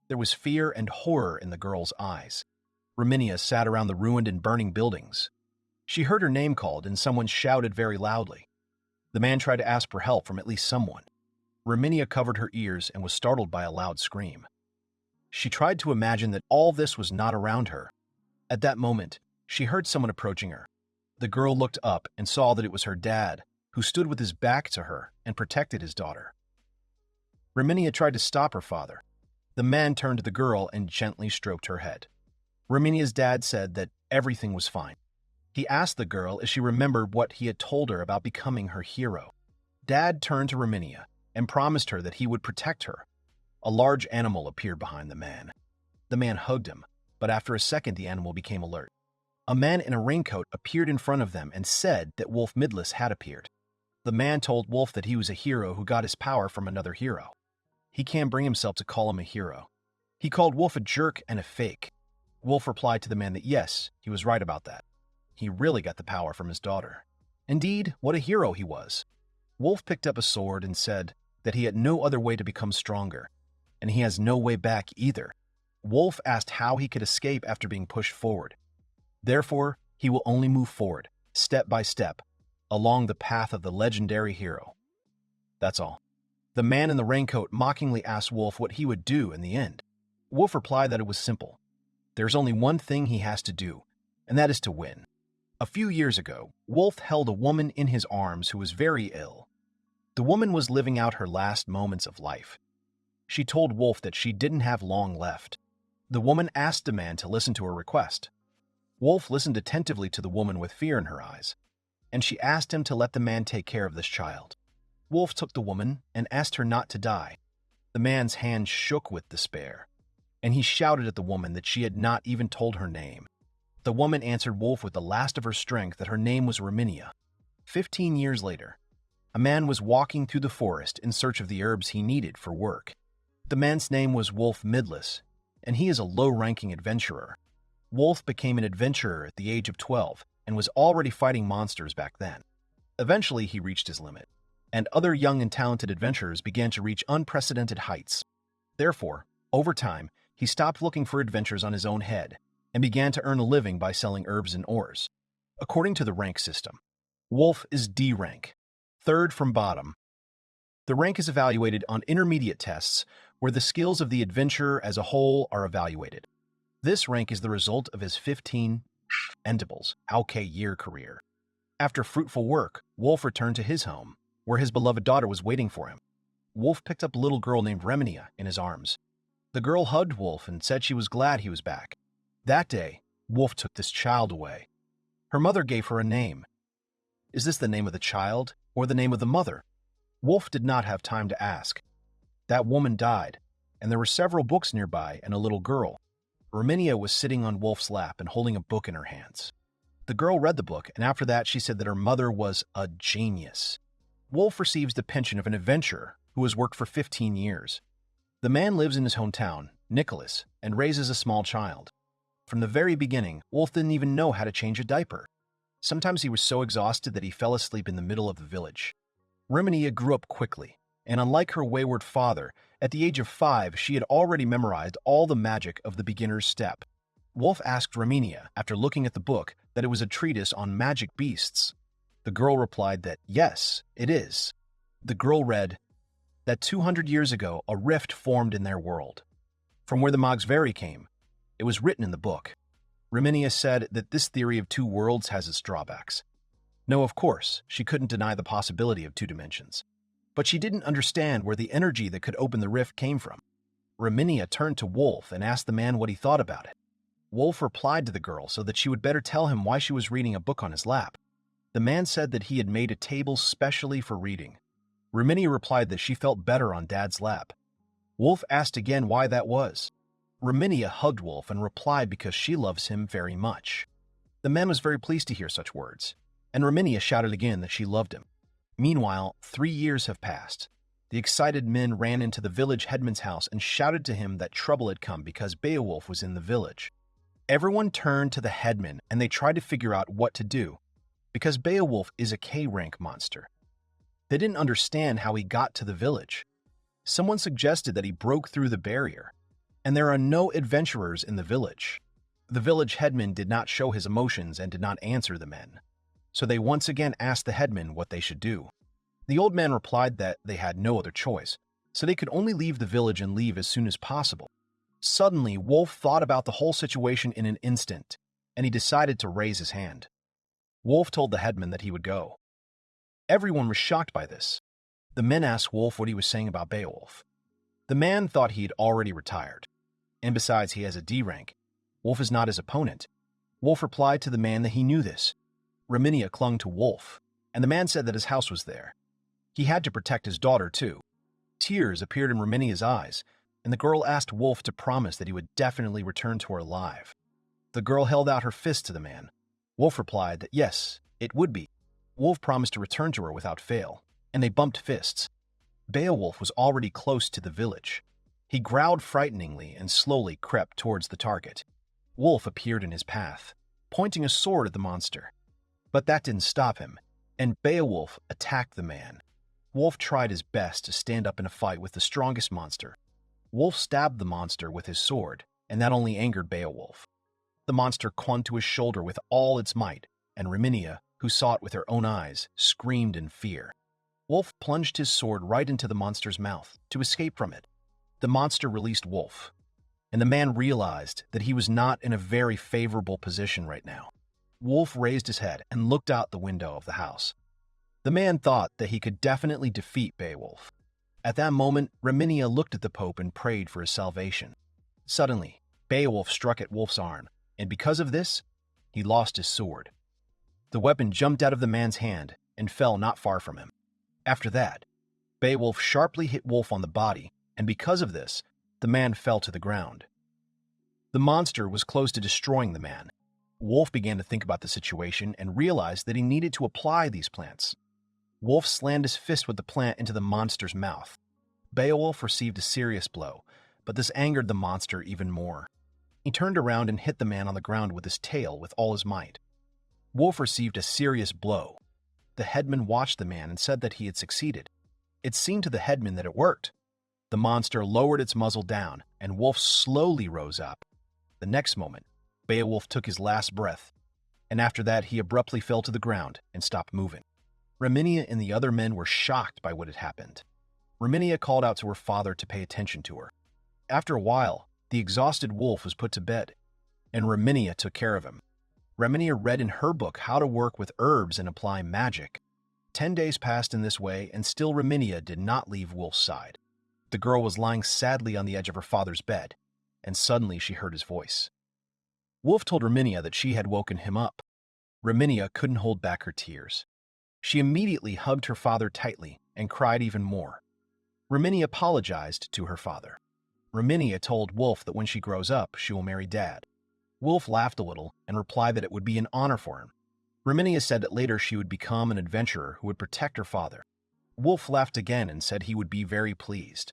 There was fear and horror in the girl's eyes. Reminia sat around the ruined and burning buildings. She heard her name called, and someone shouted very loudly. The man tried to ask for help from at least someone. Reminia covered her ears and was startled by a loud scream. She tried to imagine that all this was not around her. At that moment, she heard someone approaching her. The girl looked up and saw that it was her dad, who stood with his back to her and protected his daughter. Reminia tried to stop her father. The man turned to the girl and gently stroked her head. Reminia's dad said that everything was fine. He asked the girl if she remembered what he had told her about becoming her hero. Dad turned to Reminia and promised her that he would protect her. A large animal appeared behind the man. The man hugged him, but after a second the animal became alert. A man in a raincoat appeared in front of them and said that Wolf Midless had appeared. The man told Wolf that he was a hero who got his power from another hero. He can't bring himself to call him a hero. He called Wolf a jerk and a fake. Wolf replied to the man that yes, he was right about that. He really got the power from his daughter. Indeed, what a hero he was. Wolf picked up a sword and said that he had no other way to become stronger, and he has no way back either. Wolf asked how he could escape after being pushed forward. Therefore, he will only move forward, step by step, along the path of the legendary hero. That's all. The man in the raincoat mockingly asked Wolf what he would do in the end. Wolf replied that it was simple. There's only one thing he has to do, and that is to win. A few years ago, Wolf held a woman in his arms who was very ill. The woman was living out her last moments of life. She told Wolf that she didn't have long left. The woman asked the man to listen to her request. Wolf listened attentively to the woman with fear in her eyes, and she asked him to let the man take care of this child. Wolf took the woman and asked her not to die. The man's hand shook with despair, and he shouted at the woman that she had not even told her name. The woman answered Wolf with the last of her strength that her name was Reminia. 15 years later, a man was walking through the forest in search of the herbs he needed for work. The man's name was Wolf Midless, and he is a low-ranking adventurer. Wolf became an adventurer at the age of 12 and was already fighting monsters back then. Eventually, he reached his limit, and other young and talented adventurers began to reach unprecedented heights. Therefore, over time, he stopped looking for adventures on his own head and began to earn a living by selling herbs and ores. According to the rank system, Wolf is D rank, third from bottom. The rank is evaluated on intermediate tests where the skills of the adventurer as a whole are evaluated. This rank is the result of his 15 Endables year career. After fruitful work, Wolf returned to his home, where his beloved daughter was waiting for him. Wolf picked up a little girl named Reminia in his arms. The girl hugged Wolf and said she was glad he was back. That day, Wolf took this child away. Her mother gave her a name. Is this the name of the child or the name of the mother? Wolf did not have time to ask. That woman died, and there were several books nearby and a little girl. Reminia was sitting on Wolf's lap and holding a book in her hands. The girl read the book, and after that she said that her mother was a genius. Wolf receives the pension of an adventurer who has worked for 15 years. The man lives in his hometown, Nicholas, and raises a small child. From the very beginning, Wolf didn't even know how to change a diaper. Sometimes he was so exhausted that he fell asleep in the middle of the village. Reminia grew up quickly, and unlike her wayward father, at the age of 5 she had already memorized all the magic of the beginner's step. Wolf asked Reminia, after looking at the book, that it was a treatise on magic beasts. The girl replied that, yes, it is. The girl read that 200 years ago a rift formed in their world. From where the Mogsveri came, it was written in the book. Reminia said that this theory of two worlds has its drawbacks. No, of course, she couldn't deny the possibility of two dimensions. But she didn't understand where the energy that could open the rift came from. Reminia turned to Wolf and asked the man what he thought about it. Wolf replied to the girl so that she would better tell him why she was reading a book on his lap. The man said that he had made a table specially for reading. Reminia replied that she felt better on Dad's lap. Wolf asked again why that was. Reminia hugged Wolf and replied because she loves him very much. The man was very pleased to hear such words, and Reminia shouted again that she loved him. Meanwhile, 3 years have passed. The excited men ran into the village headman's house and shouted to him that trouble had come because Beowulf was in the village. Everyone turned to the headman and they tried to figure out what to do, because Beowulf is a K-rank monster. They didn't understand how he got to the village. Someone suggested that he broke through the barrier. And there are no adventurers in the village. The village headman did not show his emotions and did not answer the men. So they once again asked the headman what they should do. The old man replied that they had no other choice, so they could only leave the village and leave as soon as possible. Suddenly, Wolf thought about the whole situation in an instant, and he decided to raise his hand. Wolf told the headman that he would go. Everyone was shocked by this. The men asked Wolf what he was saying about Beowulf. The man thought he had already retired, and besides he has a D rank. Wolf is not his opponent. Wolf replied to the man that he knew this. Reminia clung to Wolf, and the man said that his house was there. He had to protect his daughter too. Tears appeared in Reminia's eyes, and the girl asked Wolf to promise that he would definitely return to her alive. The girl held out her fist to the man. Wolf replied that yes, it would be. Wolf promised to return to her without fail, and they bumped fists. Beowulf was already close to the village. He growled frighteningly and slowly crept towards the target. Wolf appeared in his path, pointing a sword at the monster. But that didn't stop him, and Beowulf attacked the man. Wolf tried his best to stand up in a fight with the strongest monster. Wolf stabbed the monster with his sword, and that only angered Beowulf. The monster clung to his shoulder with all its might, and Reminia, who saw it with her own eyes, screamed in fear. Wolf plunged his sword right into the monster's mouth to escape from it. The monster released Wolf, and the man realized that he was not in a very favorable position right now. Wolf raised his head and looked out the window of the house. The man thought that he could definitely defeat Beowulf. At that moment, Reminia looked at the Pope and prayed for his salvation. Suddenly, Beowulf struck at Wolf's arm, and because of this, he lost his sword. The weapon jumped out of the man's hand and fell not far from him. After that, Beowulf sharply hit Wolf on the body, and because of this, the man fell to the ground. The monster was close to destroying the man. Wolf began to think about the situation and realized that he needed to apply these plants. Wolf slammed his fist with the plant into the monster's mouth. Beowulf received a serious blow, but this angered the monster even more. He turned around and hit the man on the ground with his tail with all his might. Wolf received a serious blow. The headman watched the man and said that he had succeeded. It seemed to the headman that it worked. The monster lowered its muzzle down, and Wolf slowly rose up. The next moment, Beowulf took his last breath, and after that he abruptly fell to the ground and stopped moving. Reminia and the other men were shocked by what had happened. Reminia called out to her father to pay attention to her. After a while, the exhausted Wolf was put to bed, and Reminia took care of him. Reminia read in her book how to work with herbs and apply magic. 10 days passed in this way, and still Reminia did not leave Wolf's side. The girl was lying sadly on the edge of her father's bed, and suddenly she heard his voice. Wolf told Reminia that she had woken him up. Reminia couldn't hold back her tears. She immediately hugged her father tightly and cried even more. Reminia apologized to her father. Reminia told Wolf that when she grows up, she will marry Dad. Wolf laughed a little and replied that it would be an honor for him. Reminia said that later she would become an adventurer who would protect her father. Wolf laughed again and said he would be very pleased.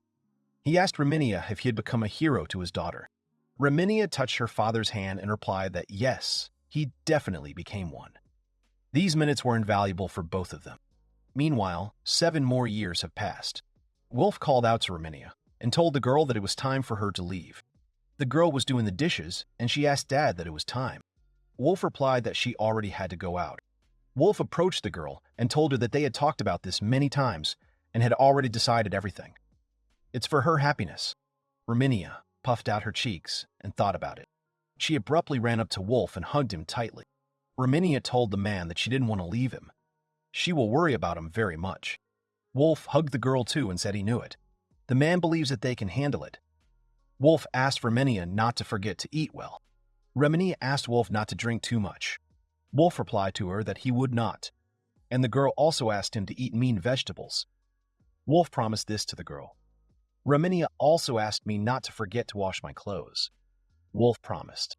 He asked Reminia if he had become a hero to his daughter. Reminia touched her father's hand and replied that yes, he definitely became one. These minutes were invaluable for both of them. Meanwhile, 7 more years have passed. Wolf called out to Reminia and told the girl that it was time for her to leave. The girl was doing the dishes, and she asked Dad that it was time. Wolf replied that she already had to go out. Wolf approached the girl and told her that they had talked about this many times and had already decided everything. It's for her happiness. Reminia puffed out her cheeks and thought about it. She abruptly ran up to Wolf and hugged him tightly. Reminia told the man that she didn't want to leave him. She will worry about him very much. Wolf hugged the girl too and said he knew it. The man believes that they can handle it. Wolf asked Reminia not to forget to eat well. Reminia asked Wolf not to drink too much. Wolf replied to her that he would not, and the girl also asked him to eat mean vegetables. Wolf promised this to the girl. Reminia also asked me not to forget to wash my clothes. Wolf promised.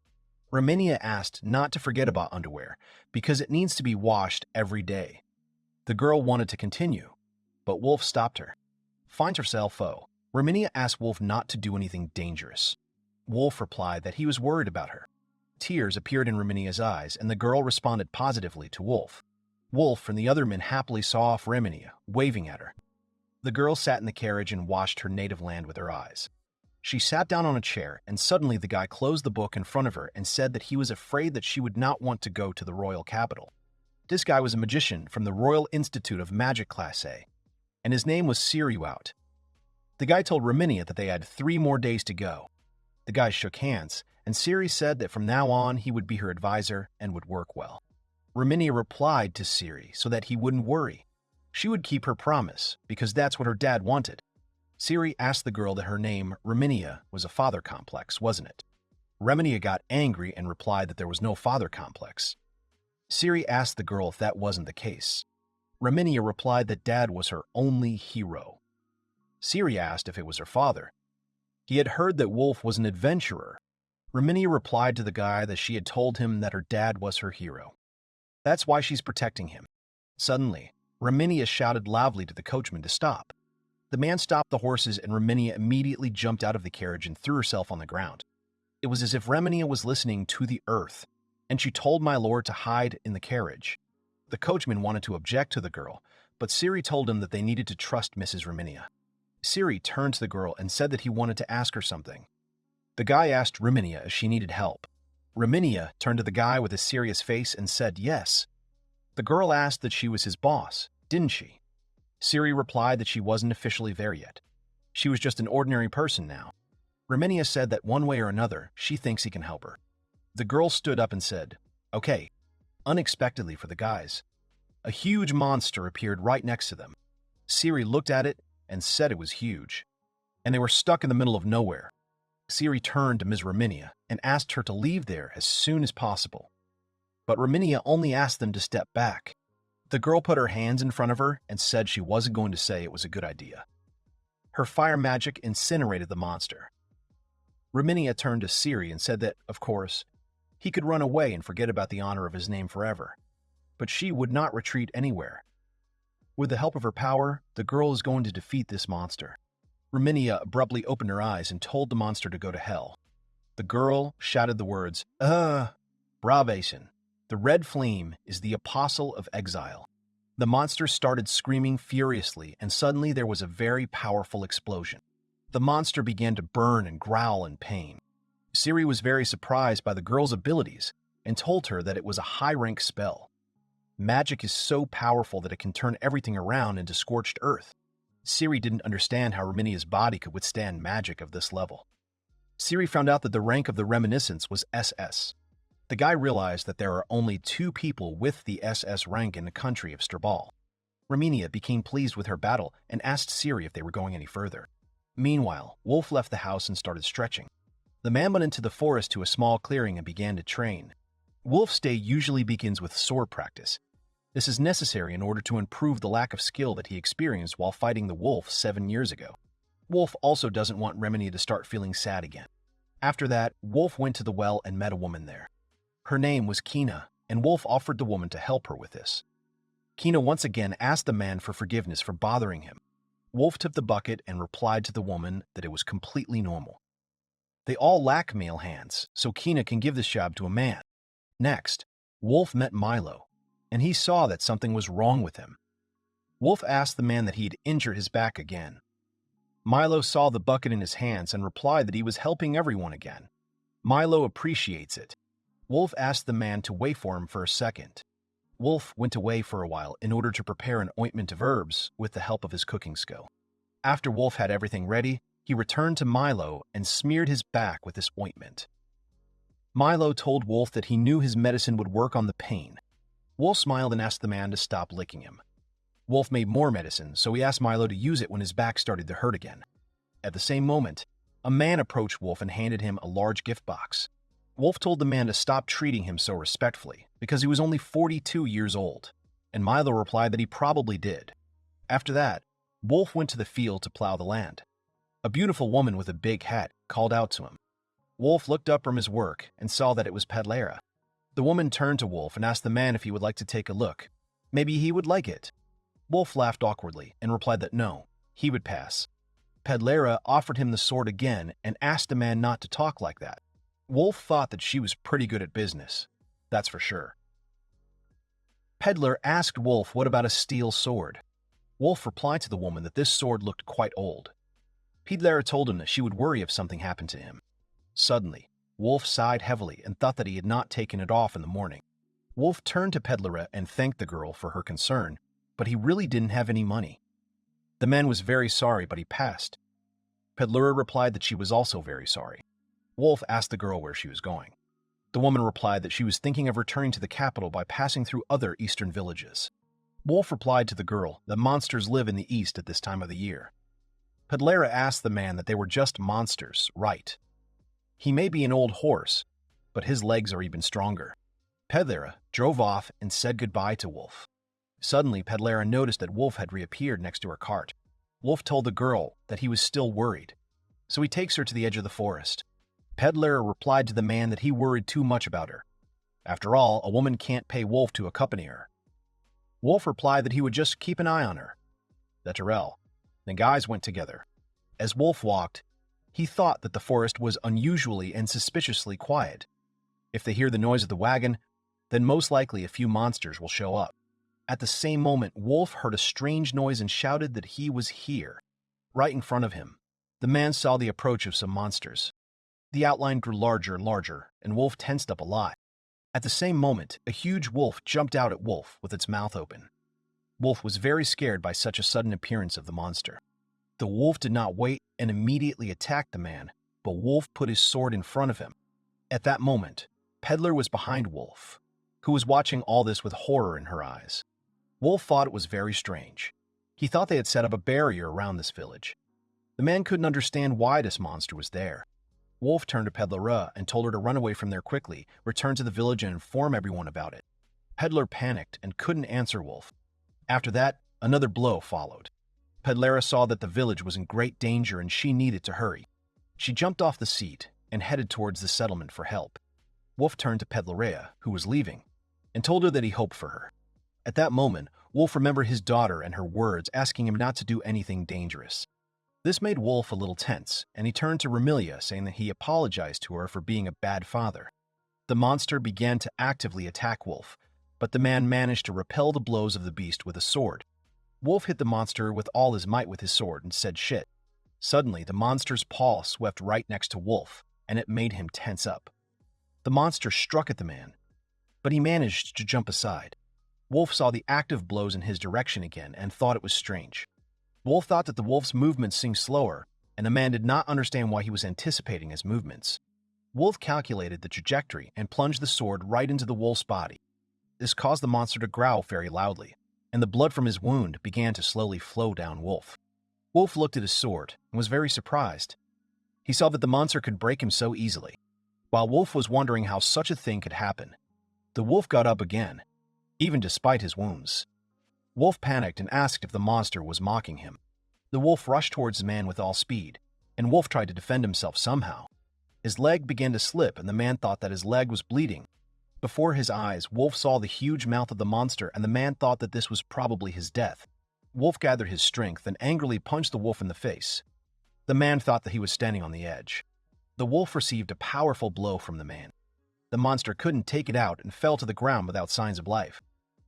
Reminia asked not to forget about underwear because it needs to be washed every day. The girl wanted to continue, but Wolf stopped her. Finds herself foe. Reminia asked Wolf not to do anything dangerous. Wolf replied that he was worried about her. Tears appeared in Reminia's eyes, and the girl responded positively to Wolf. Wolf and the other men happily saw off Reminia, waving at her. The girl sat in the carriage and watched her native land with her eyes. She sat down on a chair, and suddenly the guy closed the book in front of her and said that he was afraid that she would not want to go to the royal capital. This guy was a magician from the Royal Institute of Magic Class A, and his name was Siriwout. The guy told Reminia that they had 3 more days to go. The guys shook hands, and Siri said that from now on he would be her advisor and would work well. Reminia replied to Siri so that he wouldn't worry. She would keep her promise, because that's what her dad wanted. Siri asked the girl that her name, Reminia, was a father complex, wasn't it? Reminia got angry and replied that there was no father complex. Siri asked the girl if that wasn't the case. Reminia replied that dad was her only hero. Siri asked if it was her father. He had heard that Wolf was an adventurer. Reminia replied to the guy that she had told him that her dad was her hero. That's why she's protecting him. Suddenly, Reminia shouted loudly to the coachman to stop. The man stopped the horses and Reminia immediately jumped out of the carriage and threw herself on the ground. It was as if Reminia was listening to the earth, and she told my lord to hide in the carriage. The coachman wanted to object to the girl, but Siri told him that they needed to trust Mrs. Reminia. Siri turned to the girl and said that he wanted to ask her something. The guy asked Reminia if she needed help. Reminia turned to the guy with a serious face and said yes. The girl asked that she was his boss, didn't she? Siri replied that she wasn't officially there yet. She was just an ordinary person now. Reminia said that one way or another, she thinks he can help her. The girl stood up and said, "Okay." Unexpectedly for the guys, a huge monster appeared right next to them. Siri looked at it and said it was huge, and they were stuck in the middle of nowhere. Siri turned to Ms. Reminia and asked her to leave there as soon as possible. But Reminia only asked them to step back. The girl put her hands in front of her and said she wasn't going to say it was a good idea. Her fire magic incinerated the monster. Reminia turned to Siri and said that, of course, he could run away and forget about the honor of his name forever. But she would not retreat anywhere. With the help of her power, the girl is going to defeat this monster. Reminia abruptly opened her eyes and told the monster to go to hell. The girl shouted the words, Bravation. The red flame is the apostle of exile. The monster started screaming furiously, and suddenly there was a very powerful explosion. The monster began to burn and growl in pain. Siri was very surprised by the girl's abilities and told her that it was a high-rank spell. Magic is so powerful that it can turn everything around into scorched earth. Siri didn't understand how Reminia's body could withstand magic of this level. Siri found out that the rank of the reminiscence was SS. The guy realized that there are only 2 people with the SS rank in the country of Strabal. Reminia became pleased with her battle and asked Siri if they were going any further. Meanwhile, Wolf left the house and started stretching. The man went into the forest to a small clearing and began to train. Wolf's day usually begins with sword practice. This is necessary in order to improve the lack of skill that he experienced while fighting the wolf 7 years ago. Wolf also doesn't want Reminia to start feeling sad again. After that, Wolf went to the well and met a woman there. Her name was Kina, and Wolf offered the woman to help her with this. Kina once again asked the man for forgiveness for bothering him. Wolf tipped the bucket and replied to the woman that it was completely normal. They all lack male hands, so Kina can give this job to a man. Next, Wolf met Milo, and he saw that something was wrong with him. Wolf asked the man that he'd injured his back again. Milo saw the bucket in his hands and replied that he was helping everyone again. Milo appreciates it. Wolf asked the man to wait for him for a second. Wolf went away for a while in order to prepare an ointment of herbs with the help of his cooking skill. After Wolf had everything ready, he returned to Milo and smeared his back with this ointment. Milo told Wolf that he knew his medicine would work on the pain. Wolf smiled and asked the man to stop licking him. Wolf made more medicine, so he asked Milo to use it when his back started to hurt again. At the same moment, a man approached Wolf and handed him a large gift box. Wolf told the man to stop treating him so respectfully, because he was only 42 years old, and Milo replied that he probably did. After that, Wolf went to the field to plow the land. A beautiful woman with a big hat called out to him. Wolf looked up from his work and saw that it was Pedlera. The woman turned to Wolf and asked the man if he would like to take a look. Maybe he would like it. Wolf laughed awkwardly and replied that no, he would pass. Pedlera offered him the sword again and asked the man not to talk like that. Wolf thought that she was pretty good at business, that's for sure. Peddler asked Wolf what about a steel sword. Wolf replied to the woman that this sword looked quite old. Pedlara told him that she would worry if something happened to him. Suddenly, Wolf sighed heavily and thought that he had not taken it off in the morning. Wolf turned to Pedlara and thanked the girl for her concern, but he really didn't have any money. The man was very sorry, but he passed. Pedlara replied that she was also very sorry. Wolf asked the girl where she was going. The woman replied that she was thinking of returning to the capital by passing through other eastern villages. Wolf replied to the girl that monsters live in the east at this time of the year. Pedlara asked the man that they were just monsters, right? He may be an old horse, but his legs are even stronger. Pedlara drove off and said goodbye to Wolf. Suddenly, Pedlara noticed that Wolf had reappeared next to her cart. Wolf told the girl that he was still worried, so he takes her to the edge of the forest. Pedlara replied to the man that he worried too much about her. After all, a woman can't pay Wolf to accompany her. Wolf replied that he would just keep an eye on her. The guys went together. As Wolf walked, he thought that the forest was unusually and suspiciously quiet. If they hear the noise of the wagon, then most likely a few monsters will show up. At the same moment, Wolf heard a strange noise and shouted that he was here. Right in front of him, the man saw the approach of some monsters. The outline grew larger and larger, and Wolf tensed up a lot. At the same moment, a huge wolf jumped out at Wolf with its mouth open. Wolf was very scared by such a sudden appearance of the monster. The wolf did not wait and immediately attacked the man, but Wolf put his sword in front of him. At that moment, Peddler was behind Wolf, who was watching all this with horror in her eyes. Wolf thought it was very strange. He thought they had set up a barrier around this village. The man couldn't understand why this monster was there. Wolf turned to Pedlara and told her to run away from there quickly, return to the village and inform everyone about it. Peddler panicked and couldn't answer Wolf. After that, another blow followed. Pedlara saw that the village was in great danger and she needed to hurry. She jumped off the seat and headed towards the settlement for help. Wolf turned to Pedlara, who was leaving, and told her that he hoped for her. At that moment, Wolf remembered his daughter and her words asking him not to do anything dangerous. This made Wolf a little tense, and he turned to Reminia, saying that he apologized to her for being a bad father. The monster began to actively attack Wolf, but the man managed to repel the blows of the beast with a sword. Wolf hit the monster with all his might with his sword and said shit. Suddenly, the monster's paw swept right next to Wolf, and it made him tense up. The monster struck at the man, but he managed to jump aside. Wolf saw the active blows in his direction again and thought it was strange. Wolf thought that the wolf's movements seemed slower, and the man did not understand why he was anticipating his movements. Wolf calculated the trajectory and plunged the sword right into the wolf's body. This caused the monster to growl very loudly, and the blood from his wound began to slowly flow down Wolf. Wolf looked at his sword and was very surprised. He saw that the monster could break him so easily. While Wolf was wondering how such a thing could happen, the wolf got up again, even despite his wounds. Wolf panicked and asked if the monster was mocking him. The wolf rushed towards the man with all speed, and Wolf tried to defend himself somehow. His leg began to slip, and the man thought that his leg was bleeding. Before his eyes, Wolf saw the huge mouth of the monster, and the man thought that this was probably his death. Wolf gathered his strength and angrily punched the wolf in the face. The man thought that he was standing on the edge. The wolf received a powerful blow from the man. The monster couldn't take it out and fell to the ground without signs of life.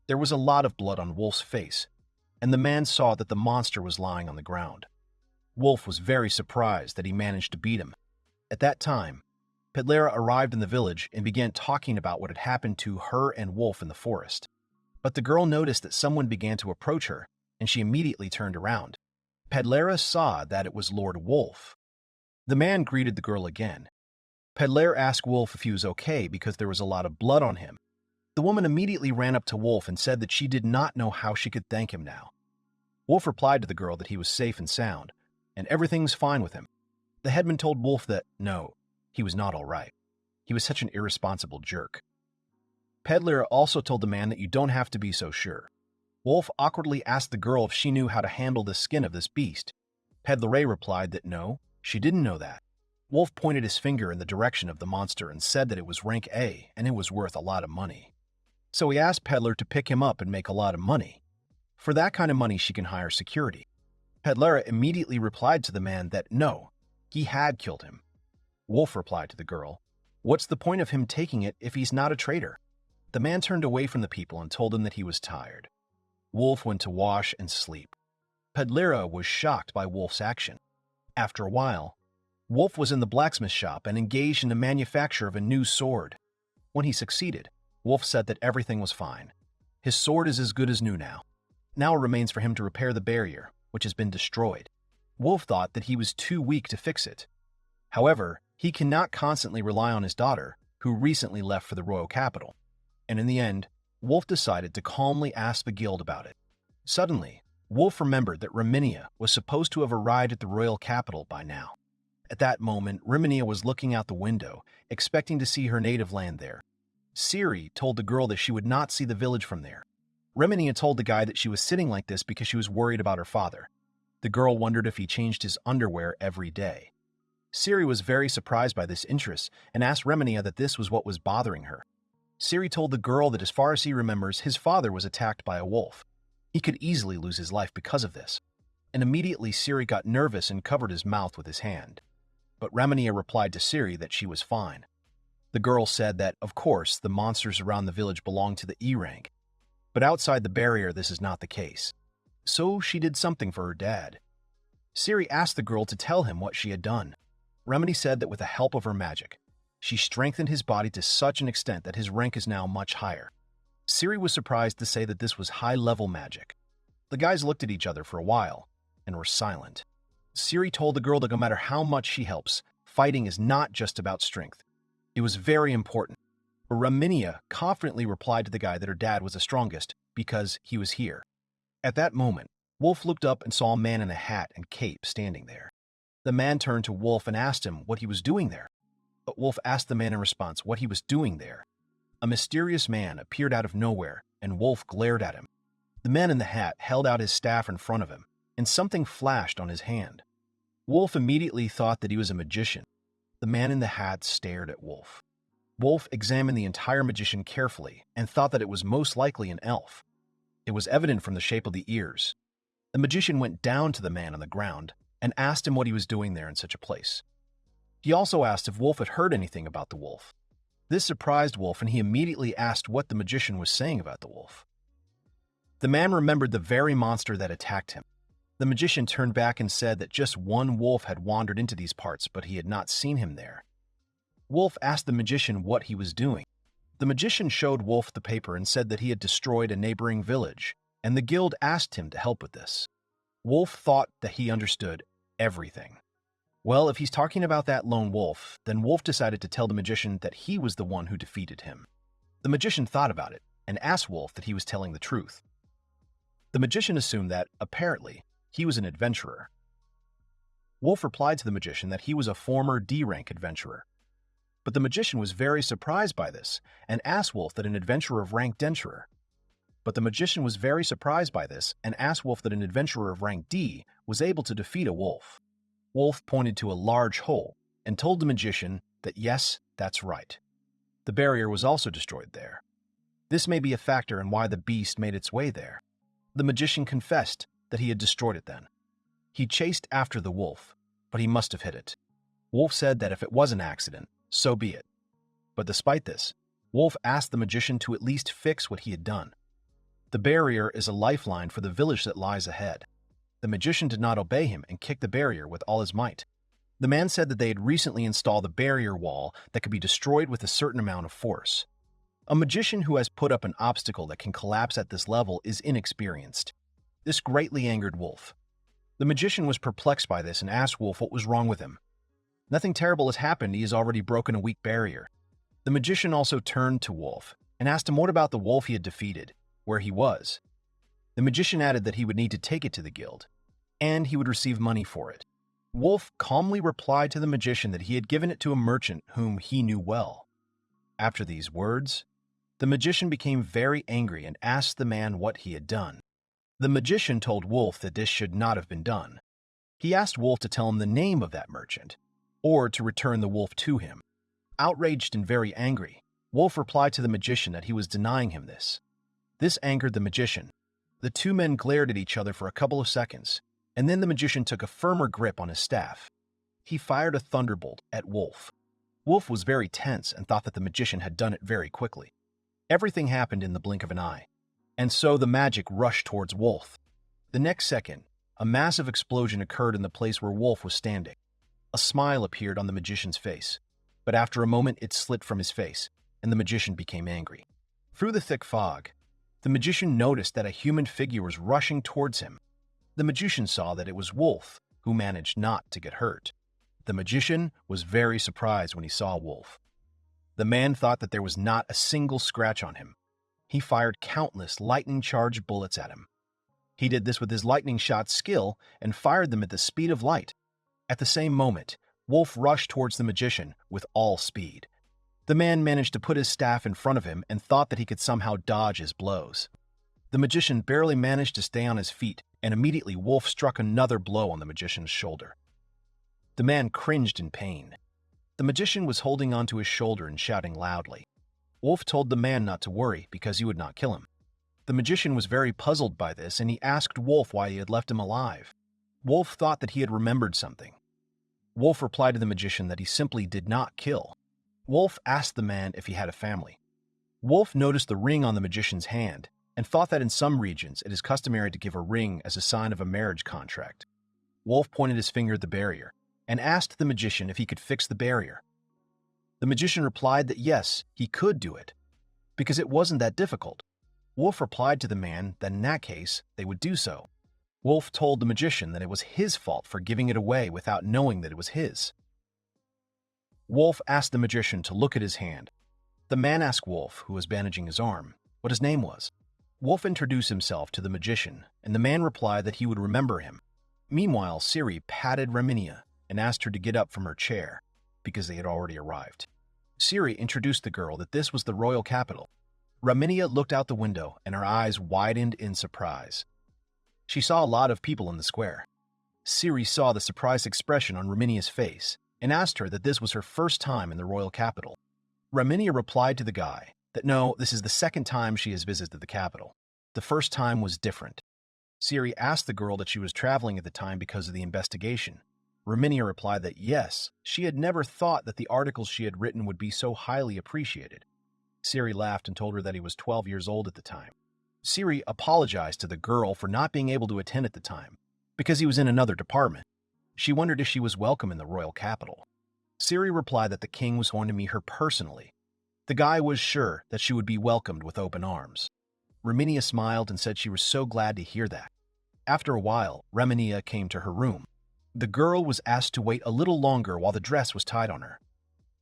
There was a lot of blood on Wolf's face, and the man saw that the monster was lying on the ground. Wolf was very surprised that he managed to beat him. At that time, Pedlara arrived in the village and began talking about what had happened to her and Wolf in the forest. But the girl noticed that someone began to approach her, and she immediately turned around. Pedlara saw that it was Lord Wolf. The man greeted the girl again. Pedlara asked Wolf if he was okay because there was a lot of blood on him. The woman immediately ran up to Wolf and said that she did not know how she could thank him now. Wolf replied to the girl that he was safe and sound, and everything's fine with him. The headman told Wolf that, no, he was not all right. He was such an irresponsible jerk. Pedlara also told the man that you don't have to be so sure. Wolf awkwardly asked the girl if she knew how to handle the skin of this beast. Pedlara replied that no, she didn't know that. Wolf pointed his finger in the direction of the monster and said that it was rank A and it was worth a lot of money. So he asked Pedlara to pick him up and make a lot of money. For that kind of money, she can hire security. Pedlara immediately replied to the man that no, he had killed him. Wolf replied to the girl, what's the point of him taking it if he's not a traitor? The man turned away from the people and told them that he was tired. Wolf went to wash and sleep. Pedlara was shocked by Wolf's action. After a while, Wolf was in the blacksmith shop and engaged in the manufacture of a new sword. When he succeeded, Wolf said that everything was fine. His sword is as good as new now. Now it remains for him to repair the barrier, which has been destroyed. Wolf thought that he was too weak to fix it. However, he cannot constantly rely on his daughter, who recently left for the royal capital. And in the end, Wolf decided to calmly ask the guild about it. Suddenly, Wolf remembered that Reminia was supposed to have arrived at the royal capital by now. At that moment, Reminia was looking out the window, expecting to see her native land there. Siri told the girl that she would not see the village from there. Reminia told the guy that she was sitting like this because she was worried about her father. The girl wondered if he changed his underwear every day. Siri was very surprised by this interest and asked Reminia that this was what was bothering her. Siri told the girl that as far as he remembers, his father was attacked by a wolf. He could easily lose his life because of this. And immediately Siri got nervous and covered his mouth with his hand. But Reminia replied to Siri that she was fine. The girl said that, of course, the monsters around the village belong to the E rank. But outside the barrier, this is not the case. So she did something for her dad. Siri asked the girl to tell him what she had done. Remedy said that with the help of her magic, she strengthened his body to such an extent that his rank is now much higher. Siri was surprised to say that this was high-level magic. The guys looked at each other for a while and were silent. Siri told the girl that no matter how much she helps, fighting is not just about strength. It was very important. Reminia confidently replied to the guy that her dad was the strongest because he was here. At that moment, Wolf looked up and saw a man in a hat and cape standing there. The man turned to Wolf and asked him what he was doing there. But Wolf asked the man in response what he was doing there. A mysterious man appeared out of nowhere, and Wolf glared at him. The man in the hat held out his staff in front of him, and something flashed on his hand. Wolf immediately thought that he was a magician. The man in the hat stared at Wolf. Wolf examined the entire magician carefully and thought that it was most likely an elf. It was evident from the shape of the ears. The magician went down to the man on the ground and asked him what he was doing there in such a place. He also asked if Wolf had heard anything about the wolf. This surprised Wolf, and he immediately asked what the magician was saying about the wolf. The man remembered the very monster that attacked him. The magician turned back and said that just one wolf had wandered into these parts, but he had not seen him there. Wolf asked the magician what he was doing. The magician showed Wolf the paper and said that he had destroyed a neighboring village, and the guild asked him to help with this. Wolf thought that he understood everything. Well, if he's talking about that lone wolf, then Wolf decided to tell the magician that he was the one who defeated him. The magician thought about it and asked Wolf that he was telling the truth. The magician assumed that, apparently, he was an adventurer. Wolf replied to the magician that he was a former D-rank adventurer. But the magician was very surprised by this and asked Wolf that an adventurer of rank adventurer. But the magician was very surprised by this and asked Wolf that an adventurer of rank D was able to defeat a wolf. Wolf pointed to a large hole and told the magician that yes, that's right. The barrier was also destroyed there. This may be a factor in why the beast made its way there. The magician confessed that he had destroyed it then. He chased after the wolf, but he must have hit it. Wolf said that if it was an accident, so be it. But despite this, Wolf asked the magician to at least fix what he had done. The barrier is a lifeline for the village that lies ahead. The magician did not obey him and kicked the barrier with all his might. The man said that they had recently installed a barrier wall that could be destroyed with a certain amount of force. A magician who has put up an obstacle that can collapse at this level is inexperienced. This greatly angered Wolf. The magician was perplexed by this and asked Wolf what was wrong with him. Nothing terrible has happened, he has already broken a weak barrier. The magician also turned to Wolf and asked him what about the wolf he had defeated, where he was. The magician added that he would need to take it to the guild, and he would receive money for it. Wolf calmly replied to the magician that he had given it to a merchant whom he knew well. After these words, the magician became very angry and asked the man what he had done. The magician told Wolf that this should not have been done. He asked Wolf to tell him the name of that merchant, or to return the wolf to him. Outraged and very angry, Wolf replied to the magician that he was denying him this. This angered the magician. The two men glared at each other for a couple of seconds, and then the magician took a firmer grip on his staff. He fired a thunderbolt at Wolf. Wolf was very tense and thought that the magician had done it very quickly. Everything happened in the blink of an eye, and so the magic rushed towards Wolf. The next second, a massive explosion occurred in the place where Wolf was standing. A smile appeared on the magician's face, but after a moment it slid from his face, and the magician became angry. Through the thick fog, the magician noticed that a human figure was rushing towards him. The magician saw that it was Wolf, who managed not to get hurt. The magician was very surprised when he saw Wolf. The man thought that there was not a single scratch on him. He fired countless lightning-charged bullets at him. He did this with his lightning shot skill and fired them at the speed of light. At the same moment, Wolf rushed towards the magician with all speed. The man managed to put his staff in front of him and thought that he could somehow dodge his blows. The magician barely managed to stay on his feet, and immediately Wolf struck another blow on the magician's shoulder. The man cringed in pain. The magician was holding onto his shoulder and shouting loudly. Wolf told the man not to worry because he would not kill him. The magician was very puzzled by this, and he asked Wolf why he had left him alive. Wolf thought that he had remembered something. Wolf replied to the magician that he simply did not kill. Wolf asked the man if he had a family. Wolf noticed the ring on the magician's hand and thought that in some regions it is customary to give a ring as a sign of a marriage contract. Wolf pointed his finger at the barrier and asked the magician if he could fix the barrier. The magician replied that yes, he could do it, because it wasn't that difficult. Wolf replied to the man that in that case, they would do so. Wolf told the magician that it was his fault for giving it away without knowing that it was his. Wolf asked the magician to look at his hand. The man asked Wolf, who was bandaging his arm, what his name was. Wolf introduced himself to the magician, and the man replied that he would remember him. Meanwhile, Siri patted Reminia and asked her to get up from her chair, because they had already arrived. Siri introduced the girl that this was the royal capital. Reminia looked out the window, and her eyes widened in surprise. She saw a lot of people in the square. Siri saw the surprised expression on Reminia's face and asked her that this was her first time in the royal capital. Reminia replied to the guy that no, this is the second time she has visited the capital. The first time was different. Siri asked the girl that she was traveling at the time because of the investigation. Reminia replied that yes, she had never thought that the articles she had written would be so highly appreciated. Siri laughed and told her that he was 12 years old at the time. Siri apologized to the girl for not being able to attend at the time, because he was in another department. She wondered if she was welcome in the royal capital. Siri replied that the king was going to meet her personally. The guy was sure that she would be welcomed with open arms. Reminia smiled and said she was so glad to hear that. After a while, Reminia came to her room. The girl was asked to wait a little longer while the dress was tied on her.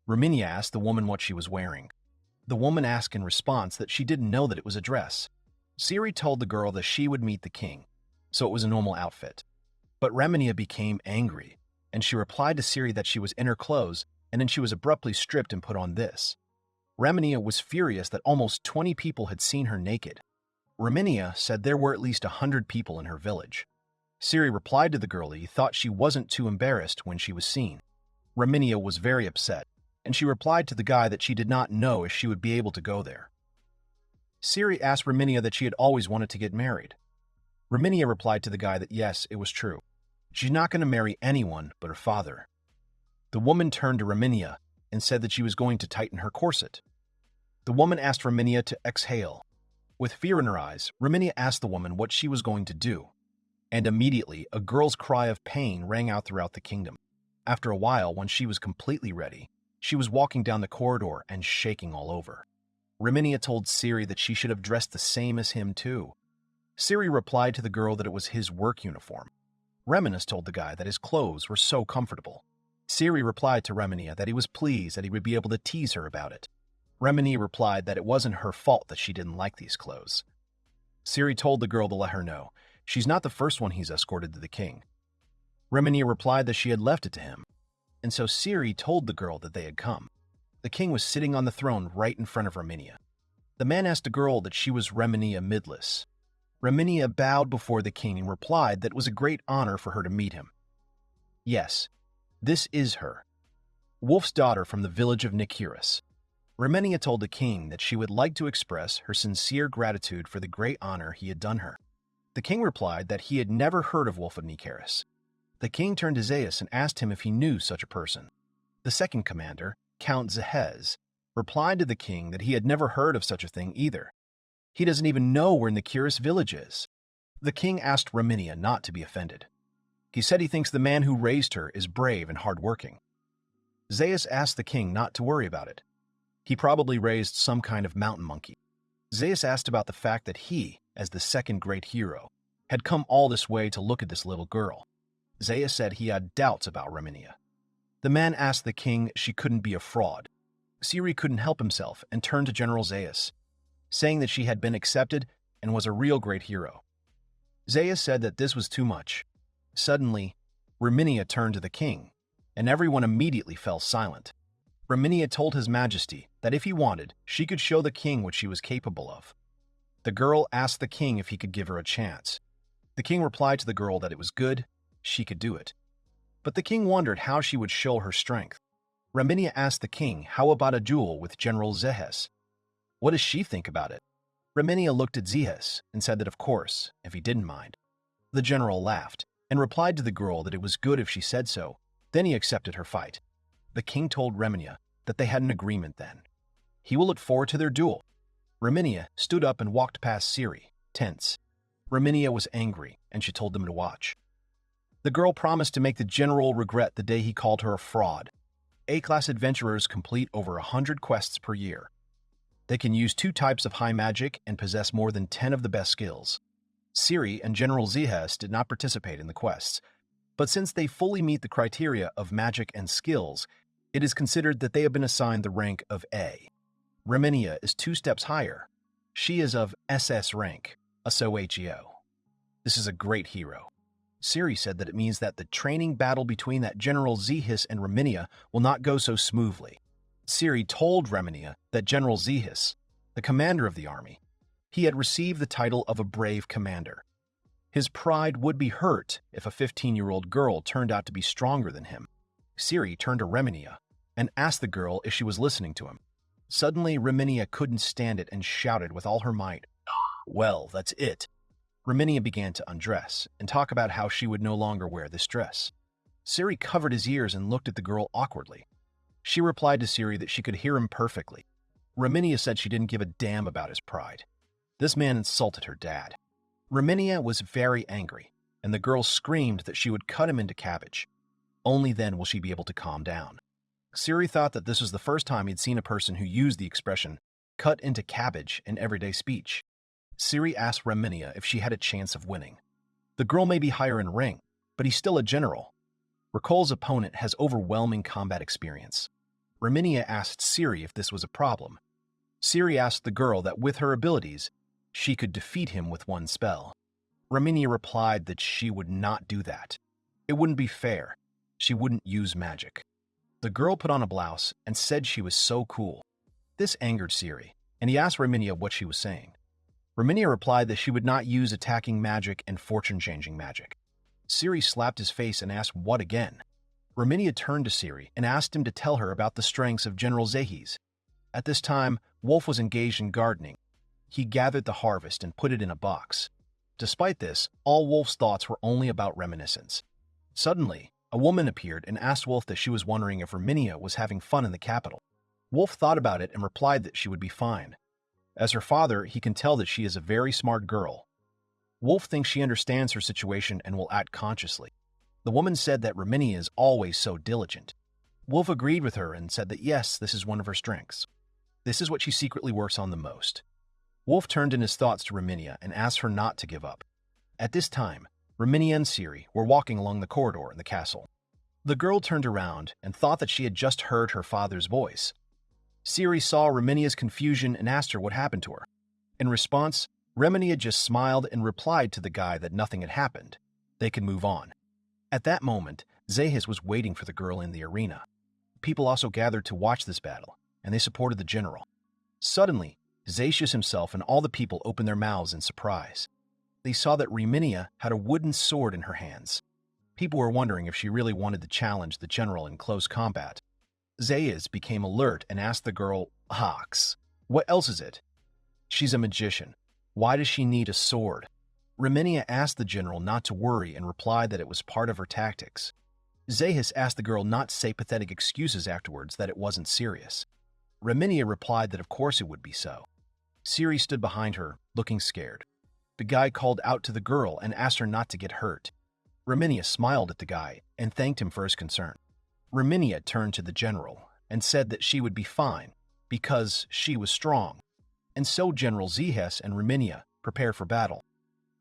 Reminia asked the woman what she was wearing. The woman asked in response that she didn't know that it was a dress. Siri told the girl that she would meet the king, so it was a normal outfit. But Reminia became angry, and she replied to Siri that she was in her clothes, and then she was abruptly stripped and put on this. Reminia was furious that almost 20 people had seen her naked. Reminia said there were at least 100 people in her village. Siri replied to the girl that he thought she wasn't too embarrassed when she was seen. Reminia was very upset, and she replied to the guy that she did not know if she would be able to go there. Siri asked Reminia that she had always wanted to get married. Reminia replied to the guy that yes, it was true. She's not going to marry anyone but her father. The woman turned to Reminia and said that she was going to tighten her corset. The woman asked Reminia to exhale. With fear in her eyes, Reminia asked the woman what she was going to do, and immediately a girl's cry of pain rang out throughout the kingdom. After a while, when she was completely ready, she was walking down the corridor and shaking all over. Reminia told Siri that she should have dressed the same as him too. Siri replied to the girl that it was his work uniform. Reminis told the guy that his clothes were so comfortable. Siri replied to Reminia that he was pleased that he would be able to tease her about it. Reminia replied that it wasn't her fault that she didn't like these clothes. Siri told the girl to let her know she's not the first one he's escorted to the king. Reminia replied that she had left it to him, and so Siri told the girl that they had come. The king was sitting on the throne right in front of Reminia. The man asked the girl that she was Reminia midless. Reminia bowed before the king and replied that it was a great honor for her to meet him. Yes, this is her, Wolf's daughter from the village of Nikiris. Reminia told the king that she would like to express her sincere gratitude for the great honor he had done her. The king replied that he had never heard of Wolf of Nikiris. The king turned to Zaius and asked him if he knew such a person. The second commander, Count Zahez, replied to the king that he had never heard of such a thing either. He doesn't even know where Nikiris village is. The king asked Reminia not to be offended. He said he thinks the man who raised her is brave and hardworking. Zaius asked the king not to worry about it. He probably raised some kind of mountain monkey. Zaius asked about the fact that he, as the second great hero, had come all this way to look at this little girl. Zaius said he had doubts about Reminia. The man asked the king she couldn't be a fraud. Siri couldn't help himself and turned to General Zaius, saying that she had been accepted and was a real great hero. Zaius said that this was too much. Suddenly, Reminia turned to the king, and everyone immediately fell silent. Reminia told His Majesty that if he wanted, she could show the king what she was capable of. The girl asked the king if he could give her a chance. The king replied to the girl that it was good, she could do it. But the king wondered how she would show her strength. Reminia asked the king how about a duel with General Zaius. What does she think about it? Reminia looked at Zaius and said that of course, if he didn't mind. The general laughed and replied to the girl that it was good if she said so. Then he accepted her fight. The king told Reminia that they had an agreement then. He will look forward to their duel. Reminia stood up and walked past Siri, tense. Reminia was angry, and she told them to watch. The girl promised to make the general regret the day he called her a fraud. A-class adventurers complete over 100 quests per year. They can use 2 types of high magic and possess more than 10 of the best skills. Siri and General Zaius did not participate in the quests, but since they fully meet the criteria of magic and skills, it is considered that they have been assigned the rank of A. Reminia is 2 steps higher. She is of SS rank, a SOHEO. This is a great hero. Siri said that it means that the training battle between that General Zaius and Reminia will not go so smoothly. Siri told Reminia that General Zaius, the commander of the army, he had received the title of a brave commander. His pride would be hurt if a 15-year-old girl turned out to be stronger than him. Siri turned to Reminia and asked the girl if she was listening to him. Suddenly, Reminia couldn't stand it and shouted with all her might, "Well, that's it." Reminia began to undress and talk about how she would no longer wear this dress. Siri covered his ears and looked at the girl awkwardly. She replied to Siri that she could hear him perfectly. Reminia said she didn't give a damn about his pride. This man insulted her dad. Reminia was very angry, and the girl screamed that she would cut him into cabbage. Only then will she be able to calm down. Siri thought that this was the first time he'd seen a person who used the expression cut into cabbage in everyday speech. Siri asked Reminia if she had a chance of winning. The girl may be higher in rank, but he's still a general. Rakol's opponent has overwhelming combat experience. Reminia asked Siri if this was a problem. Siri asked the girl that with her abilities, she could defeat him with one spell. Reminia replied that she would not do that. It wouldn't be fair. She wouldn't use magic. The girl put on a blouse and said she was so cool. This angered Siri, and he asked Reminia what she was saying. Reminia replied that she would not use attacking magic and fortune-changing magic. Siri slapped his face and asked what again. Reminia turned to Siri and asked him to tell her about the strengths of General Zaius. At this time, Wolf was engaged in gardening. He gathered the harvest and put it in a box. Despite this, all Wolf's thoughts were only about reminiscence. Suddenly, a woman appeared and asked Wolf that she was wondering if Reminia was having fun in the capital. Wolf thought about it and replied that she would be fine. As her father, he can tell that she is a very smart girl. Wolf thinks she understands her situation and will act consciously. The woman said that Reminia is always so diligent. Wolf agreed with her and said that yes, this is one of her strengths. This is what she secretly works on the most. Wolf turned in his thoughts to Reminia and asked her not to give up. At this time, Reminia and Siri were walking along the corridor in the castle. The girl turned around and thought that she had just heard her father's voice. Siri saw Reminia's confusion and asked her what happened to her. In response, Reminia just smiled and replied to the guy that nothing had happened. They could move on. At that moment, Zaius was waiting for the girl in the arena. People also gathered to watch this battle, and they supported the general. Suddenly, Zaius himself and all the people opened their mouths in surprise. They saw that Reminia had a wooden sword in her hands. People were wondering if she really wanted to challenge the general in close combat. Zaius became alert and asked the girl, "Hox, what else is it?" "She's a magician. Why does she need a sword?" Reminia asked the general not to worry and replied that it was part of her tactics. Zaius asked the girl not to say pathetic excuses afterwards that it wasn't serious. Reminia replied that of course it would be so. Siri stood behind her, looking scared. The guy called out to the girl and asked her not to get hurt. Reminia smiled at the guy and thanked him for his concern. Reminia turned to the general and said that she would be fine because she was strong. And so General Zihes and Reminia prepared for battle.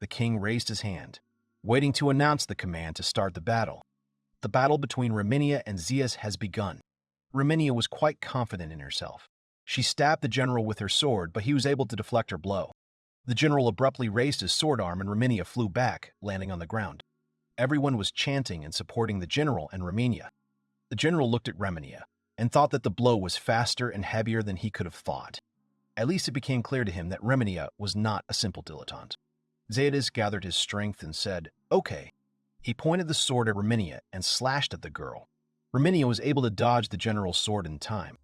The king raised his hand, waiting to announce the command to start the battle. The battle between Reminia and Zihes has begun. Reminia was quite confident in herself. She stabbed the general with her sword, but he was able to deflect her blow. The general abruptly raised his sword arm and Reminia flew back, landing on the ground. Everyone was chanting and supporting the general and Reminia. The general looked at Reminia and thought that the blow was faster and heavier than he could have thought. At least it became clear to him that Reminia was not a simple dilettante. Zihes gathered his strength and said, "Okay." He pointed the sword at Reminia and slashed at the girl. Reminia was able to dodge the general's sword in time.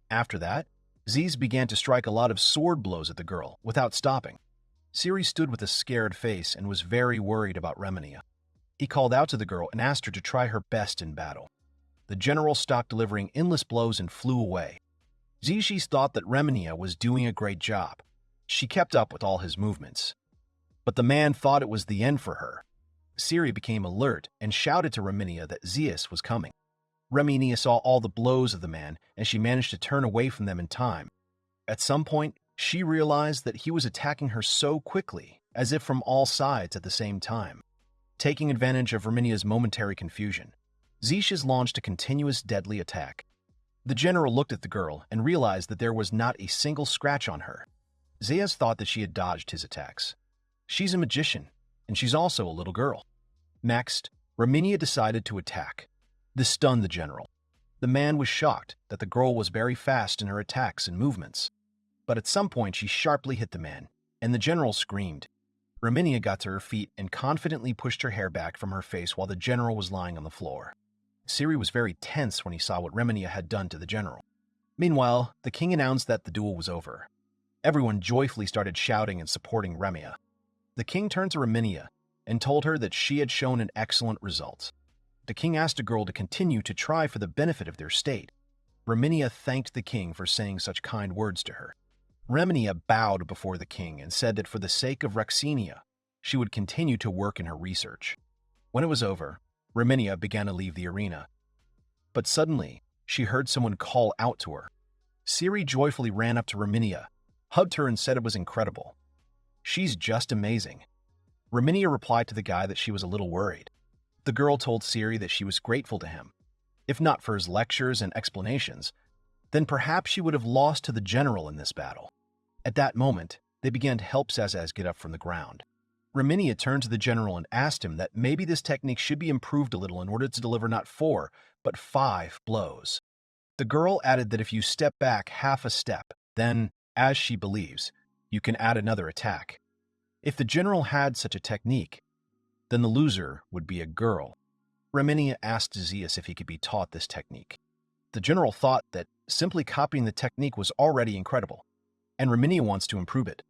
After that, Ziz began to strike a lot of sword blows at the girl without stopping. Siri stood with a scared face and was very worried about Reminia. He called out to the girl and asked her to try her best in battle. The general stopped delivering endless blows and flew away. Zishis thought that Reminia was doing a great job. She kept up with all his movements. But the man thought it was the end for her. Siri became alert and shouted to Reminia that Zias was coming. Reminia saw all the blows of the man, and she managed to turn away from them in time. At some point, she realized that he was attacking her so quickly, as if from all sides at the same time. Taking advantage of Reminia's momentary confusion, Zishas launched a continuous deadly attack. The general looked at the girl and realized that there was not a single scratch on her. Zias thought that she had dodged his attacks. She's a magician, and she's also a little girl. Next, Reminia decided to attack. This stunned the general. The man was shocked that the girl was very fast in her attacks and movements. But at some point she sharply hit the man, and the general screamed. Reminia got to her feet and confidently pushed her hair back from her face while the general was lying on the floor. Siri was very tense when he saw what Reminia had done to the general. Meanwhile, the king announced that the duel was over. Everyone joyfully started shouting and supporting Reminia. The king turned to Reminia and told her that she had shown an excellent result. The king asked the girl to continue to try for the benefit of their state. Reminia thanked the king for saying such kind words to her. Reminia bowed before the king and said that for the sake of Rexenia, she would continue to work in her research. When it was over, Reminia began to leave the arena. But suddenly, she heard someone call out to her. Siri joyfully ran up to Reminia, hugged her and said it was incredible. "She's just amazing." Reminia replied to the guy that she was a little worried. The girl told Siri that she was grateful to him. If not for his lectures and explanations, then perhaps she would have lost to the general in this battle. At that moment, they began to help Zazaz get up from the ground. Reminia turned to the general and asked him that maybe this technique should be improved a little in order to deliver not 4, but 5 blows. The girl added that if you step back half a step, then, as she believes, you can add another attack. If the general had such a technique, then the loser would be a girl. Reminia asked Zias if he could be taught this technique. The general thought that simply copying the technique was already incredible, and Reminia wants to improve it.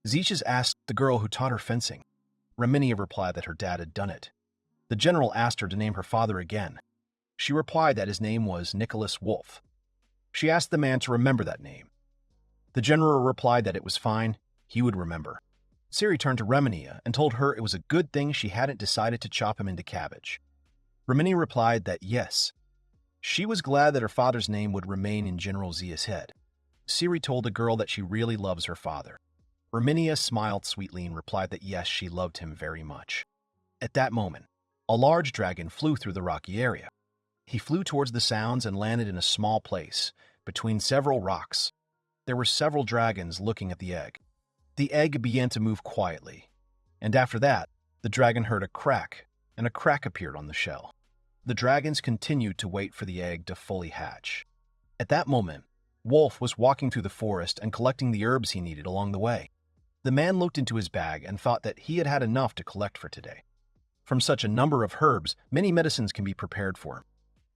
Zias asked the girl who taught her fencing. Reminia replied that her dad had done it. The general asked her to name her father again. She replied that his name was Nicholas Wolf. She asked the man to remember that name. The general replied that it was fine, he would remember. Siri turned to Reminia and told her it was a good thing she hadn't decided to chop him into cabbage. Reminia replied that yes. She was glad that her father's name would remain in General Zia's head. Siri told the girl that she really loves her father. Reminia smiled sweetly and replied that yes, she loved him very much. At that moment, a large dragon flew through the rocky area. He flew towards the sounds and landed in a small place, between several rocks. There were several dragons looking at the egg. The egg began to move quietly, and after that, the dragon heard a crack, and a crack appeared on the shell. The dragons continued to wait for the egg to fully hatch. At that moment, Wolf was walking through the forest and collecting the herbs he needed along the way. The man looked into his bag and thought that he had had enough to collect for today. From such a number of herbs, many medicines can be prepared for him.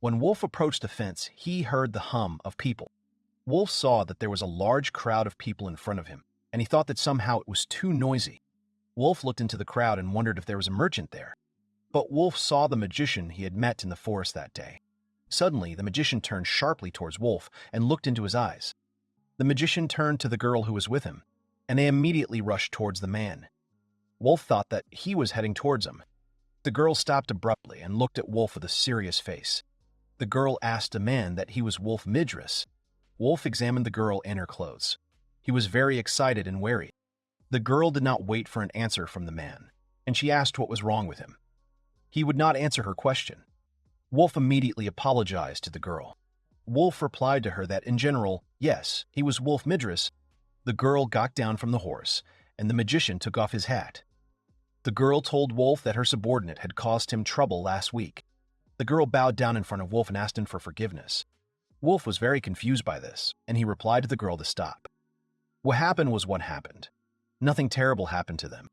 When Wolf approached the fence, he heard the hum of people. Wolf saw that there was a large crowd of people in front of him, and he thought that somehow it was too noisy. Wolf looked into the crowd and wondered if there was a merchant there. But Wolf saw the magician he had met in the forest that day. Suddenly, the magician turned sharply towards Wolf and looked into his eyes. The magician turned to the girl who was with him, and they immediately rushed towards the man. Wolf thought that he was heading towards him. The girl stopped abruptly and looked at Wolf with a serious face. The girl asked a man that he was Wolf Midris. Wolf examined the girl and her clothes. He was very excited and wary. The girl did not wait for an answer from the man, and she asked what was wrong with him. He would not answer her question. Wolf immediately apologized to the girl. Wolf replied to her that in general, yes, he was Wolf Midris. The girl got down from the horse, and the magician took off his hat. The girl told Wolf that her subordinate had caused him trouble last week. The girl bowed down in front of Wolf and asked him for forgiveness. Wolf was very confused by this, and he replied to the girl to stop. What happened was what happened. Nothing terrible happened to them.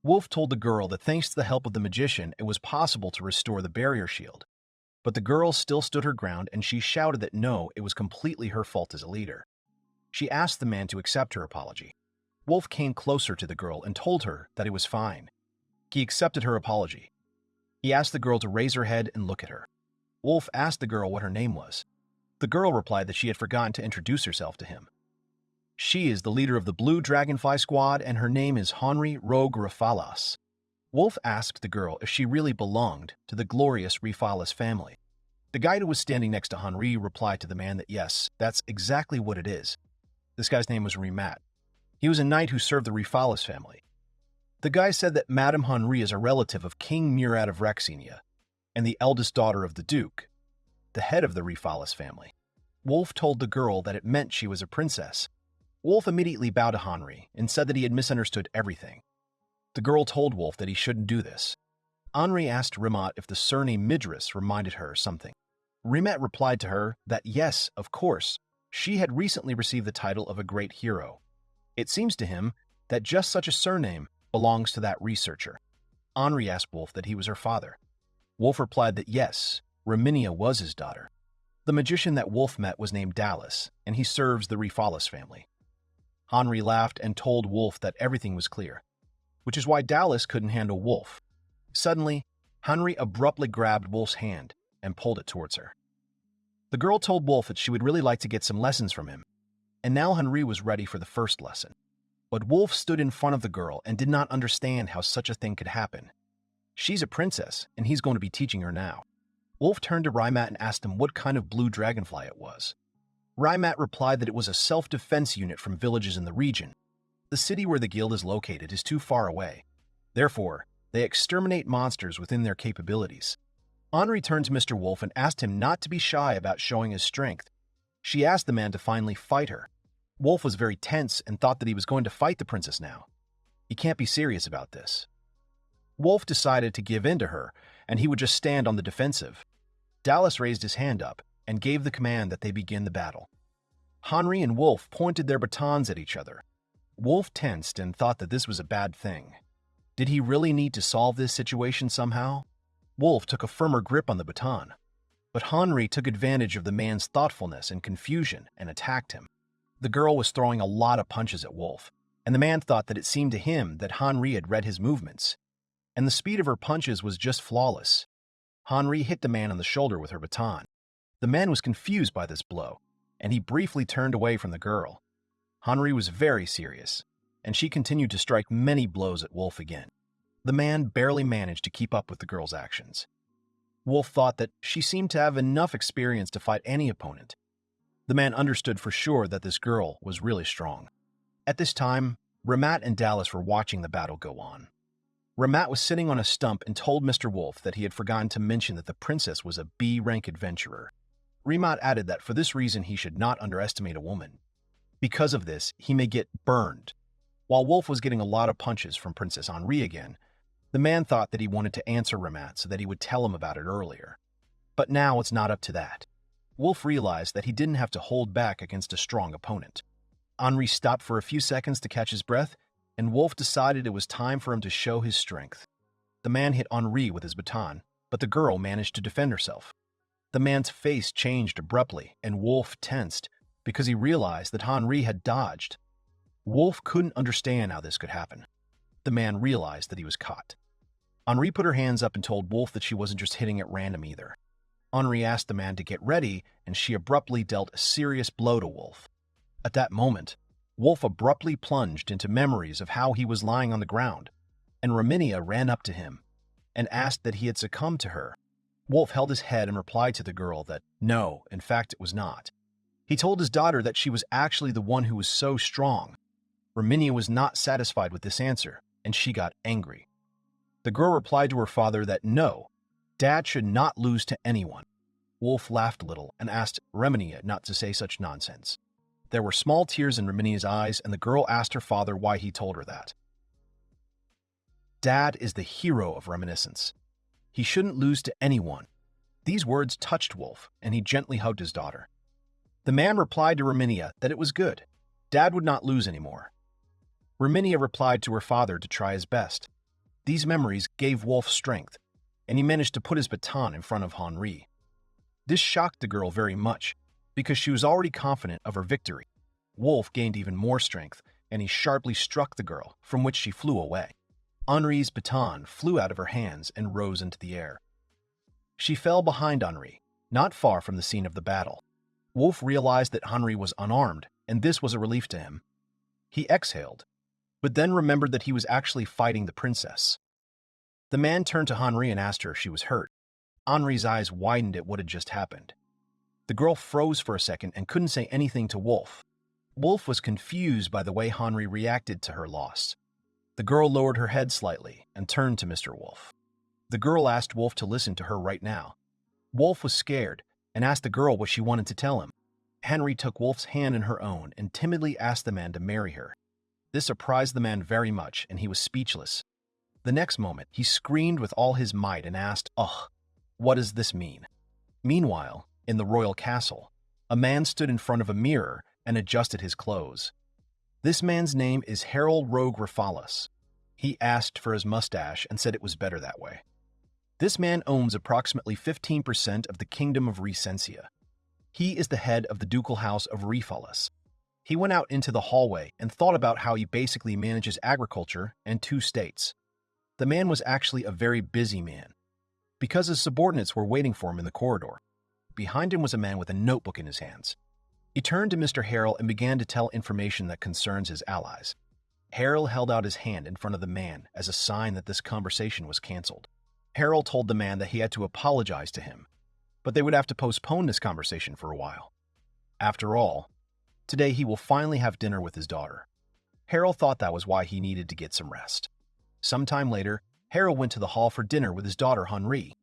Wolf told the girl that thanks to the help of the magician, it was possible to restore the barrier shield. But the girl still stood her ground, and she shouted that no, it was completely her fault as a leader. She asked the man to accept her apology. Wolf came closer to the girl and told her that it was fine. He accepted her apology. He asked the girl to raise her head and look at her. Wolf asked the girl what her name was. The girl replied that she had forgotten to introduce herself to him. She is the leader of the Blue Dragonfly Squad, and her name is Henri Rogue Rifalas. Wolf asked the girl if she really belonged to the glorious Rifalas family. The guy who was standing next to Henri replied to the man that yes, that's exactly what it is. This guy's name was Remat. He was a knight who served the Rifalas family. The guy said that Madame Henri is a relative of King Murad of Rexenia, and the eldest daughter of the Duke, the head of the Rifalas family. Wolf told the girl that it meant she was a princess. Wolf immediately bowed to Henri and said that he had misunderstood everything. The girl told Wolf that he shouldn't do this. Henri asked Remat if the surname Midris reminded her something. Remat replied to her that yes, of course, she had recently received the title of a great hero. It seems to him that just such a surname belongs to that researcher. Henri asked Wolf that he was her father. Wolf replied that yes, Reminia was his daughter. The magician that Wolf met was named Dallas, and he serves the Rifalas family. Henri laughed and told Wolf that everything was clear, which is why Dallas couldn't handle Wolf. Suddenly, Henri abruptly grabbed Wolf's hand and pulled it towards her. The girl told Wolf that she would really like to get some lessons from him, and now Henri was ready for the first lesson. But Wolf stood in front of the girl and did not understand how such a thing could happen. She's a princess, and he's going to be teaching her now. Wolf turned to Rymat and asked him what kind of blue dragonfly it was. Rymat replied that it was a self-defense unit from villages in the region. The city where the guild is located is too far away. Therefore, they exterminate monsters within their capabilities. Henri turned to Mr. Wolf and asked him not to be shy about showing his strength. She asked the man to finally fight her. Wolf was very tense and thought that he was going to fight the princess now. He can't be serious about this. Wolf decided to give in to her, and he would just stand on the defensive. Dallas raised his hand up and gave the command that they begin the battle. Henri and Wolf pointed their batons at each other. Wolf tensed and thought that this was a bad thing. Did he really need to solve this situation somehow? Wolf took a firmer grip on the baton, but Henri took advantage of the man's thoughtfulness and confusion and attacked him. The girl was throwing a lot of punches at Wolf, and the man thought that it seemed to him that Henri had read his movements, and the speed of her punches was just flawless. Henri hit the man on the shoulder with her baton. The man was confused by this blow, and he briefly turned away from the girl. Henri was very serious, and she continued to strike many blows at Wolf again. The man barely managed to keep up with the girl's actions. Wolf thought that she seemed to have enough experience to fight any opponent. The man understood for sure that this girl was really strong. At this time, Remat and Dallas were watching the battle go on. Remat was sitting on a stump and told Mr. Wolf that he had forgotten to mention that the princess was a B-rank adventurer. Remat added that for this reason he should not underestimate a woman. Because of this, he may get burned. While Wolf was getting a lot of punches from Princess Henri again, the man thought that he wanted to answer Remat so that he would tell him about it earlier. But now it's not up to that. Wolf realized that he didn't have to hold back against a strong opponent. Henri stopped for a few seconds to catch his breath, and Wolf decided it was time for him to show his strength. The man hit Henri with his baton, but the girl managed to defend herself. The man's face changed abruptly, and Wolf tensed because he realized that Henri had dodged. Wolf couldn't understand how this could happen. The man realized that he was caught. Henri put her hands up and told Wolf that she wasn't just hitting at random either. Henri asked the man to get ready, and she abruptly dealt a serious blow to Wolf. At that moment, Wolf abruptly plunged into memories of how he was lying on the ground, and Reminia ran up to him and asked that he had succumbed to her. Wolf held his head and replied to the girl that no, in fact it was not. He told his daughter that she was actually the one who was so strong. Reminia was not satisfied with this answer, and she got angry. The girl replied to her father that no, Dad should not lose to anyone. Wolf laughed a little and asked Reminia not to say such nonsense. There were small tears in Reminia's eyes, and the girl asked her father why he told her that. Dad is the hero of reminiscence. He shouldn't lose to anyone. These words touched Wolf, and he gently hugged his daughter. The man replied to Reminia that it was good. Dad would not lose anymore. Reminia replied to her father to try his best. These memories gave Wolf strength, and he managed to put his baton in front of Henri. This shocked the girl very much, because she was already confident of her victory. Wolf gained even more strength, and he sharply struck the girl, from which she flew away. Henri's baton flew out of her hands and rose into the air. She fell behind Henri, not far from the scene of the battle. Wolf realized that Henri was unarmed, and this was a relief to him. He exhaled, but then remembered that he was actually fighting the princess. The man turned to Henri and asked her if she was hurt. Henri's eyes widened at what had just happened. The girl froze for a second and couldn't say anything to Wolf. Wolf was confused by the way Henri reacted to her loss. The girl lowered her head slightly and turned to Mr. Wolf. The girl asked Wolf to listen to her right now. Wolf was scared and asked the girl what she wanted to tell him. Henri took Wolf's hand in her own and timidly asked the man to marry her. This surprised the man very much, and he was speechless. The next moment, he screamed with all his might and asked, "Ugh, what does this mean?" Meanwhile, in the royal castle, a man stood in front of a mirror and adjusted his clothes. This man's name is Harold Rogue Raphalis. He asked for his mustache and said it was better that way. This man owns approximately 15% of the kingdom of Recensia. He is the head of the ducal house of Raphalis. He went out into the hallway and thought about how he basically manages agriculture and 2 states. The man was actually a very busy man, because his subordinates were waiting for him in the corridor. Behind him was a man with a notebook in his hands. He turned to Mr. Harrell and began to tell information that concerns his allies. Harrell held out his hand in front of the man as a sign that this conversation was canceled. Harrell told the man that he had to apologize to him, but they would have to postpone this conversation for a while. After all, today he will finally have dinner with his daughter. Harrell thought that was why he needed to get some rest. Sometime later, Harrell went to the hall for dinner with his daughter Henri.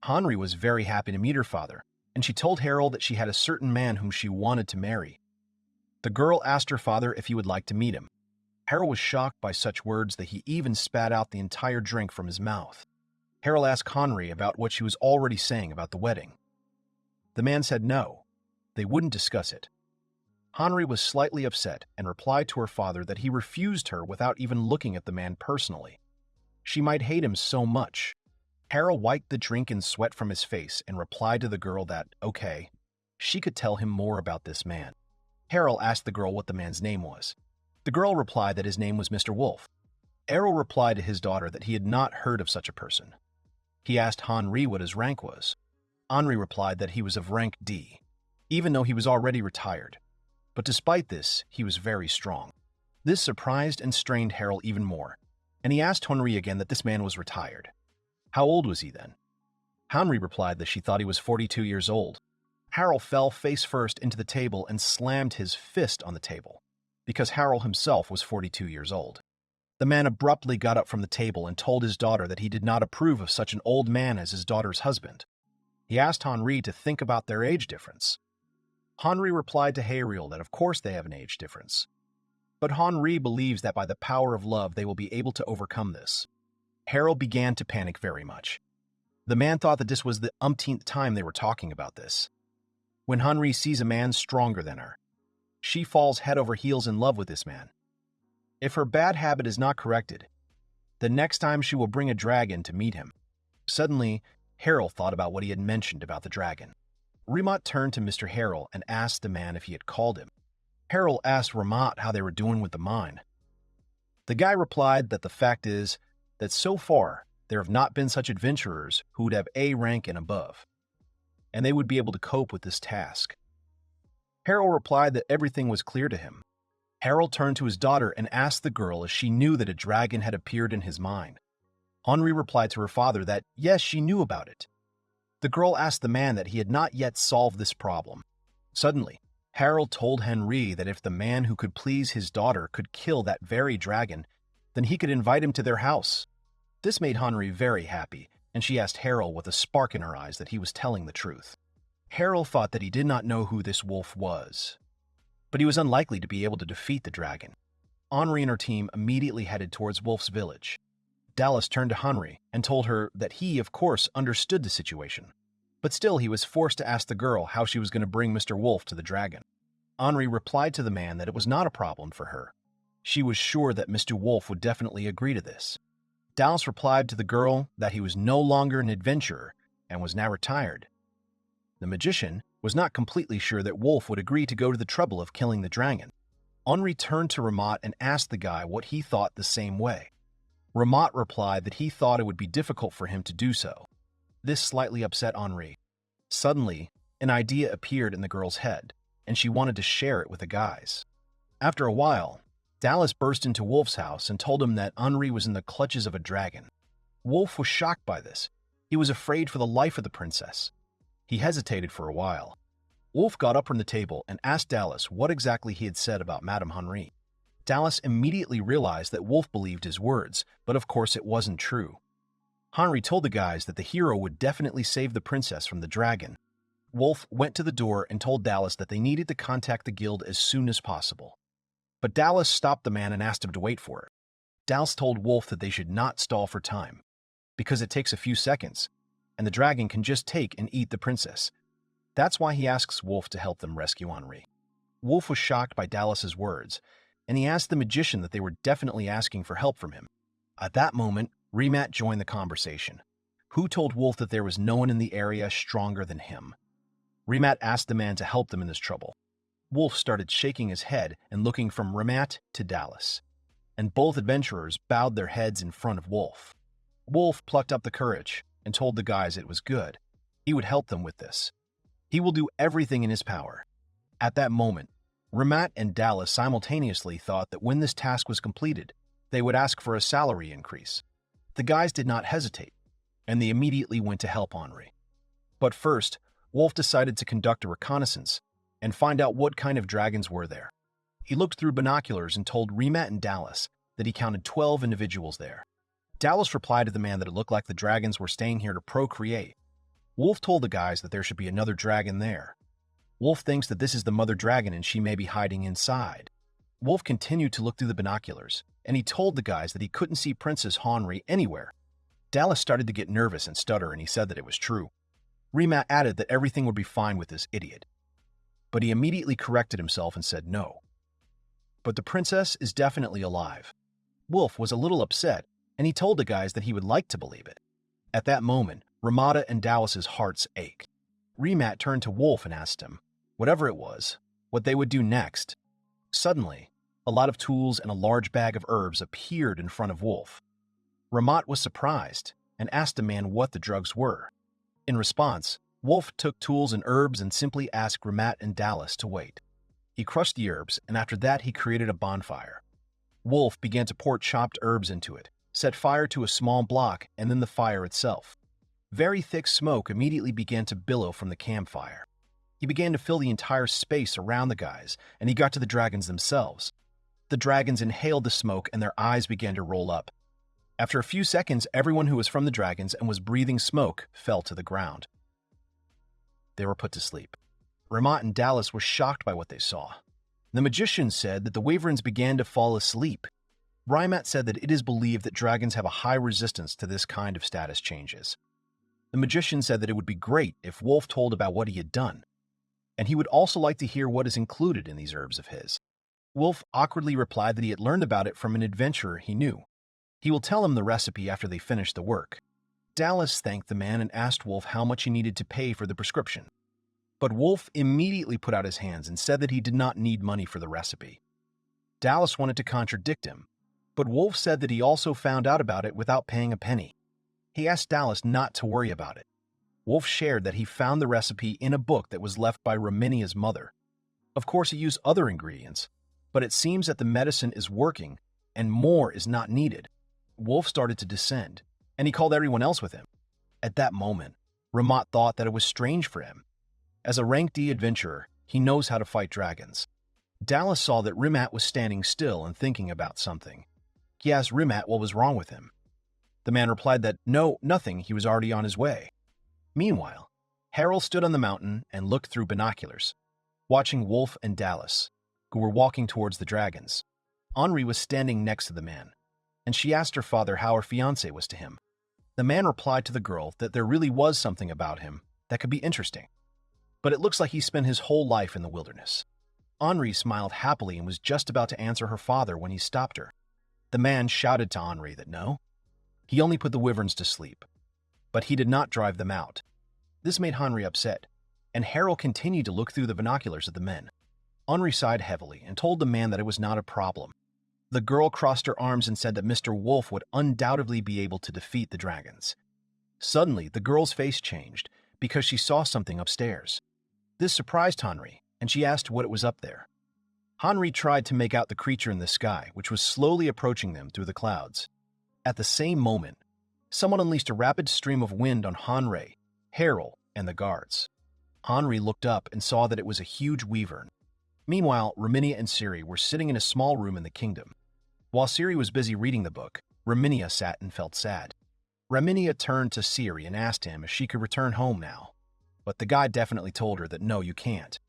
Henri was very happy to meet her father, and she told Harrell that she had a certain man whom she wanted to marry. The girl asked her father if he would like to meet him. Harrell was shocked by such words that he even spat out the entire drink from his mouth. Harrell asked Henri about what she was already saying about the wedding. The man said no, they wouldn't discuss it. Henri was slightly upset and replied to her father that he refused her without even looking at the man personally. She might hate him so much. Harrell wiped the drink and sweat from his face and replied to the girl that, okay, she could tell him more about this man. Harrell asked the girl what the man's name was. The girl replied that his name was Mr. Wolf. Harrell replied to his daughter that he had not heard of such a person. He asked Henri what his rank was. Henri replied that he was of rank D, even though he was already retired. But despite this, he was very strong. This surprised and strained Harrell even more, and he asked Henri again that this man was retired. How old was he then? Henri replied that she thought he was 42 years old. Harrell fell face first into the table and slammed his fist on the table, because Harrell himself was 42 years old. The man abruptly got up from the table and told his daughter that he did not approve of such an old man as his daughter's husband. He asked Henri to think about their age difference. Henri replied to Hariel that of course they have an age difference. But Henri believes that by the power of love they will be able to overcome this. Harrell began to panic very much. The man thought that this was the umpteenth time they were talking about this. When Henri sees a man stronger than her, she falls head over heels in love with this man. If her bad habit is not corrected, the next time she will bring a dragon to meet him. Suddenly, Harrell thought about what he had mentioned about the dragon. Remat turned to Mr. Harrell and asked the man if he had called him. Harrell asked Remat how they were doing with the mine. The guy replied that the fact is that so far there have not been such adventurers who would have A rank and above, and they would be able to cope with this task. Harrell replied that everything was clear to him. Harrell turned to his daughter and asked the girl if she knew that a dragon had appeared in his mine. Henri replied to her father that, yes, she knew about it. The girl asked the man that he had not yet solved this problem. Suddenly, Harold told Henri that if the man who could please his daughter could kill that very dragon, then he could invite him to their house. This made Henri very happy, and she asked Harold with a spark in her eyes that he was telling the truth. Harold thought that he did not know who this wolf was, but he was unlikely to be able to defeat the dragon. Henri and her team immediately headed towards Wolf's village. Dallas turned to Henri and told her that he, of course, understood the situation, but still he was forced to ask the girl how she was going to bring Mr. Wolf to the dragon. Henri replied to the man that it was not a problem for her. She was sure that Mr. Wolf would definitely agree to this. Dallas replied to the girl that he was no longer an adventurer and was now retired. The magician was not completely sure that Wolf would agree to go to the trouble of killing the dragon. Henri turned to Ramat and asked the guy what he thought the same way. Ramat replied that he thought it would be difficult for him to do so. This slightly upset Henri. Suddenly, an idea appeared in the girl's head, and she wanted to share it with the guys. After a while, Dallas burst into Wolf's house and told him that Henri was in the clutches of a dragon. Wolf was shocked by this. He was afraid for the life of the princess. He hesitated for a while. Wolf got up from the table and asked Dallas what exactly he had said about Madame Henri. Dallas immediately realized that Wolf believed his words, but of course it wasn't true. Henri told the guys that the hero would definitely save the princess from the dragon. Wolf went to the door and told Dallas that they needed to contact the guild as soon as possible. But Dallas stopped the man and asked him to wait for it. Dallas told Wolf that they should not stall for time, because it takes a few seconds, and the dragon can just take and eat the princess. That's why he asks Wolf to help them rescue Henri. Wolf was shocked by Dallas's words, and he asked the magician that they were definitely asking for help from him. At that moment, Remat joined the conversation, who told Wolf that there was no one in the area stronger than him. Remat asked the man to help them in this trouble. Wolf started shaking his head and looking from Remat to Dallas, and both adventurers bowed their heads in front of Wolf. Wolf plucked up the courage and told the guys it was good. He would help them with this. He will do everything in his power. At that moment, Remat and Dallas simultaneously thought that when this task was completed, they would ask for a salary increase. The guys did not hesitate, and they immediately went to help Henri. But first, Wolf decided to conduct a reconnaissance and find out what kind of dragons were there. He looked through binoculars and told Remat and Dallas that he counted 12 individuals there. Dallas replied to the man that it looked like the dragons were staying here to procreate. Wolf told the guys that there should be another dragon there. Wolf thinks that this is the mother dragon and she may be hiding inside. Wolf continued to look through the binoculars, and he told the guys that he couldn't see Princess Henri anywhere. Dallas started to get nervous and stutter, and he said that it was true. Remat added that everything would be fine with this idiot. But he immediately corrected himself and said no. But the princess is definitely alive. Wolf was a little upset, and he told the guys that he would like to believe it. At that moment, Ramada and Dallas's hearts ached. Remat turned to Wolf and asked him, whatever it was, what they would do next. Suddenly, a lot of tools and a large bag of herbs appeared in front of Wolf. Ramat was surprised and asked the man what the drugs were. In response, Wolf took tools and herbs and simply asked Ramat and Dallas to wait. He crushed the herbs, and after that he created a bonfire. Wolf began to pour chopped herbs into it, set fire to a small block, and then the fire itself. Very thick smoke immediately began to billow from the campfire. He began to fill the entire space around the guys, and he got to the dragons themselves. The dragons inhaled the smoke and their eyes began to roll up. After a few seconds, everyone who was from the dragons and was breathing smoke fell to the ground. They were put to sleep. Ramat and Dallas were shocked by what they saw. The magician said that the Wyverns began to fall asleep. Rymat said that it is believed that dragons have a high resistance to this kind of status changes. The magician said that it would be great if Wolf told about what he had done, and he would also like to hear what is included in these herbs of his. Wolf awkwardly replied that he had learned about it from an adventurer he knew. He will tell him the recipe after they finish the work. Dallas thanked the man and asked Wolf how much he needed to pay for the prescription. But Wolf immediately put out his hands and said that he did not need money for the recipe. Dallas wanted to contradict him, but Wolf said that he also found out about it without paying a penny. He asked Dallas not to worry about it. Wolf shared that he found the recipe in a book that was left by Reminia's mother. Of course, he used other ingredients, but it seems that the medicine is working and more is not needed. Wolf started to descend. and he called everyone else with him. At that moment, Ramat thought that it was strange for him. As a rank D adventurer, he knows how to fight dragons. Dallas saw that Rimat was standing still and thinking about something. He asked Rimat what was wrong with him. The man replied that no, nothing, he was already on his way. Meanwhile, Harold stood on the mountain and looked through binoculars, watching Wolf and Dallas, who were walking towards the dragons. Henri was standing next to the man, and she asked her father how her fiancé was to him. The man replied to the girl that there really was something about him that could be interesting, but it looks like he spent his whole life in the wilderness. Henri smiled happily and was just about to answer her father when he stopped her. The man shouted to Henri that no, he only put the wyverns to sleep, but he did not drive them out. This made Henri upset, and Harold continued to look through the binoculars at the men. Henri sighed heavily and told the man that it was not a problem. The girl crossed her arms and said that Mr. Wolf would undoubtedly be able to defeat the dragons. Suddenly, the girl's face changed because she saw something upstairs. This surprised Henri, and she asked what it was up there. Henri tried to make out the creature in the sky, which was slowly approaching them through the clouds. At the same moment, someone unleashed a rapid stream of wind on Henri, Harold, and the guards. Henri looked up and saw that it was a huge wyvern. Meanwhile, Reminia and Ciri were sitting in a small room in the kingdom. While Ciri was busy reading the book, Reminia sat and felt sad. Reminia turned to Ciri and asked him if she could return home now, but the guy definitely told her that no, you can't.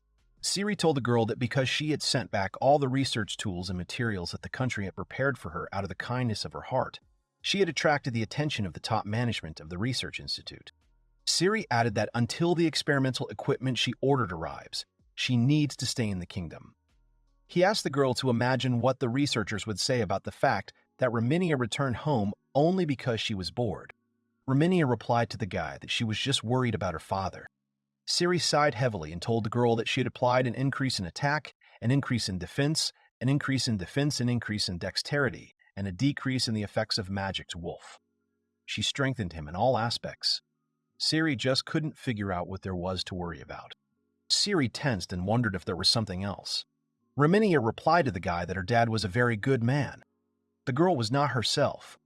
Ciri told the girl that because she had sent back all the research tools and materials that the country had prepared for her out of the kindness of her heart, she had attracted the attention of the top management of the research institute. Ciri added that until the experimental equipment she ordered arrives, she needs to stay in the kingdom. He asked the girl to imagine what the researchers would say about the fact that Reminia returned home only because she was bored. Reminia replied to the guy that she was just worried about her father. Ciri sighed heavily and told the girl that she had applied an increase in attack, an increase in defense, an increase in defense, an increase in dexterity, and a decrease in the effects of magic to Wolf. She strengthened him in all aspects. Ciri just couldn't figure out what there was to worry about. Ciri tensed and wondered if there was something else. Reminia replied to the guy that her dad was a very good man. The girl was not herself,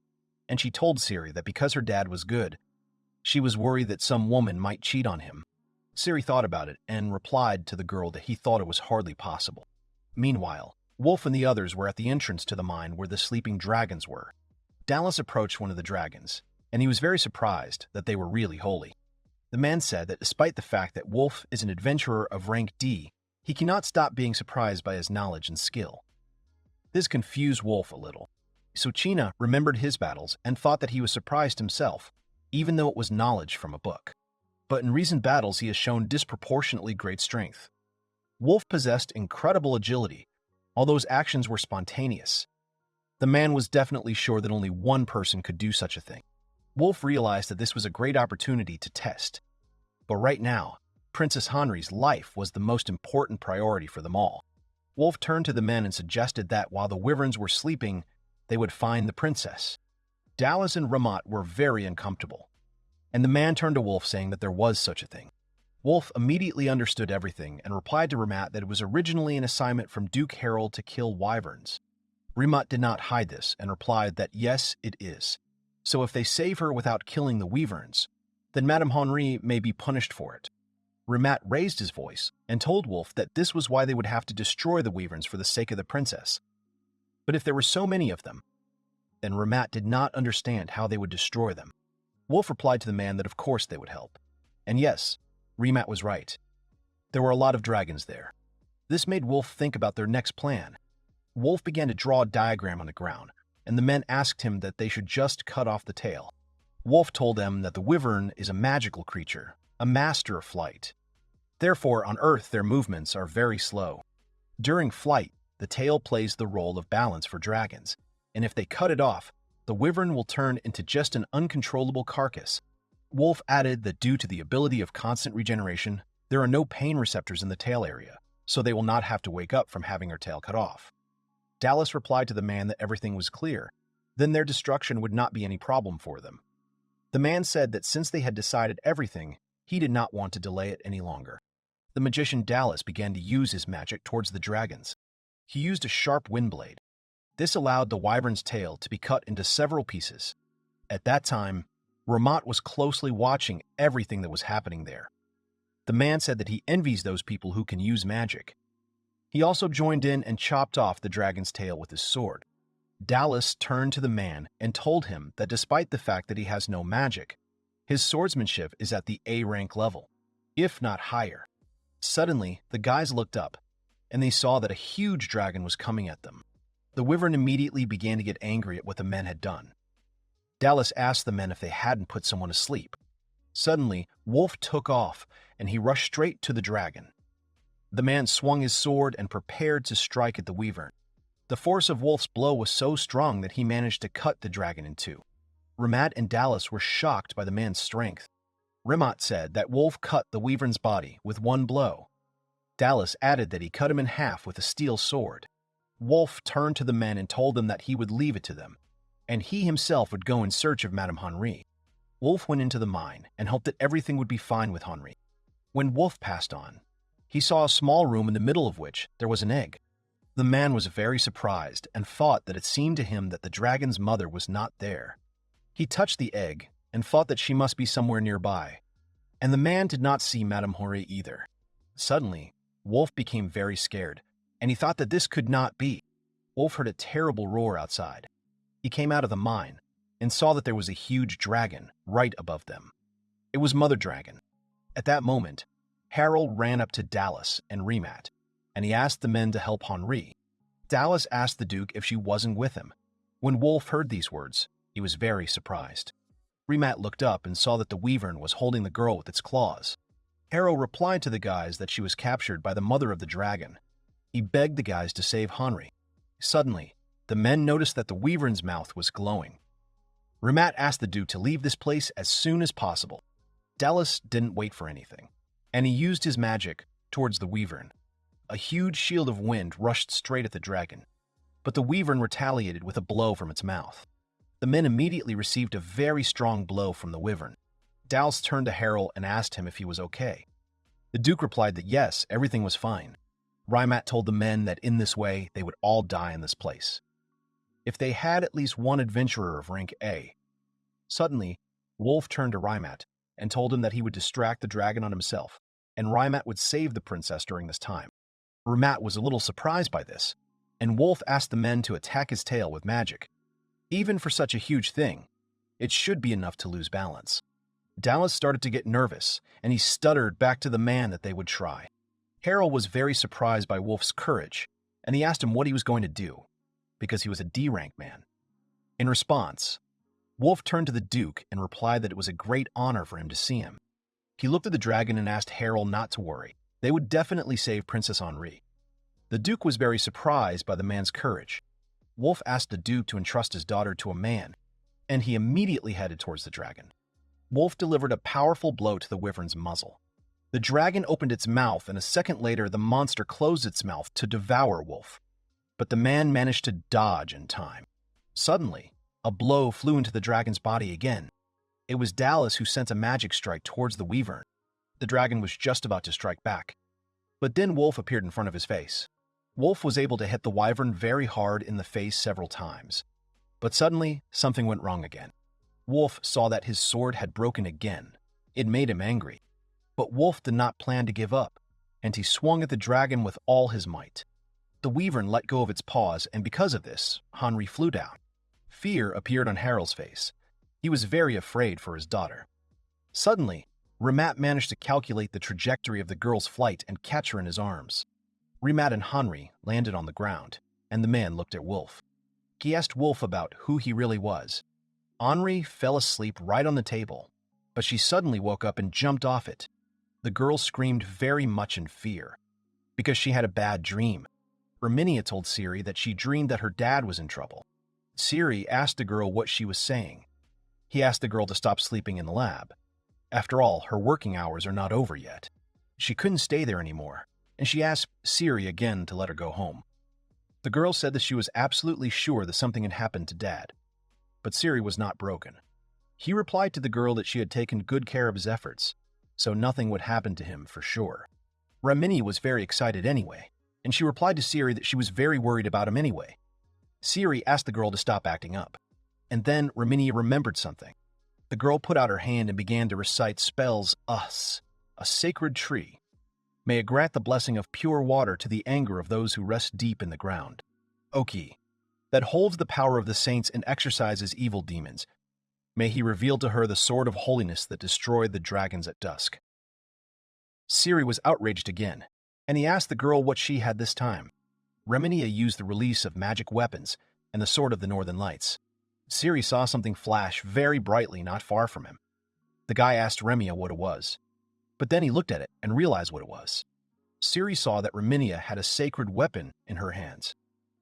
and she told Ciri that because her dad was good, she was worried that some woman might cheat on him. Ciri thought about it and replied to the girl that he thought it was hardly possible. Meanwhile, Wolf and the others were at the entrance to the mine where the sleeping dragons were. Dallas approached one of the dragons, and he was very surprised that they were really holy. The man said that despite the fact that Wolf is an adventurer of rank D, he cannot stop being surprised by his knowledge and skill. This confused Wolf a little. Suchina remembered his battles and thought that he was surprised himself, even though it was knowledge from a book. But in recent battles he has shown disproportionately great strength. Wolf possessed incredible agility, although his actions were spontaneous. The man was definitely sure that only one person could do such a thing. Wolf realized that this was a great opportunity to test. But right now, Princess Henri's life was the most important priority for them all. Wolf turned to the men and suggested that while the wyverns were sleeping, they would find the princess. Dallas and Ramat were very uncomfortable, and the man turned to Wolf saying that there was such a thing. Wolf immediately understood everything and replied to Ramat that it was originally an assignment from Duke Harold to kill wyverns. Ramat did not hide this and replied that yes, it is. So if they save her without killing the wyverns, then Madame Henri may be punished for it. Ramat raised his voice and told Wolf that this was why they would have to destroy the wyverns for the sake of the princess. But if there were so many of them, then Ramat did not understand how they would destroy them. Wolf replied to the man that of course they would help. And yes, Ramat was right. There were a lot of dragons there. This made Wolf think about their next plan. Wolf began to draw a diagram on the ground, and the men asked him that they should just cut off the tail. Wolf told them that the wyvern is a magical creature, a master of flight. Therefore, on Earth, their movements are very slow. During flight, the tail plays the role of balance for dragons, and if they cut it off, the wyvern will turn into just an uncontrollable carcass. Wolf added that due to the ability of constant regeneration, there are no pain receptors in the tail area, so they will not have to wake up from having their tail cut off. Dallas replied to the man that everything was clear, then their destruction would not be any problem for them. The man said that since they had decided everything, he did not want to delay it any longer. The magician Dallas began to use his magic towards the dragons. He used a sharp wind blade. This allowed the wyvern's tail to be cut into several pieces. At that time, Ramat was closely watching everything that was happening there. The man said that he envies those people who can use magic. He also joined in and chopped off the dragon's tail with his sword. Dallas turned to the man and told him that despite the fact that he has no magic, his swordsmanship is at the A rank level, if not higher. Suddenly, the guys looked up, and they saw that a huge dragon was coming at them. The wyvern immediately began to get angry at what the men had done. Dallas asked the men if they hadn't put someone to sleep. Suddenly, Wolf took off, and he rushed straight to the dragon. The man swung his sword and prepared to strike at the wyvern. The force of Wolf's blow was so strong that he managed to cut the dragon in two. Ramat and Dallas were shocked by the man's strength. Ramat said that Wolf cut the wyvern's body with one blow. Dallas added that he cut him in half with a steel sword. Wolf turned to the men and told them that he would leave it to them, and he himself would go in search of Madame Henri. Wolf went into the mine and hoped that everything would be fine with Henri. When Wolf passed on, he saw a small room in the middle of which there was an egg. The man was very surprised and thought that it seemed to him that the dragon's mother was not there. He touched the egg and thought that she must be somewhere nearby, and the man did not see Madame Henri either. Suddenly, Wolf became very scared, and he thought that this could not be. Wolf heard a terrible roar outside. He came out of the mine and saw that there was a huge dragon right above them. It was Mother Dragon. At that moment, Harold ran up to Dallas and Ramat, and he asked the men to help Henri. Dallas asked the Duke if she wasn't with him. When Wolf heard these words, he was very surprised. Ramat looked up and saw that the wyvern was holding the girl with its claws. Harold replied to the guys that she was captured by the mother of the dragon. He begged the guys to save Henri. Suddenly, the men noticed that the wyvern's mouth was glowing. Ramat asked the Duke to leave this place as soon as possible. Dallas didn't wait for anything, and he used his magic towards the wyvern. A huge shield of wind rushed straight at the dragon, but the wyvern retaliated with a blow from its mouth. The men immediately received a very strong blow from the wyvern. Dallas turned to Harold and asked him if he was okay. The Duke replied that yes, everything was fine. Ramat told the men that in this way they would all die in this place, if they had at least one adventurer of rank A. Suddenly, Wolf turned to Ramat and told him that he would distract the dragon on himself, and Ramat would save the princess during this time. Ramat was a little surprised by this, and Wolf asked the men to attack his tail with magic. Even for such a huge thing, it should be enough to lose balance. Dallas started to get nervous, and he stuttered back to the man that they would try. Harold was very surprised by Wolf's courage, and he asked him what he was going to do, because he was a D-rank man. In response, Wolf turned to the Duke and replied that it was a great honor for him to see him. He looked at the dragon and asked Harold not to worry. They would definitely save Princess Henri. The Duke was very surprised by the man's courage. Wolf asked the Duke to entrust his daughter to a man, and he immediately headed towards the dragon. Wolf delivered a powerful blow to the wyvern's muzzle. The dragon opened its mouth, and a second later the monster closed its mouth to devour Wolf. But the man managed to dodge in time. Suddenly, a blow flew into the dragon's body again. It was Dallas who sent a magic strike towards the wyvern. The dragon was just about to strike back. But then Wolf appeared in front of his face. Wolf was able to hit the wyvern very hard in the face several times. But suddenly, something went wrong again. Wolf saw that his sword had broken again. It made him angry. But Wolf did not plan to give up, and he swung at the dragon with all his might. The wyvern let go of its paws, and because of this, Henri flew down. Fear appeared on Harold's face. He was very afraid for his daughter. Suddenly, Ramat managed to calculate the trajectory of the girl's flight and catch her in his arms. Ramat and Henri landed on the ground, and the man looked at Wolf. He asked Wolf about who he really was. Henri fell asleep right on the table, but she suddenly woke up and jumped off it. The girl screamed very much in fear, because she had a bad dream. Reminia told Siri that she dreamed that her dad was in trouble. Siri asked the girl what she was saying. He asked the girl to stop sleeping in the lab. After all, her working hours are not over yet. She couldn't stay there anymore, and she asked Siri again to let her go home. The girl said that she was absolutely sure that something had happened to Dad, but Siri was not broken. He replied to the girl that she had taken good care of his efforts, so nothing would happen to him for sure. Reminia was very excited anyway, and she replied to Siri that she was very worried about him anyway. Siri asked the girl to stop acting up. And then Reminia remembered something. The girl put out her hand and began to recite spells us, a sacred tree. May it grant the blessing of pure water to the anger of those who rest deep in the ground. Oki, that holds the power of the saints and exorcises evil demons. May he reveal to her the sword of holiness that destroyed the dragons at dusk. Siri was outraged again, and he asked the girl what she had this time. Reminia used the release of magic weapons and the sword of the Northern Lights. Siri saw something flash very brightly not far from him. The guy asked Reminia what it was, but then he looked at it and realized what it was. Siri saw that Reminia had a sacred weapon in her hands.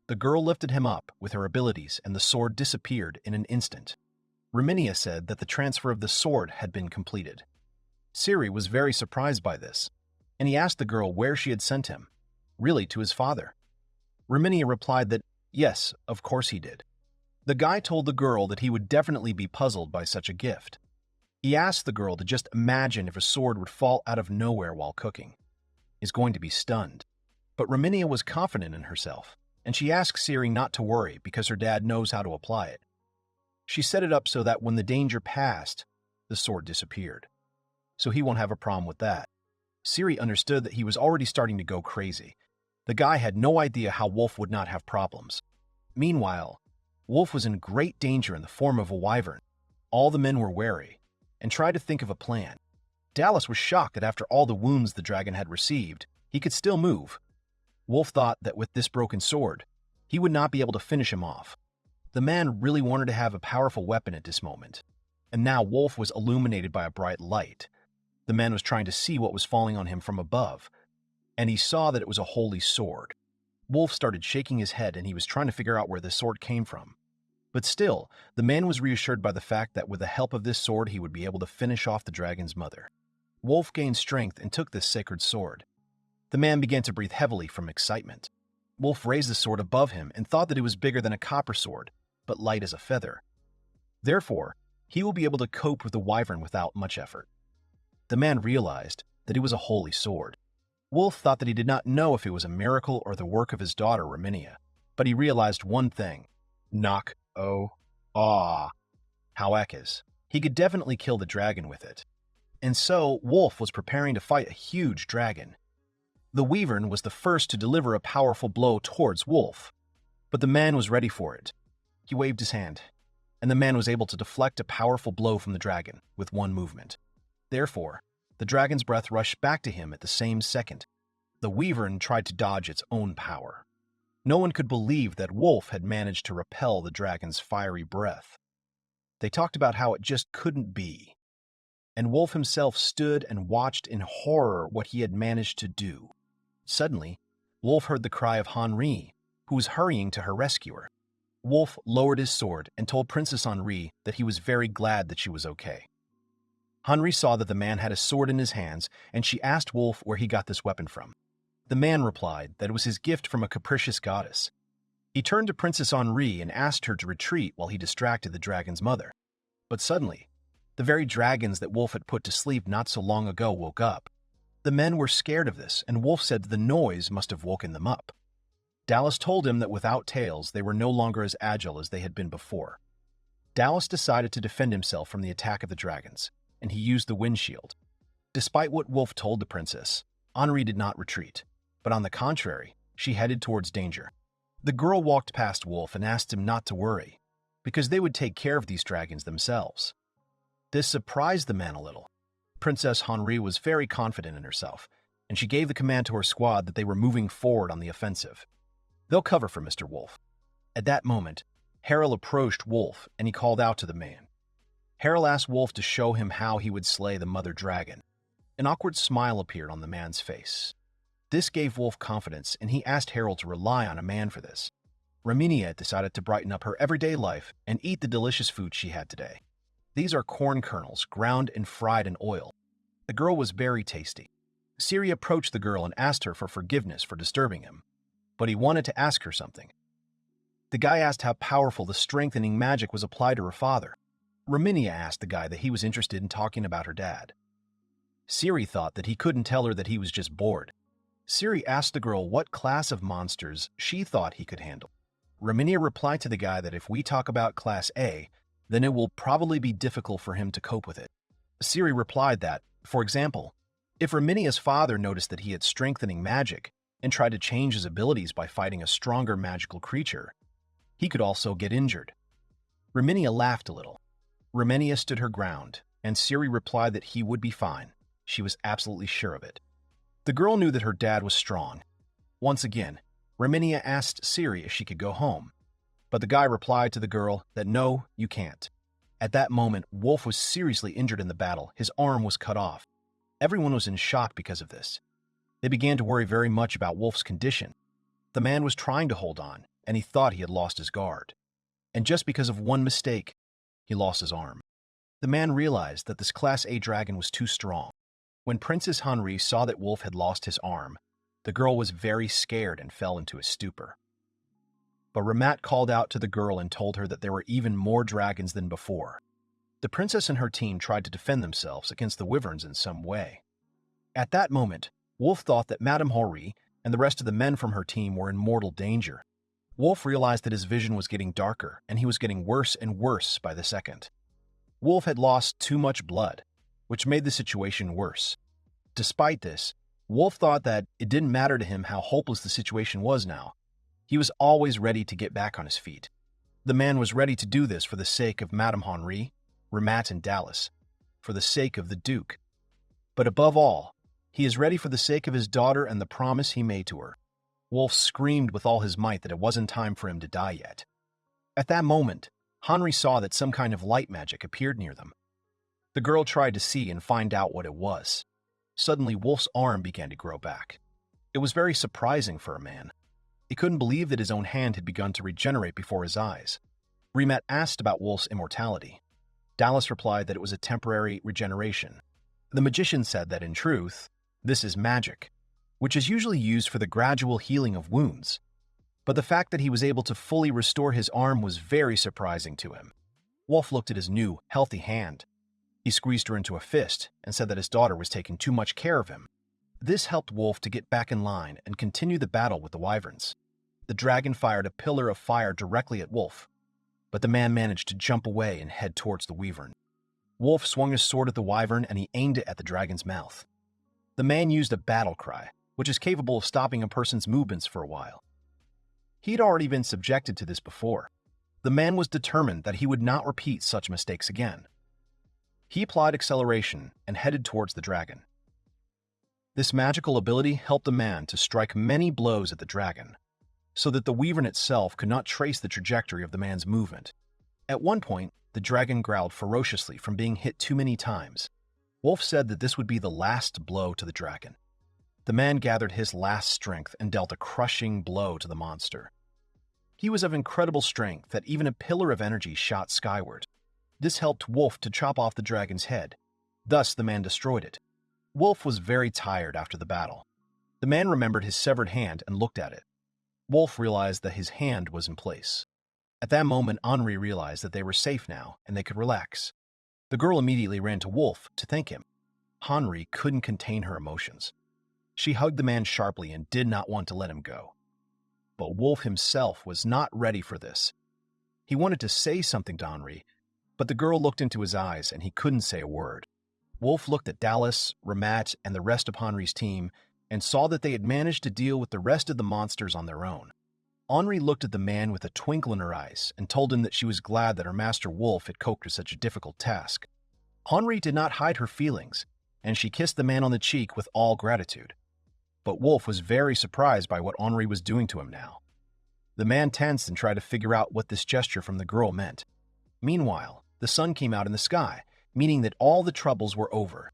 The girl lifted him up with her abilities and the sword disappeared in an instant. Reminia said that the transfer of the sword had been completed. Siri was very surprised by this, and he asked the girl where she had sent him, really to his father. Reminia replied that, yes, of course he did. The guy told the girl that he would definitely be puzzled by such a gift. He asked the girl to just imagine if a sword would fall out of nowhere while cooking. He's going to be stunned. But Reminia was confident in herself, and she asked Siri not to worry because her dad knows how to apply it. She set it up so that when the danger passed, the sword disappeared. So he won't have a problem with that. Siri understood that he was already starting to go crazy. The guy had no idea how Wolf would not have problems. Meanwhile, Wolf was in great danger in the form of a wyvern. All the men were wary and tried to think of a plan. Dallas was shocked that after all the wounds the dragon had received, he could still move. Wolf thought that with this broken sword, he would not be able to finish him off. The man really wanted to have a powerful weapon at this moment, and now Wolf was illuminated by a bright light. The man was trying to see what was falling on him from above, and he saw that it was a holy sword. Wolf started shaking his head and he was trying to figure out where the sword came from. But still, the man was reassured by the fact that with the help of this sword he would be able to finish off the dragon's mother. Wolf gained strength and took this sacred sword. The man began to breathe heavily from excitement. Wolf raised the sword above him and thought that it was bigger than a copper sword, but light as a feather. Therefore, he will be able to cope with the wyvern without much effort. The man realized that it was a holy sword. Wolf thought that he did not know if it was a miracle or the work of his daughter, Reminia, but he realized one thing. Knock, oh, ah, Hawakis. He could definitely kill the dragon with it. And so, Wolf was preparing to fight a huge dragon. The wyvern was the first to deliver a powerful blow towards Wolf, but the man was ready for it. He waved his hand, and the man was able to deflect a powerful blow from the dragon with one movement. Therefore, the dragon's breath rushed back to him at the same second. The wyvern tried to dodge its own power. No one could believe that Wolf had managed to repel the dragon's fiery breath. They talked about how it just couldn't be. And Wolf himself stood and watched in horror what he had managed to do. Suddenly, Wolf heard the cry of Henri, who was hurrying to her rescuer. Wolf lowered his sword and told Princess Henri that he was very glad that she was okay. Henri saw that the man had a sword in his hands, and she asked Wolf where he got this weapon from. The man replied that it was his gift from a capricious goddess. He turned to Princess Henri and asked her to retreat while he distracted the dragon's mother. But suddenly, the very dragons that Wolf had put to sleep not so long ago woke up. The men were scared of this, and Wolf said that the noise must have woken them up. Dallas told him that without tails, they were no longer as agile as they had been before. Dallas decided to defend himself from the attack of the dragons, and he used the windshield. Despite what Wolf told the princess, Henri did not retreat, but on the contrary, she headed towards danger. The girl walked past Wolf and asked him not to worry, because they would take care of these dragons themselves. This surprised the man a little. Princess Henri was very confident in herself, and she gave the command to her squad that they were moving forward on the offensive. They'll cover for Mr. Wolf. At that moment, Harel approached Wolf, and he called out to the man. Harel asked Wolf to show him how he would slay the mother dragon. An awkward smile appeared on the man's face. This gave Wolf confidence, and he asked Harel to rely on a man for this. Reminia decided to brighten up her everyday life and eat the delicious food she had today. These are corn kernels, ground and fried in oil. The girl was very tasty. Siri approached the girl and asked her for forgiveness for disturbing him, but he wanted to ask her something. The guy asked how powerful the strengthening magic was applied to her father. Reminia asked the guy that he was interested in talking about her dad. Siri thought that he couldn't tell her that he was just bored. Siri asked the girl what class of monsters she thought he could handle. Reminia replied to the guy that if we talk about Class A, then it will probably be difficult for him to cope with it. Siri replied that, for example, if Reminia's father noticed that he had strengthening magic and tried to change his abilities by fighting a stronger magical creature, he could also get injured. Reminia laughed a little. Reminia stood her ground, and Siri replied that he would be fine. She was absolutely sure of it. The girl knew that her dad was strong. Once again, Reminia asked Siri if she could go home, but the guy replied to the girl that no, you can't. At that moment, Wolf was seriously injured in the battle. His arm was cut off. Everyone was in shock because of this. They began to worry very much about Wolf's condition. The man was trying to hold on, and he thought he had lost his guard. And just because of one mistake, he lost his arm. The man realized that this Class A dragon was too strong. When Princess Hanri saw that Wolf had lost his arm, the girl was very scared and fell into a stupor. But Ramat called out to the girl and told her that there were even more dragons than before. The princess and her team tried to defend themselves against the wyverns in some way. At that moment, Wolf thought that Madame Hori and the rest of the men from her team were in mortal danger. Wolf realized that his vision was getting darker, and he was getting worse and worse by the second. Wolf had lost too much blood, which made the situation worse. Despite this, Wolf thought that it didn't matter to him how hopeless the situation was now. He was always ready to get back on his feet. The man was ready to do this for the sake of Madame Henri, Ramat, and Dallas, for the sake of the Duke. But above all, he is ready for the sake of his daughter and the promise he made to her. Wolf screamed with all his might that it wasn't time for him to die yet. At that moment, Henri saw that some kind of light magic appeared near them. The girl tried to see and find out what it was. Suddenly, Wolf's arm began to grow back. It was very surprising for a man. He couldn't believe that his own hand had begun to regenerate before his eyes. Remat asked about Wolf's immortality. Dallas replied that it was a temporary regeneration. The magician said that in truth, this is magic, which is usually used for the gradual healing of wounds. But the fact that he was able to fully restore his arm was very surprising to him. Wolf looked at his new, healthy hand. He squeezed her into a fist and said that his daughter was taking too much care of him. This helped Wolf to get back in line and continue the battle with the wyverns. The dragon fired a pillar of fire directly at Wolf, but the man managed to jump away and head towards the wyvern. Wolf swung his sword at the wyvern and he aimed it at the dragon's mouth. The man used a battle cry, which is capable of stopping a person's movements for a while. He'd already been subjected to this before. The man was determined that he would not repeat such mistakes again. He applied acceleration and headed towards the dragon. This magical ability helped the man to strike many blows at the dragon, so that the wyvern itself could not trace the trajectory of the man's movement. At one point, the dragon growled ferociously from being hit too many times. Wolf said that this would be the last blow to the dragon. The man gathered his last strength and dealt a crushing blow to the monster. He was of incredible strength that even a pillar of energy shot skyward. This helped Wolf to chop off the dragon's head. Thus, the man destroyed it. Wolf was very tired after the battle. The man remembered his severed hand and looked at it. Wolf realized that his hand was in place. At that moment, Henri realized that they were safe now and they could relax. The girl immediately ran to Wolf to thank him. Henri couldn't contain her emotions. She hugged the man sharply and did not want to let him go. But Wolf himself was not ready for this. He wanted to say something to Henri, but the girl looked into his eyes and he couldn't say a word. Wolf looked at Dallas, Ramat, and the rest of Henri's team and saw that they had managed to deal with the rest of the monsters on their own. Henri looked at the man with a twinkle in her eyes and told him that she was glad that her master Wolf had coped with such a difficult task. Henri did not hide her feelings, and she kissed the man on the cheek with all gratitude. But Wolf was very surprised by what Henri was doing to him now. The man tensed and tried to figure out what this gesture from the girl meant. Meanwhile, the sun came out in the sky, meaning that all the troubles were over.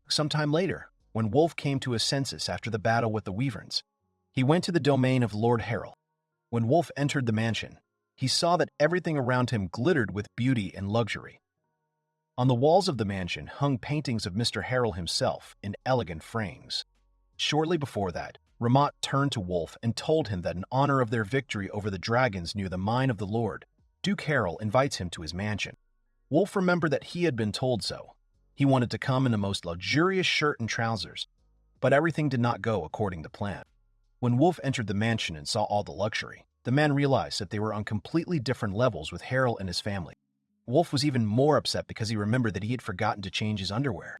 Sometime later, when Wolf came to his senses after the battle with the wyverns, he went to the domain of Lord Harrel. When Wolf entered the mansion, he saw that everything around him glittered with beauty and luxury. On the walls of the mansion hung paintings of Mr. Harrel himself in elegant frames. Shortly before that, Ramat turned to Wolf and told him that in honor of their victory over the dragons near the mine of the Lord, Duke Harrel invites him to his mansion. Wolf remembered that he had been told so. He wanted to come in the most luxurious shirt and trousers, but everything did not go according to plan. When Wolf entered the mansion and saw all the luxury, The man realized that they were on completely different levels with Harold and his family. Wolf was even more upset because he remembered that he had forgotten to change his underwear.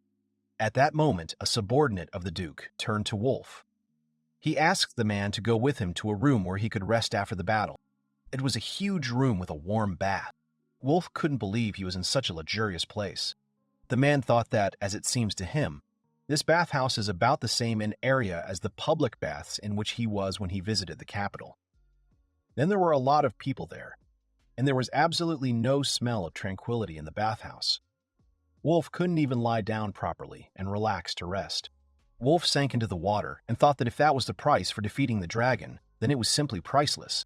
At that moment, a subordinate of the Duke turned to Wolf. He asked the man to go with him to a room where he could rest after the battle. It was a huge room with a warm bath. Wolf couldn't believe he was in such a luxurious place. The man thought that, as it seems to him, this bathhouse is about the same in area as the public baths in which he was when he visited the capital. Then there were a lot of people there, and there was absolutely no smell of tranquility in the bathhouse. Wolf couldn't even lie down properly and relax to rest. Wolf sank into the water and thought that if that was the price for defeating the dragon, then it was simply priceless.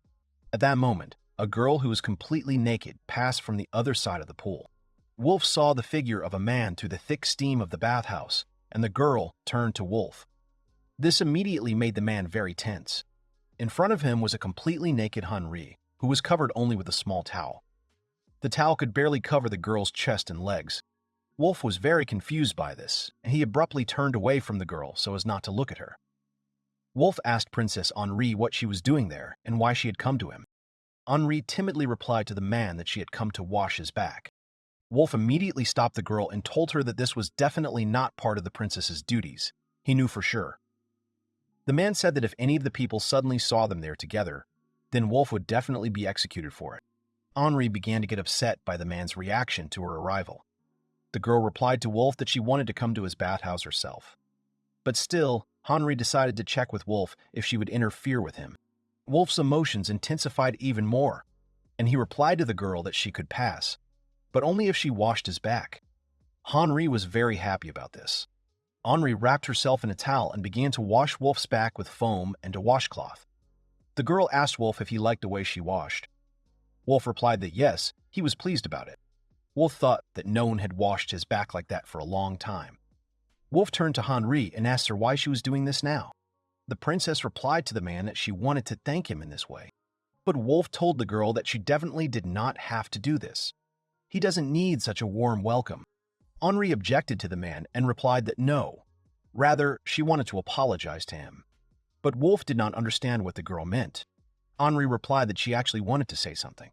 At that moment, a girl who was completely naked passed from the other side of the pool. Wolf saw the figure of a man through the thick steam of the bathhouse, and the girl turned to Wolf. This immediately made the man very tense. In front of him was a completely naked Henri, who was covered only with a small towel. The towel could barely cover the girl's chest and legs. Wolf was very confused by this, and he abruptly turned away from the girl so as not to look at her. Wolf asked Princess Henri what she was doing there and why she had come to him. Henri timidly replied to the man that she had come to wash his back. Wolf immediately stopped the girl and told her that this was definitely not part of the princess's duties. He knew for sure. The man said that if any of the people suddenly saw them there together, then Wolf would definitely be executed for it. Henri began to get upset by the man's reaction to her arrival. The girl replied to Wolf that she wanted to come to his bathhouse herself. But still, Henri decided to check with Wolf if she would interfere with him. Wolf's emotions intensified even more, and he replied to the girl that she could pass, but only if she washed his back. Henri was very happy about this. Henri wrapped herself in a towel and began to wash Wolf's back with foam and a washcloth. The girl asked Wolf if he liked the way she washed. Wolf replied that yes, he was pleased about it. Wolf thought that no one had washed his back like that for a long time. Wolf turned to Henri and asked her why she was doing this now. The princess replied to the man that she wanted to thank him in this way. But Wolf told the girl that she definitely did not have to do this. He doesn't need such a warm welcome. Henri objected to the man and replied that no. Rather, she wanted to apologize to him. But Wolf did not understand what the girl meant. Henri replied that she actually wanted to say something.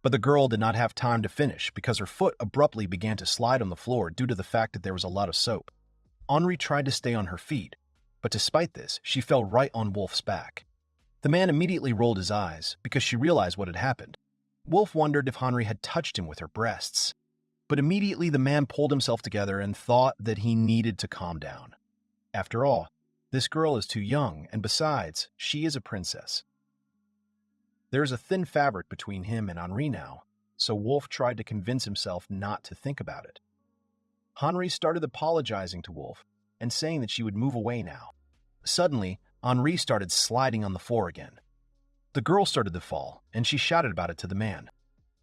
But the girl did not have time to finish because her foot abruptly began to slide on the floor due to the fact that there was a lot of soap. Henri tried to stay on her feet, but despite this, she fell right on Wolf's back. The man immediately rolled his eyes because she realized what had happened. Wolf wondered if Henri had touched him with her breasts. But immediately the man pulled himself together and thought that he needed to calm down. After all, this girl is too young, and besides, she is a princess. There is a thin fabric between him and Henri now, so Wolf tried to convince himself not to think about it. Henri started apologizing to Wolf and saying that she would move away now. Suddenly, Henri started sliding on the floor again. The girl started to fall, and she shouted about it to the man.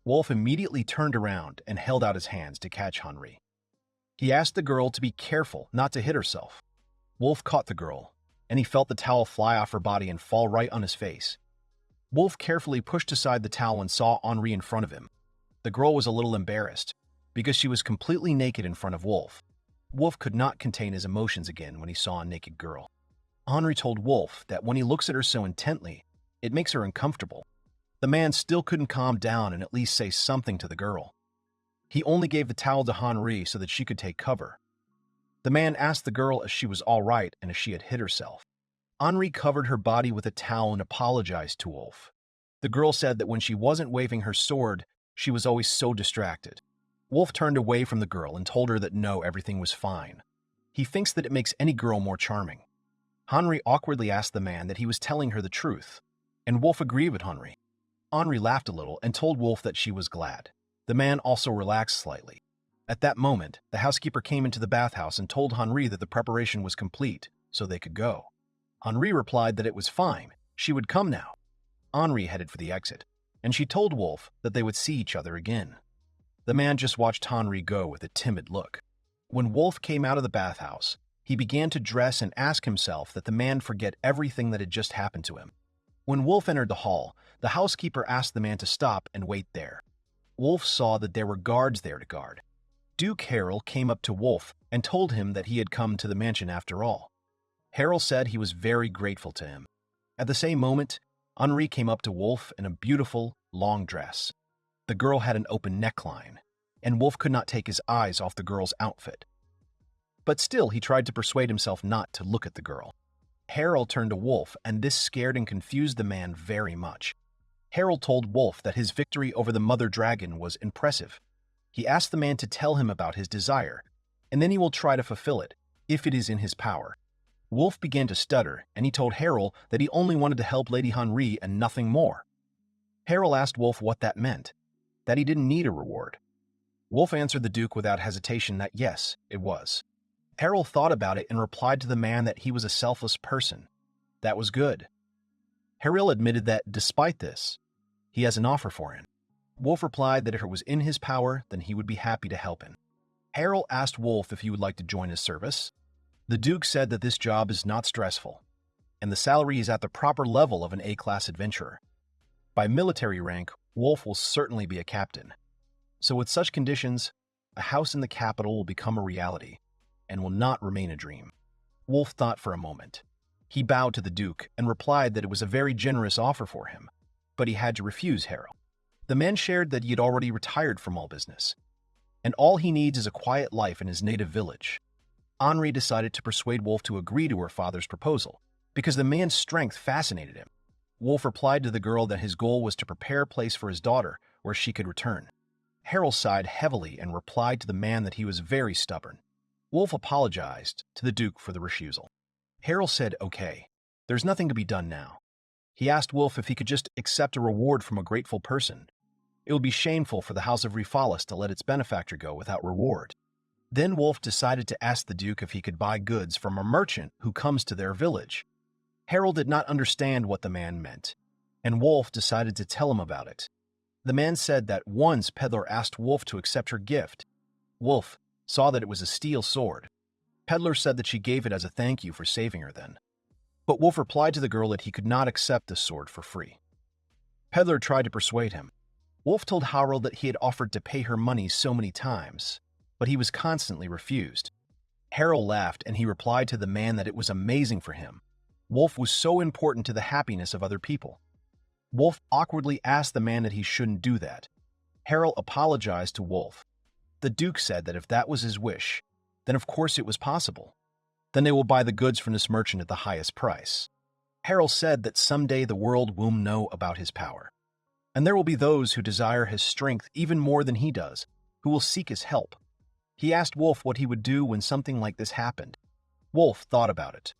Wolf immediately turned around and held out his hands to catch Henri. He asked the girl to be careful not to hit herself. Wolf caught the girl, and he felt the towel fly off her body and fall right on his face. Wolf carefully pushed aside the towel and saw Henri in front of him. The girl was a little embarrassed, because she was completely naked in front of Wolf. Wolf could not contain his emotions again when he saw a naked girl. Henri told Wolf that when he looks at her so intently, it makes her uncomfortable. The man still couldn't calm down and at least say something to the girl. He only gave the towel to Henri so that she could take cover. The man asked the girl if she was all right and if she had hit herself. Henri covered her body with a towel and apologized to Wolf. The girl said that when she wasn't waving her sword, she was always so distracted. Wolf turned away from the girl and told her that no, everything was fine. He thinks that it makes any girl more charming. Henri awkwardly asked the man that he was telling her the truth, and Wolf agreed with Henri. Henri laughed a little and told Wolf that she was glad. The man also relaxed slightly. At that moment, the housekeeper came into the bathhouse and told Henri that the preparation was complete, so they could go. Henri replied that it was fine, she would come now. Henri headed for the exit, and she told Wolf that they would see each other again. The man just watched Henri go with a timid look. When Wolf came out of the bathhouse, he began to dress and ask himself that the man forget everything that had just happened to him. When Wolf entered the hall, the housekeeper asked the man to stop and wait there. Wolf saw that there were guards there to guard. Duke Harold came up to Wolf and told him that he had come to the mansion after all. Harold said he was very grateful to him. At the same moment, Henri came up to Wolf in a beautiful, long dress. The girl had an open neckline, and Wolf could not take his eyes off the girl's outfit. But still, he tried to persuade himself not to look at the girl. Harold turned to Wolf, and this scared and confused the man very much. Harold told Wolf that his victory over the mother dragon was impressive. He asked the man to tell him about his desire, and then he will try to fulfill it, if it is in his power. Wolf began to stutter, and he told Harold that he only wanted to help Lady Henri and nothing more. Harold asked Wolf what that meant, that he didn't need a reward. Wolf answered the Duke without hesitation that yes, it was. Harold thought about it and replied to the man that he was a selfless person. That was good. Harold admitted that, despite this, he has an offer for him. Wolf replied that if it was in his power, then he would be happy to help him. Harold asked Wolf if he would like to join his service. The Duke said that this job is not stressful, and the salary is at the proper level of an A-class adventurer. By military rank, Wolf will certainly be a captain. So with such conditions, a house in the capital will become a reality, and will not remain a dream. Wolf thought for a moment. He bowed to the Duke and replied that it was a very generous offer for him, but he had to refuse Harold. The man shared that he had already retired from all business, and all he needs is a quiet life in his native village. Henri decided to persuade Wolf to agree to her father's proposal, because the man's strength fascinated him. Wolf replied to the girl that his goal was to prepare a place for his daughter where she could return. Harold sighed heavily and replied to the man that he was very stubborn. Wolf apologized to the Duke for the refusal. Harold said, okay, there's nothing to be done now. He asked Wolf if he could just accept a reward from a grateful person. It would be shameful for the House of Refalis to let its benefactor go without reward. Then Wolf decided to ask the Duke if he could buy goods from a merchant who comes to their village. Harold did not understand what the man meant, and Wolf decided to tell him about it. The man said that once Peddler asked Wolf to accept her gift. Wolf saw that it was a steel sword. Peddler said that she gave it as a thank you for saving her then. But Wolf replied to the girl that he could not accept the sword for free. Peddler tried to persuade him. Wolf told Harold that he had offered to pay her money so many times, but he was constantly refused. Harold laughed, and he replied to the man that it was amazing for him. Wolf was so important to the happiness of other people. Wolf awkwardly asked the man that he shouldn't do that. Harold apologized to Wolf. The Duke said that if that was his wish, then of course it was possible. Then they will buy the goods from this merchant at the highest price. Harold said that someday the world will know about his power, and there will be those who desire his strength even more than he does, who will seek his help. He asked Wolf what he would do when something like this happened. Wolf thought about it.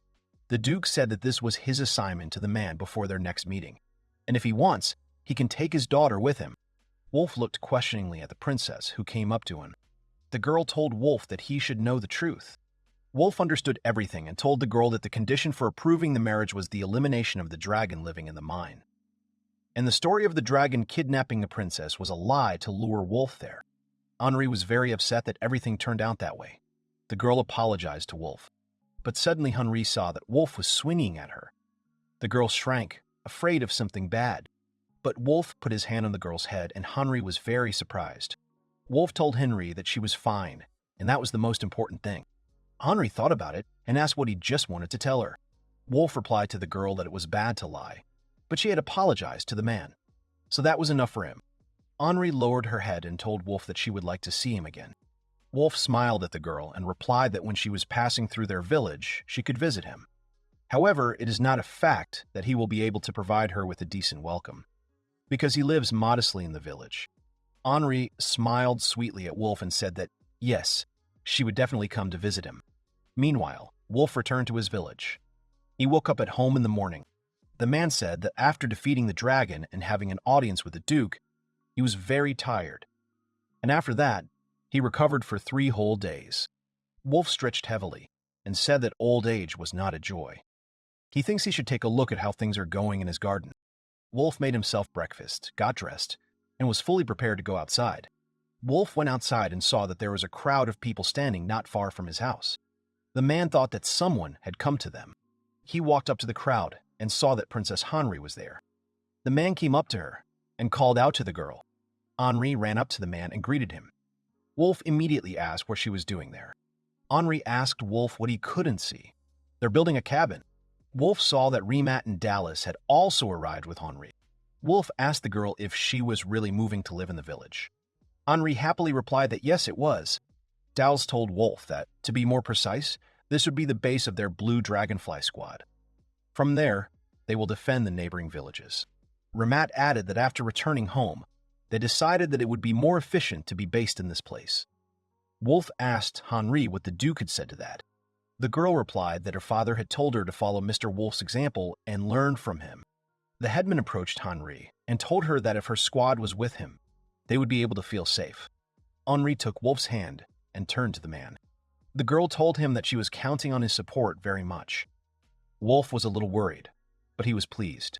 The Duke said that this was his assignment to the man before their next meeting, and if he wants, he can take his daughter with him. Wolf looked questioningly at the princess, who came up to him. The girl told Wolf that he should know the truth. Wolf understood everything and told the girl that the condition for approving the marriage was the elimination of the dragon living in the mine. And the story of the dragon kidnapping the princess was a lie to lure Wolf there. Henri was very upset that everything turned out that way. The girl apologized to Wolf, but suddenly Henri saw that Wolf was swinging at her. The girl shrank, afraid of something bad. But Wolf put his hand on the girl's head, and Henri was very surprised. Wolf told Henri that she was fine, and that was the most important thing. Henri thought about it and asked what he just wanted to tell her. Wolf replied to the girl that it was bad to lie, but she had apologized to the man. So that was enough for him. Henri lowered her head and told Wolf that she would like to see him again. Wolf smiled at the girl and replied that when she was passing through their village, she could visit him. However, it is not a fact that he will be able to provide her with a decent welcome, because he lives modestly in the village. Henri smiled sweetly at Wolf and said that, yes, she would definitely come to visit him. Meanwhile, Wolf returned to his village. He woke up at home in the morning. The man said that after defeating the dragon and having an audience with the Duke, he was very tired. And after that, he recovered for 3 whole days. Wolf stretched heavily and said that old age was not a joy. He thinks he should take a look at how things are going in his garden. Wolf made himself breakfast, got dressed, and was fully prepared to go outside. Wolf went outside and saw that there was a crowd of people standing not far from his house. The man thought that someone had come to them. He walked up to the crowd and saw that Princess Henri was there. The man came up to her and called out to the girl. Henri ran up to the man and greeted him. Wolf immediately asked what she was doing there. Henri asked Wolf what he couldn't see. They're building a cabin. Wolf saw that Remat and Dallas had also arrived with Henri. Wolf asked the girl if she was really moving to live in the village. Henri happily replied that yes, it was. Dallas told Wolf that, to be more precise, this would be the base of their Blue Dragonfly squad. From there, they will defend the neighboring villages. Remat added that after returning home, they decided that it would be more efficient to be based in this place. Wolf asked Henri what the Duke had said to that. The girl replied that her father had told her to follow Mr. Wolf's example and learn from him. The headman approached Henri and told her that if her squad was with him, they would be able to feel safe. Henri took Wolf's hand and turned to the man. The girl told him that she was counting on his support very much. Wolf was a little worried, but he was pleased.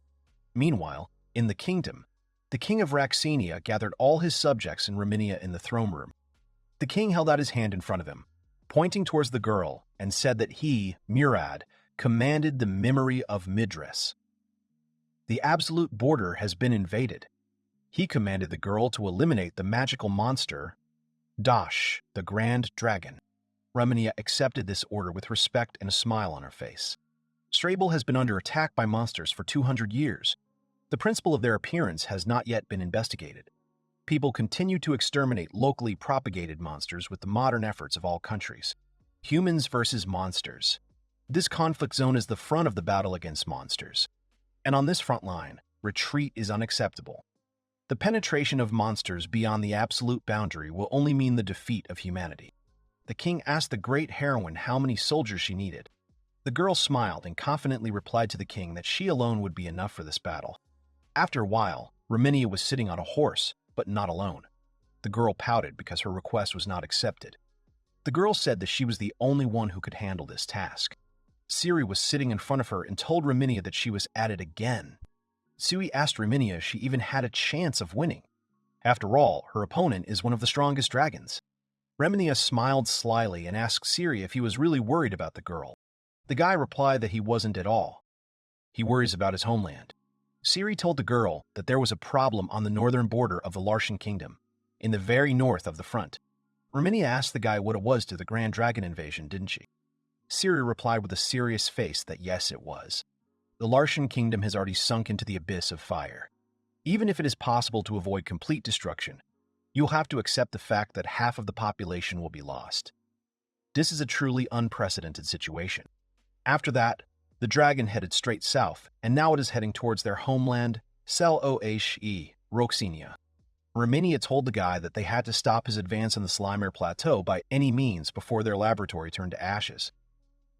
Meanwhile, in the kingdom, the king of Raxenia gathered all his subjects in Reminia in the throne room. The king held out his hand in front of him, pointing towards the girl, and said that he, Murad, commanded the memory of Midras. The absolute border has been invaded. He commanded the girl to eliminate the magical monster, Dash, the Grand Dragon. Reminia accepted this order with respect and a smile on her face. Strabel has been under attack by monsters for 200 years. The principle of their appearance has not yet been investigated. People continue to exterminate locally propagated monsters with the modern efforts of all countries. Humans versus monsters. This conflict zone is the front of the battle against monsters. And on this front line, retreat is unacceptable. The penetration of monsters beyond the absolute boundary will only mean the defeat of humanity. The king asked the great heroine how many soldiers she needed. The girl smiled and confidently replied to the king that she alone would be enough for this battle. After a while, Reminia was sitting on a horse, but not alone. The girl pouted because her request was not accepted. The girl said that she was the only one who could handle this task. Siri was sitting in front of her and told Reminia that she was at it again. Sui asked Reminia if she even had a chance of winning. After all, her opponent is one of the strongest dragons. Reminia smiled slyly and asked Siri if he was really worried about the girl. The guy replied that he wasn't at all. He worries about his homeland. Siri told the girl that there was a problem on the northern border of the Lartian kingdom, in the very north of the front. Reminia asked the guy what it was to the Grand Dragon invasion, didn't she? Siri replied with a serious face that yes, it was. The Lartian kingdom has already sunk into the abyss of fire. Even if it is possible to avoid complete destruction, you'll have to accept the fact that half of the population will be lost. This is a truly unprecedented situation. After that, the dragon headed straight south, and now it is heading towards their homeland, Sel-O-H-E, Roxenia. Reminia told the guy that they had to stop his advance on the Slimer Plateau by any means before their laboratory turned to ashes.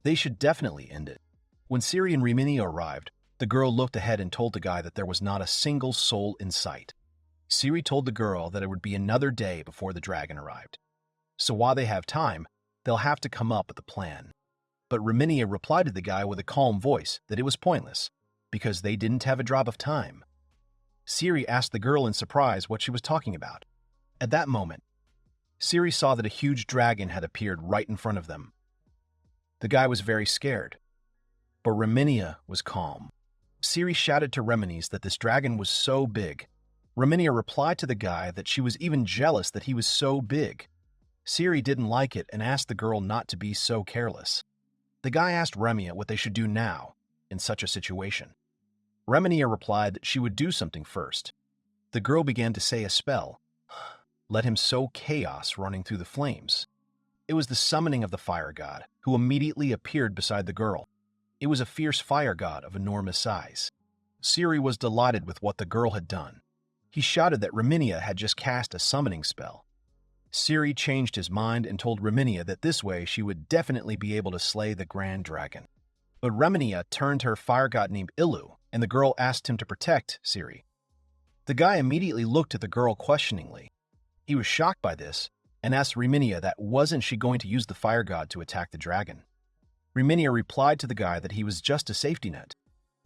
They should definitely end it. When Siri and Reminia arrived, the girl looked ahead and told the guy that there was not a single soul in sight. Siri told the girl that it would be another day before the dragon arrived. So while they have time, they'll have to come up with a plan. But Reminia replied to the guy with a calm voice that it was pointless, because they didn't have a drop of time. Siri asked the girl in surprise what she was talking about. At that moment, Siri saw that a huge dragon had appeared right in front of them. The guy was very scared, but Reminia was calm. Siri shouted to Reminis that this dragon was so big. Reminia replied to the guy that she was even jealous that he was so big. Siri didn't like it and asked the girl not to be so careless. The guy asked Reminia what they should do now, in such a situation. Reminia replied that she would do something first. The girl began to say a spell. Let him sow chaos running through the flames. It was the summoning of the fire god, who immediately appeared beside the girl. It was a fierce fire god of enormous size. Siri was delighted with what the girl had done. He shouted that Reminia had just cast a summoning spell. Siri changed his mind and told Reminia that this way she would definitely be able to slay the Grand Dragon. But Reminia turned to her fire god named Ilu, and the girl asked him to protect Siri. The guy immediately looked at the girl questioningly. He was shocked by this and asked Reminia that wasn't she going to use the fire god to attack the dragon. Reminia replied to the guy that he was just a safety net.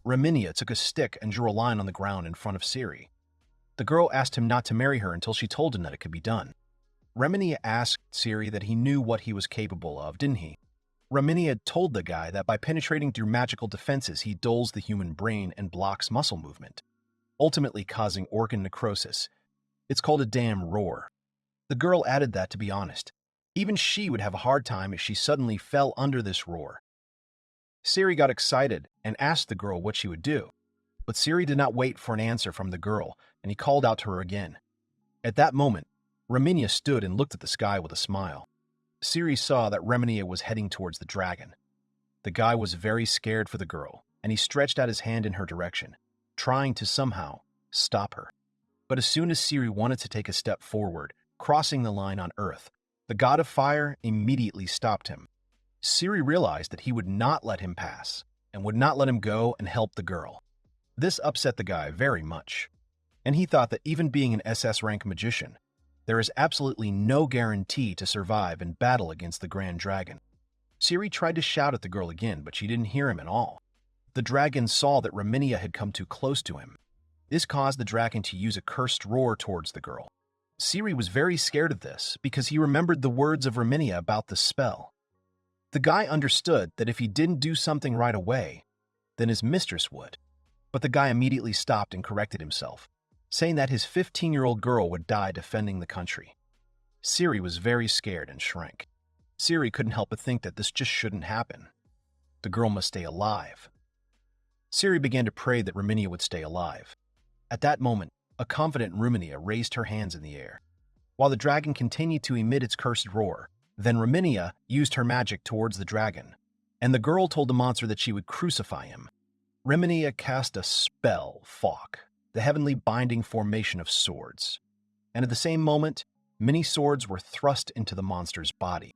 Reminia took a stick and drew a line on the ground in front of Siri. The girl asked him not to marry her until she told him that it could be done. Reminia asked Siri that he knew what he was capable of, didn't he? Reminia told the guy that by penetrating through magical defenses he dulls the human brain and blocks muscle movement, ultimately causing organ necrosis. It's called a damn roar. The girl added that, to be honest, even she would have a hard time if she suddenly fell under this roar. Siri got excited and asked the girl what she would do. But Siri did not wait for an answer from the girl, and he called out to her again. At that moment, Reminia stood and looked at the sky with a smile. Siri saw that Reminia was heading towards the dragon. The guy was very scared for the girl, and he stretched out his hand in her direction, trying to somehow stop her. But as soon as Siri wanted to take a step forward, crossing the line on Earth, the god of fire immediately stopped him. Siri realized that he would not let him pass, and would not let him go and help the girl. This upset the guy very much, and he thought that even being an SS rank magician, there is absolutely no guarantee to survive in battle against the Grand Dragon. Siri tried to shout at the girl again, but she didn't hear him at all. The dragon saw that Reminia had come too close to him. This caused the dragon to use a cursed roar towards the girl. Siri was very scared of this because he remembered the words of Reminia about the spell. The guy understood that if he didn't do something right away, then his mistress would. But the guy immediately stopped and corrected himself, saying that his 15-year-old girl would die defending the country. Siri was very scared and shrank. Siri couldn't help but think that this just shouldn't happen. The girl must stay alive. Siri began to pray that Reminia would stay alive. At that moment, a confident Reminia raised her hands in the air, while the dragon continued to emit its cursed roar. Then Reminia used her magic towards the dragon, and the girl told the monster that she would crucify him. Reminia cast a spell, Falk, the heavenly binding formation of swords, and at the same moment, many swords were thrust into the monster's body.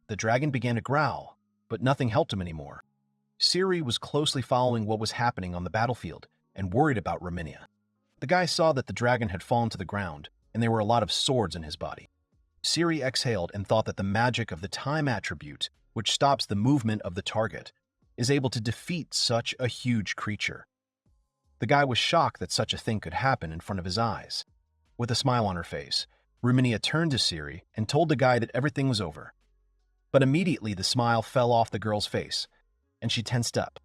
The dragon began to growl, but nothing helped him anymore. Siri was closely following what was happening on the battlefield and worried about Reminia. The guy saw that the dragon had fallen to the ground, and there were a lot of swords in his body. Siri exhaled and thought that the magic of the time attribute, which stops the movement of the target, is able to defeat such a huge creature. The guy was shocked that such a thing could happen in front of his eyes. With a smile on her face, Reminia turned to Siri and told the guy that everything was over. But immediately the smile fell off the girl's face, and she tensed up.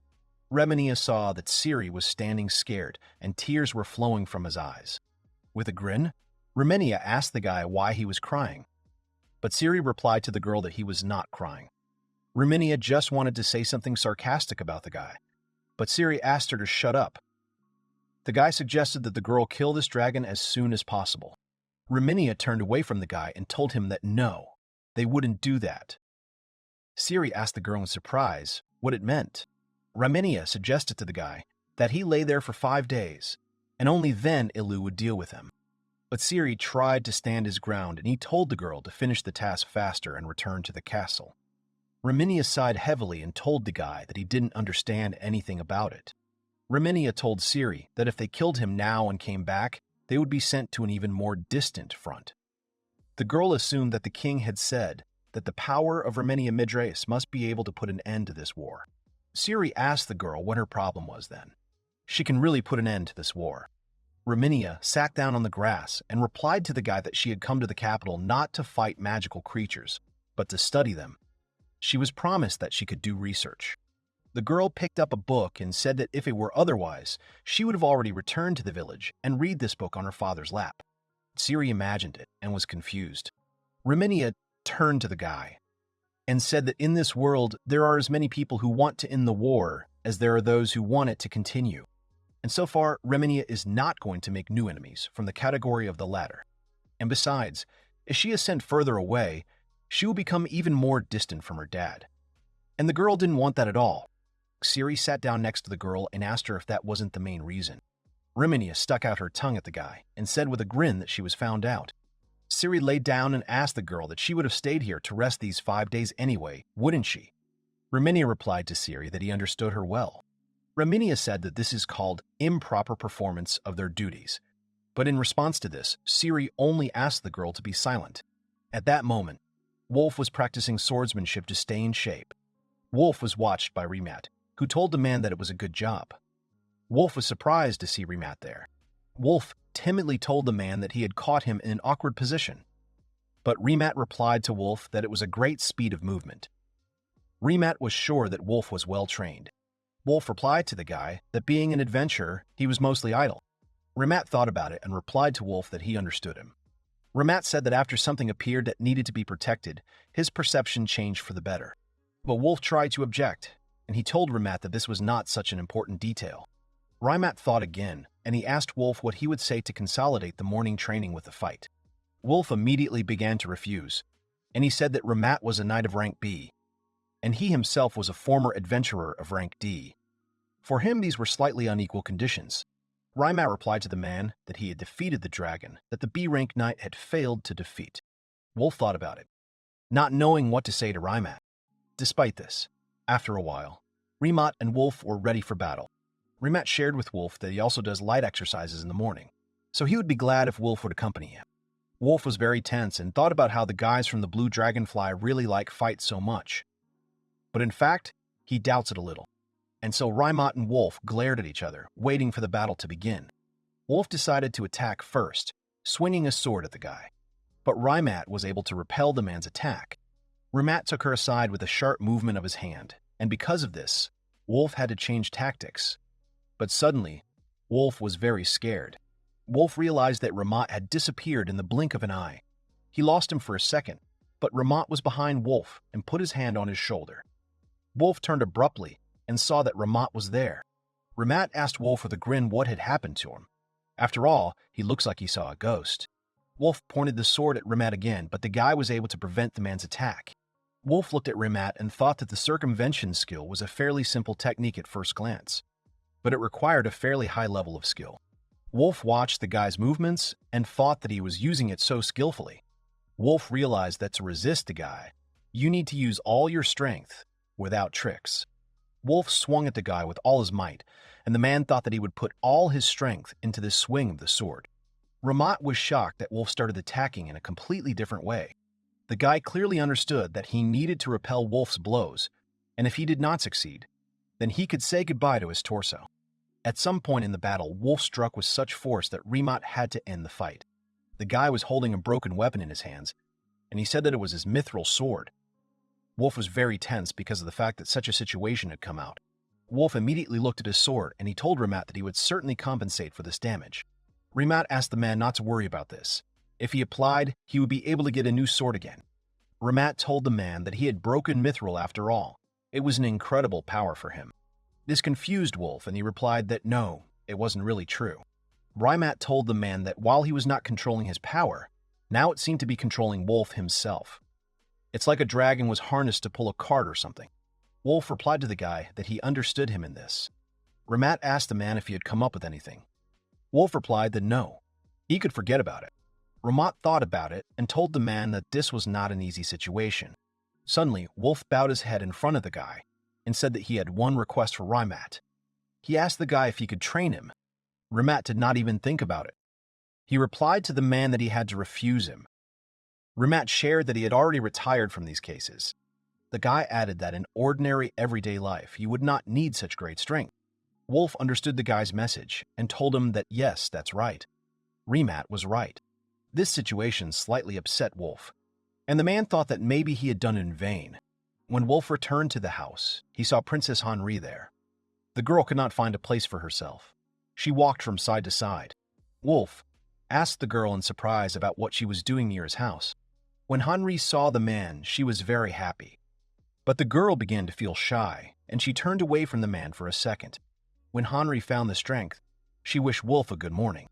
Reminia saw that Siri was standing scared, and tears were flowing from his eyes. With a grin, Reminia asked the guy why he was crying. But Siri replied to the girl that he was not crying. Reminia just wanted to say something sarcastic about the guy, but Siri asked her to shut up. The guy suggested that the girl kill this dragon as soon as possible. Reminia turned away from the guy and told him that no, they wouldn't do that. Siri asked the girl in surprise what it meant. Reminia suggested to the guy that he lay there for 5 days, and only then Ilu would deal with him. But Siri tried to stand his ground, and he told the girl to finish the task faster and return to the castle. Reminia sighed heavily and told the guy that he didn't understand anything about it. Reminia told Siri that if they killed him now and came back, they would be sent to an even more distant front. The girl assumed that the king had said that the power of Reminia Midrace must be able to put an end to this war. Siri asked the girl what her problem was then. She can really put an end to this war. Reminia sat down on the grass and replied to the guy that she had come to the capital not to fight magical creatures, but to study them. She was promised that she could do research. The girl picked up a book and said that if it were otherwise, she would have already returned to the village and read this book on her father's lap. Siri imagined it and was confused. Reminia turned to the guy and said that in this world there are as many people who want to end the war as there are those who want it to continue. And so far, Reminia is not going to make new enemies from the category of the latter. And besides, if she is sent further away, she will become even more distant from her dad. And the girl didn't want that at all. Siri sat down next to the girl and asked her if that wasn't the main reason. Reminia stuck out her tongue at the guy and said with a grin that she was found out. Siri laid down and asked the girl that she would have stayed here to rest these 5 days anyway, wouldn't she? Reminia replied to Siri that he understood her well. Reminia said that this is called improper performance of their duties. But in response to this, Siri only asked the girl to be silent. At that moment, Wolf was practicing swordsmanship to stay in shape. Wolf was watched by Remat, who told the man that it was a good job. Wolf was surprised to see Remat there. Wolf timidly told the man that he had caught him in an awkward position. But Remat replied to Wolf that it was a great speed of movement. Remat was sure that Wolf was well trained. Wolf replied to the guy that being an adventurer, he was mostly idle. Remat thought about it and replied to Wolf that he understood him. Remat said that after something appeared that needed to be protected, his perception changed for the better. But Wolf tried to object. and he told Rimat that this was not such an important detail. Rimat thought again, and he asked Wolf what he would say to consolidate the morning training with the fight. Wolf immediately began to refuse, and he said that Rimat was a knight of rank B, and he himself was a former adventurer of rank D. For him, these were slightly unequal conditions. Rimat replied to the man that he had defeated the dragon that the B-rank knight had failed to defeat. Wolf thought about it, not knowing what to say to Rimat. Despite this, after a while, Rimat and Wolf were ready for battle. Rimat shared with Wolf that he also does light exercises in the morning, so he would be glad if Wolf would accompany him. Wolf was very tense and thought about how the guys from the Blue Dragonfly really like fights so much. But in fact, he doubts it a little. And so Rimat and Wolf glared at each other, waiting for the battle to begin. Wolf decided to attack first, swinging a sword at the guy. But Rimat was able to repel the man's attack. Rimat took her aside with a sharp movement of his hand, and because of this, Wolf had to change tactics. But suddenly, Wolf was very scared. Wolf realized that Rimat had disappeared in the blink of an eye. He lost him for a second, but Rimat was behind Wolf and put his hand on his shoulder. Wolf turned abruptly and saw that Rimat was there. Rimat asked Wolf with a grin what had happened to him. After all, he looks like he saw a ghost. Wolf pointed the sword at Rimat again, but the guy was able to prevent the man's attack. Wolf looked at Rimat and thought that the circumvention skill was a fairly simple technique at first glance, but it required a fairly high level of skill. Wolf watched the guy's movements and thought that he was using it so skillfully. Wolf realized that to resist the guy, you need to use all your strength without tricks. Wolf swung at the guy with all his might, and the man thought that he would put all his strength into this swing of the sword. Rimat was shocked that Wolf started attacking in a completely different way. The guy clearly understood that he needed to repel Wolf's blows, and if he did not succeed, then he could say goodbye to his torso. At some point in the battle, Wolf struck with such force that Rimat had to end the fight. The guy was holding a broken weapon in his hands, and he said that it was his mithril sword. Wolf was very tense because of the fact that such a situation had come out. Wolf immediately looked at his sword, and he told Rimat that he would certainly compensate for this damage. Rimat asked the man not to worry about this. If he applied, he would be able to get a new sword again. Rimat told the man that he had broken mithril after all. It was an incredible power for him. This confused Wolf, and he replied that no, it wasn't really true. Rimat told the man that while he was not controlling his power, now it seemed to be controlling Wolf himself. It's like a dragon was harnessed to pull a cart or something. Wolf replied to the guy that he understood him in this. Rimat asked the man if he had come up with anything. Wolf replied that no, he could forget about it. Rimat thought about it and told the man that this was not an easy situation. Suddenly, Wolf bowed his head in front of the guy and said that he had one request for Rimat. He asked the guy if he could train him. Rimat did not even think about it. He replied to the man that he had to refuse him. Rimat shared that he had already retired from these cases. The guy added that in ordinary, everyday life, you would not need such great strength. Wolf understood the guy's message and told him that yes, that's right. Rimat was right. This situation slightly upset Wolf, and the man thought that maybe he had done it in vain. When Wolf returned to the house, he saw Princess Henri there. The girl could not find a place for herself. She walked from side to side. Wolf asked the girl in surprise about what she was doing near his house. When Henri saw the man, she was very happy. But the girl began to feel shy, and she turned away from the man for a second. When Henri found the strength, she wished Wolf a good morning.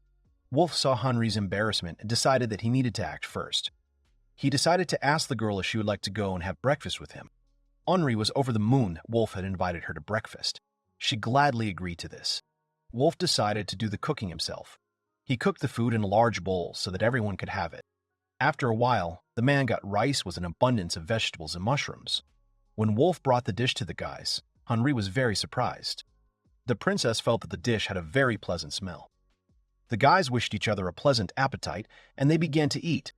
Wolf saw Henri's embarrassment and decided that he needed to act first. He decided to ask the girl if she would like to go and have breakfast with him. Henri was over the moon that Wolf had invited her to breakfast. She gladly agreed to this. Wolf decided to do the cooking himself. He cooked the food in a large bowl so that everyone could have it. After a while, the man got rice with an abundance of vegetables and mushrooms. When Wolf brought the dish to the guys, Henri was very surprised. The princess felt that the dish had a very pleasant smell. The guys wished each other a pleasant appetite, and they began to eat.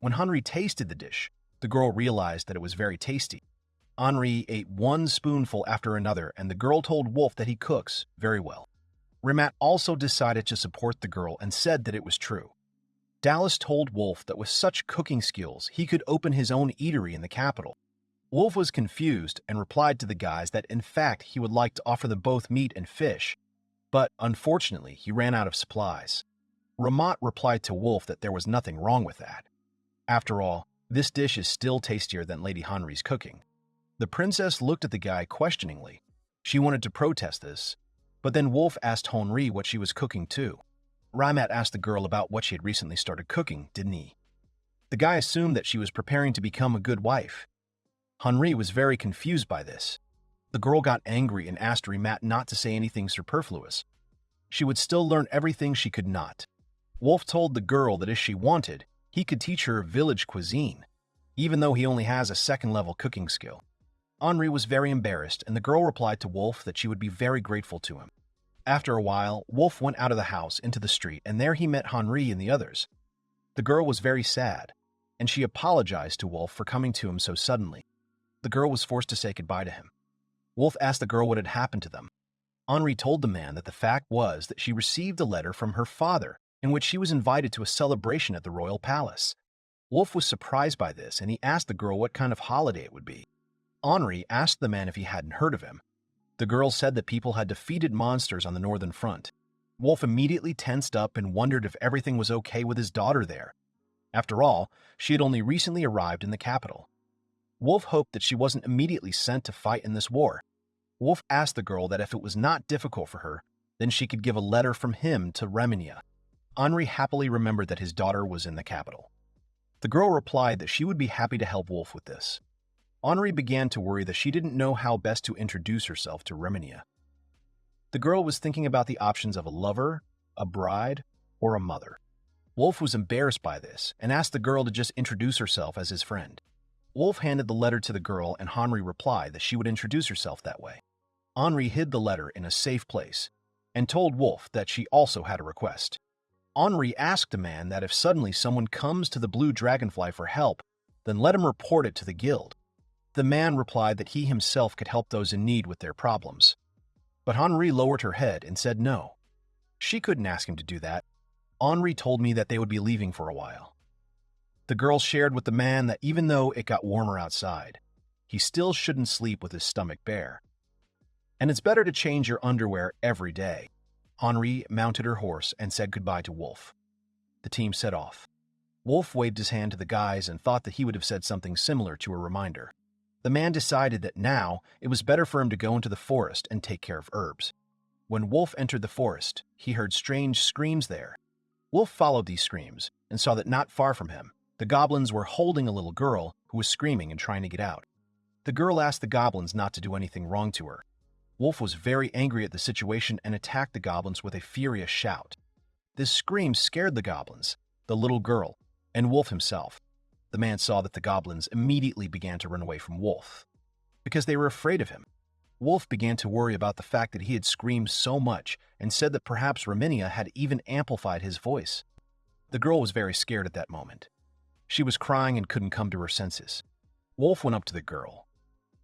When Henri tasted the dish, the girl realized that it was very tasty. Henri ate one spoonful after another, and the girl told Wolf that he cooks very well. Rimat also decided to support the girl and said that it was true. Dallas told Wolf that with such cooking skills, he could open his own eatery in the capital. Wolf was confused and replied to the guys that in fact he would like to offer them both meat and fish, but unfortunately he ran out of supplies. Rimat replied to Wolf that there was nothing wrong with that. After all, this dish is still tastier than Lady Henri's cooking. The princess looked at the guy questioningly, She wanted to protest this, but then Wolf asked Honri what she was cooking too. Rimat asked the girl about what she had recently started cooking, didn't he? The guy assumed that she was preparing to become a good wife. Honri was very confused by this. The girl got angry and asked Rimat not to say anything superfluous. She would still learn everything she could not. Wolf told the girl that if she wanted, he could teach her village cuisine, even though he only has a second-level cooking skill. Henri was very embarrassed, and the girl replied to Wolf that she would be very grateful to him. After a while, Wolf went out of the house into the street, and there he met Henri and the others. The girl was very sad, and she apologized to Wolf for coming to him so suddenly. The girl was forced to say goodbye to him. Wolf asked the girl what had happened to them. Henri told the man that the fact was that she received a letter from her father in which she was invited to a celebration at the royal palace. Wolf was surprised by this, and he asked the girl what kind of holiday it would be. Henri asked the man if he hadn't heard of him. The girl said that people had defeated monsters on the northern front. Wolf immediately tensed up and wondered if everything was okay with his daughter there. After all, she had only recently arrived in the capital. Wolf hoped that she wasn't immediately sent to fight in this war. Wolf asked the girl that if it was not difficult for her, then she could give a letter from him to Reminia. Henri happily remembered that his daughter was in the capital. The girl replied that she would be happy to help Wolf with this. Henri began to worry that she didn't know how best to introduce herself to Reminia. The girl was thinking about the options of a lover, a bride, or a mother. Wolf was embarrassed by this and asked the girl to just introduce herself as his friend. Wolf handed the letter to the girl, and Henri replied that she would introduce herself that way. Henri hid the letter in a safe place and told Wolf that she also had a request. Henri asked the man that if suddenly someone comes to the blue dragonfly for help, then let him report it to the guild. The man replied that he himself could help those in need with their problems. But Henri lowered her head and said no. She couldn't ask him to do that. Henri told me that they would be leaving for a while. The girl shared with the man that even though it got warmer outside, he still shouldn't sleep with his stomach bare. And it's better to change your underwear every day. Henri mounted her horse and said goodbye to Wolf. The team set off. Wolf waved his hand to the guys and thought that he would have said something similar to a reminder. The man decided that now it was better for him to go into the forest and take care of herbs. When Wolf entered the forest, he heard strange screams there. Wolf followed these screams and saw that not far from him, the goblins were holding a little girl who was screaming and trying to get out. The girl asked the goblins not to do anything wrong to her. Wolf was very angry at the situation and attacked the goblins with a furious shout. This scream scared the goblins, the little girl, and Wolf himself. The man saw that the goblins immediately began to run away from Wolf because they were afraid of him. Wolf began to worry about the fact that he had screamed so much and said that perhaps Reminia had even amplified his voice. The girl was very scared at that moment. She was crying and couldn't come to her senses. Wolf went up to the girl,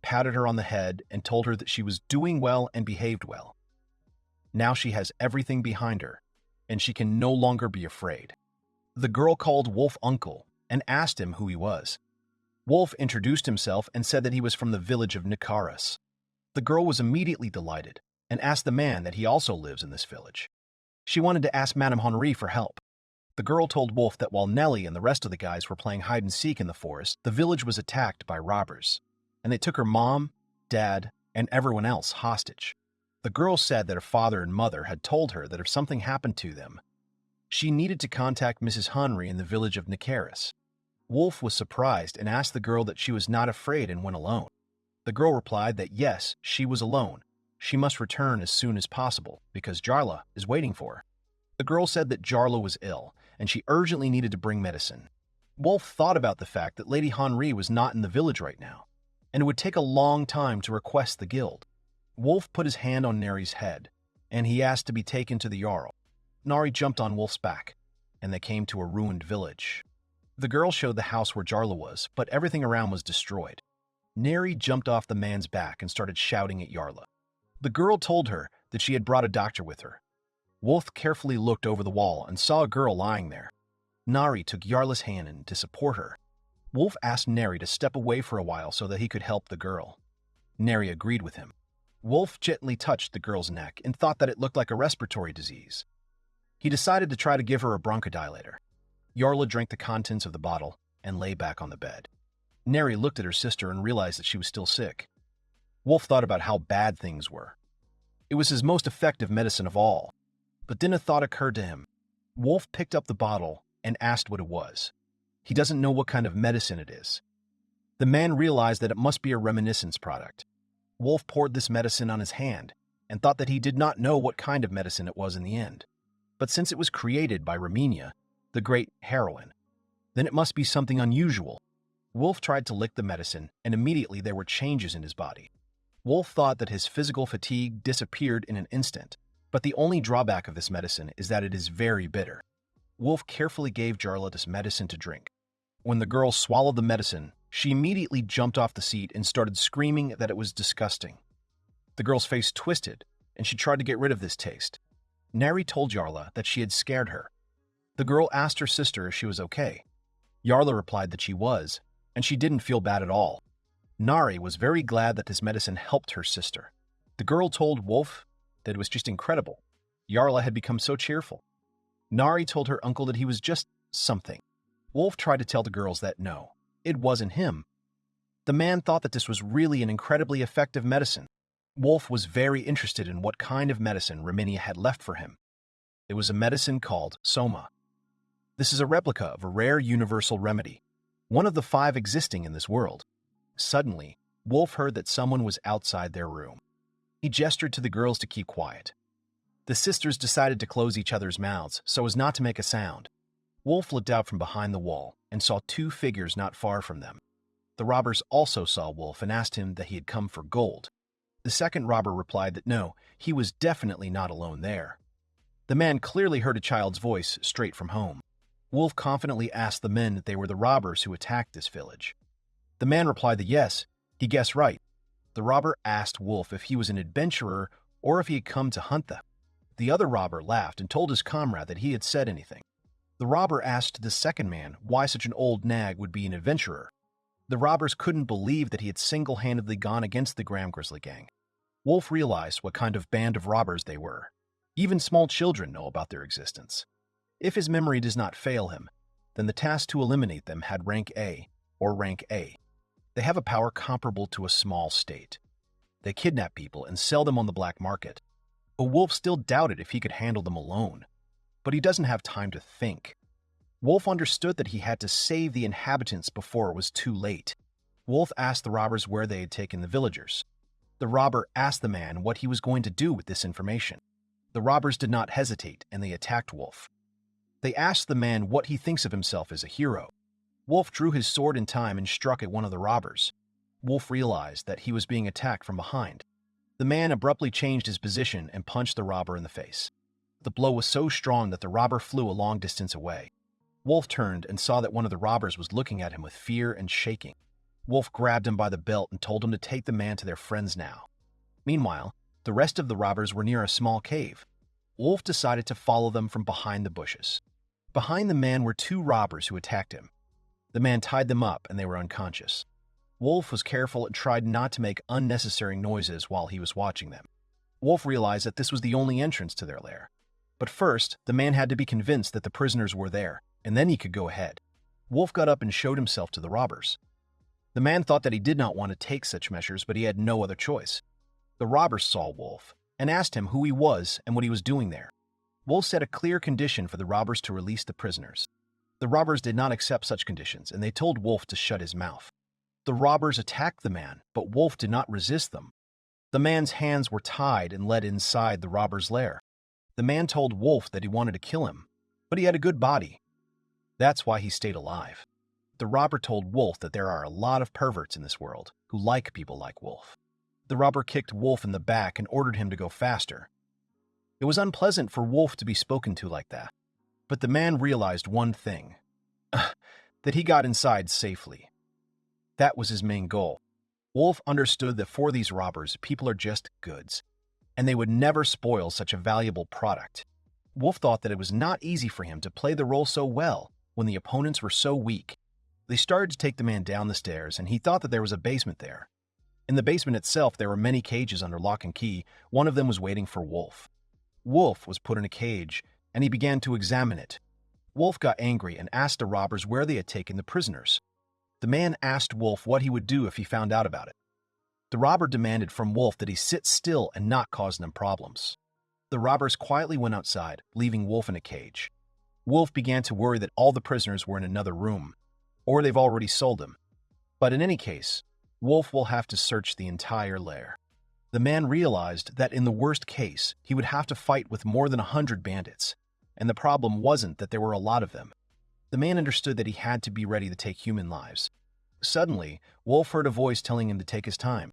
patted her on the head, and told her that she was doing well and behaved well. Now she has everything behind her, and she can no longer be afraid. The girl called Wolf uncle and asked him who he was. Wolf introduced himself and said that he was from the village of Nicaris. The girl was immediately delighted and asked the man that he also lives in this village. She wanted to ask Madame Henri for help. The girl told Wolf that while Nellie and the rest of the guys were playing hide-and-seek in the forest, the village was attacked by robbers, and they took her mom, dad, and everyone else hostage. The girl said that her father and mother had told her that if something happened to them, she needed to contact Mrs. Henri in the village of Nicaris. Wolf was surprised and asked the girl that she was not afraid and went alone. The girl replied that yes, she was alone. She must return as soon as possible because Jarla is waiting for her. The girl said that Jarla was ill and she urgently needed to bring medicine. Wolf thought about the fact that Lady Henri was not in the village right now, and it would take a long time to request the guild. Wolf put his hand on Neri's head, and he asked to be taken to the Jarl. Nari jumped on Wolf's back, and they came to a ruined village. The girl showed the house where Jarla was, but everything around was destroyed. Neri jumped off the man's back and started shouting at Jarla. The girl told her that she had brought a doctor with her. Wolf carefully looked over the wall and saw a girl lying there. Nari took Jarla's hand in to support her. Wolf asked Neri to step away for a while so that he could help the girl. Neri agreed with him. Wolf gently touched the girl's neck and thought that it looked like a respiratory disease. He decided to try to give her a bronchodilator. Jarla drank the contents of the bottle and lay back on the bed. Neri looked at her sister and realized that she was still sick. Wolf thought about how bad things were. It was his most effective medicine of all. But then a thought occurred to him. Wolf picked up the bottle and asked what it was. He doesn't know what kind of medicine it is. The man realized that it must be a reminiscence product. Wolf poured this medicine on his hand and thought that he did not know what kind of medicine it was in the end. But since it was created by Reminia, the great heroine, then it must be something unusual. Wolf tried to lick the medicine, and immediately there were changes in his body. Wolf thought that his physical fatigue disappeared in an instant, but the only drawback of this medicine is that it is very bitter. Wolf carefully gave Jarla this medicine to drink. When the girl swallowed the medicine, she immediately jumped off the seat and started screaming that it was disgusting. The girl's face twisted, and she tried to get rid of this taste. Nari told Jarla that she had scared her. The girl asked her sister if she was okay. Jarla replied that she was, and she didn't feel bad at all. Nari was very glad that this medicine helped her sister. The girl told Wolf that it was just incredible. Jarla had become so cheerful. Nari told her uncle that he was just something. Wolf tried to tell the girls that no, it wasn't him. The man thought that this was really an incredibly effective medicine. Wolf was very interested in what kind of medicine Reminia had left for him. It was a medicine called Soma. This is a replica of a rare universal remedy, one of the 5 existing in this world. Suddenly, Wolf heard that someone was outside their room. He gestured to the girls to keep quiet. The sisters decided to close each other's mouths so as not to make a sound. Wolf looked out from behind the wall and saw 2 figures not far from them. The robbers also saw Wolf and asked him that he had come for gold. The second robber replied that no, he was definitely not alone there. The man clearly heard a child's voice straight from home. Wolf confidently asked the men that they were the robbers who attacked this village. The man replied that yes, he guessed right. The robber asked Wolf if he was an adventurer or if he had come to hunt them. The other robber laughed and told his comrade that he had said anything. The robber asked the second man why such an old nag would be an adventurer. The robbers couldn't believe that he had single-handedly gone against the Graham Grizzly gang. Wolf realized what kind of band of robbers they were. Even small children know about their existence. If his memory does not fail him, then the task to eliminate them had rank A, or rank A. They have a power comparable to a small state. They kidnap people and sell them on the black market. But Wolf still doubted if he could handle them alone. But he doesn't have time to think. Wolf understood that he had to save the inhabitants before it was too late. Wolf asked the robbers where they had taken the villagers. The robber asked the man what he was going to do with this information. The robbers did not hesitate, and they attacked Wolf. They asked the man what he thinks of himself as a hero. Wolf drew his sword in time and struck at one of the robbers. Wolf realized that he was being attacked from behind. The man abruptly changed his position and punched the robber in the face. The blow was so strong that the robber flew a long distance away. Wolf turned and saw that one of the robbers was looking at him with fear and shaking. Wolf grabbed him by the belt and told him to take the man to their friends now. Meanwhile, the rest of the robbers were near a small cave. Wolf decided to follow them from behind the bushes. Behind the man were 2 robbers who attacked him. The man tied them up and they were unconscious. Wolf was careful and tried not to make unnecessary noises while he was watching them. Wolf realized that this was the only entrance to their lair. But first, the man had to be convinced that the prisoners were there, and then he could go ahead. Wolf got up and showed himself to the robbers. The man thought that he did not want to take such measures, but he had no other choice. The robbers saw Wolf and asked him who he was and what he was doing there. Wolf set a clear condition for the robbers to release the prisoners. The robbers did not accept such conditions, and they told Wolf to shut his mouth. The robbers attacked the man, but Wolf did not resist them. The man's hands were tied and led inside the robber's lair. The man told Wolf that he wanted to kill him, but he had a good body. That's why he stayed alive. The robber told Wolf that there are a lot of perverts in this world who like people like Wolf. The robber kicked Wolf in the back and ordered him to go faster. It was unpleasant for Wolf to be spoken to like that, but the man realized one thing, that he got inside safely. That was his main goal. Wolf understood that for these robbers, people are just goods, and they would never spoil such a valuable product. Wolf thought that it was not easy for him to play the role so well when the opponents were so weak. They started to take the man down the stairs, and he thought that there was a basement there. In the basement itself, there were many cages under lock and key. One of them was waiting for Wolf. Wolf was put in a cage, and he began to examine it. Wolf got angry and asked the robbers where they had taken the prisoners. The man asked Wolf what he would do if he found out about it. The robber demanded from Wolf that he sit still and not cause them problems. The robbers quietly went outside, leaving Wolf in a cage. Wolf began to worry that all the prisoners were in another room, or they've already sold him. But in any case, Wolf will have to search the entire lair. The man realized that in the worst case, he would have to fight with more than 100 bandits, and the problem wasn't that there were a lot of them. The man understood that he had to be ready to take human lives. Suddenly, Wolf heard a voice telling him to take his time.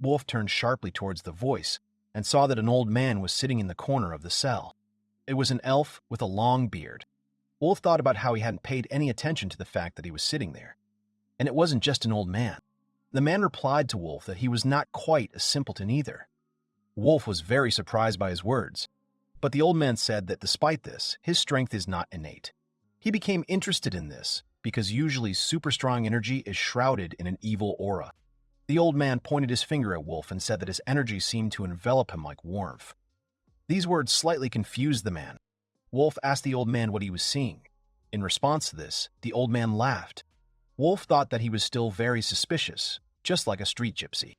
Wolf turned sharply towards the voice and saw that an old man was sitting in the corner of the cell. It was an elf with a long beard. Wolf thought about how he hadn't paid any attention to the fact that he was sitting there. And it wasn't just an old man. The man replied to Wolf that he was not quite a simpleton either. Wolf was very surprised by his words, but the old man said that despite this, his strength is not innate. He became interested in this because usually super strong energy is shrouded in an evil aura. The old man pointed his finger at Wolf and said that his energy seemed to envelop him like warmth. These words slightly confused the man. Wolf asked the old man what he was seeing. In response to this, the old man laughed. Wolf thought that he was still very suspicious, just like a street gypsy.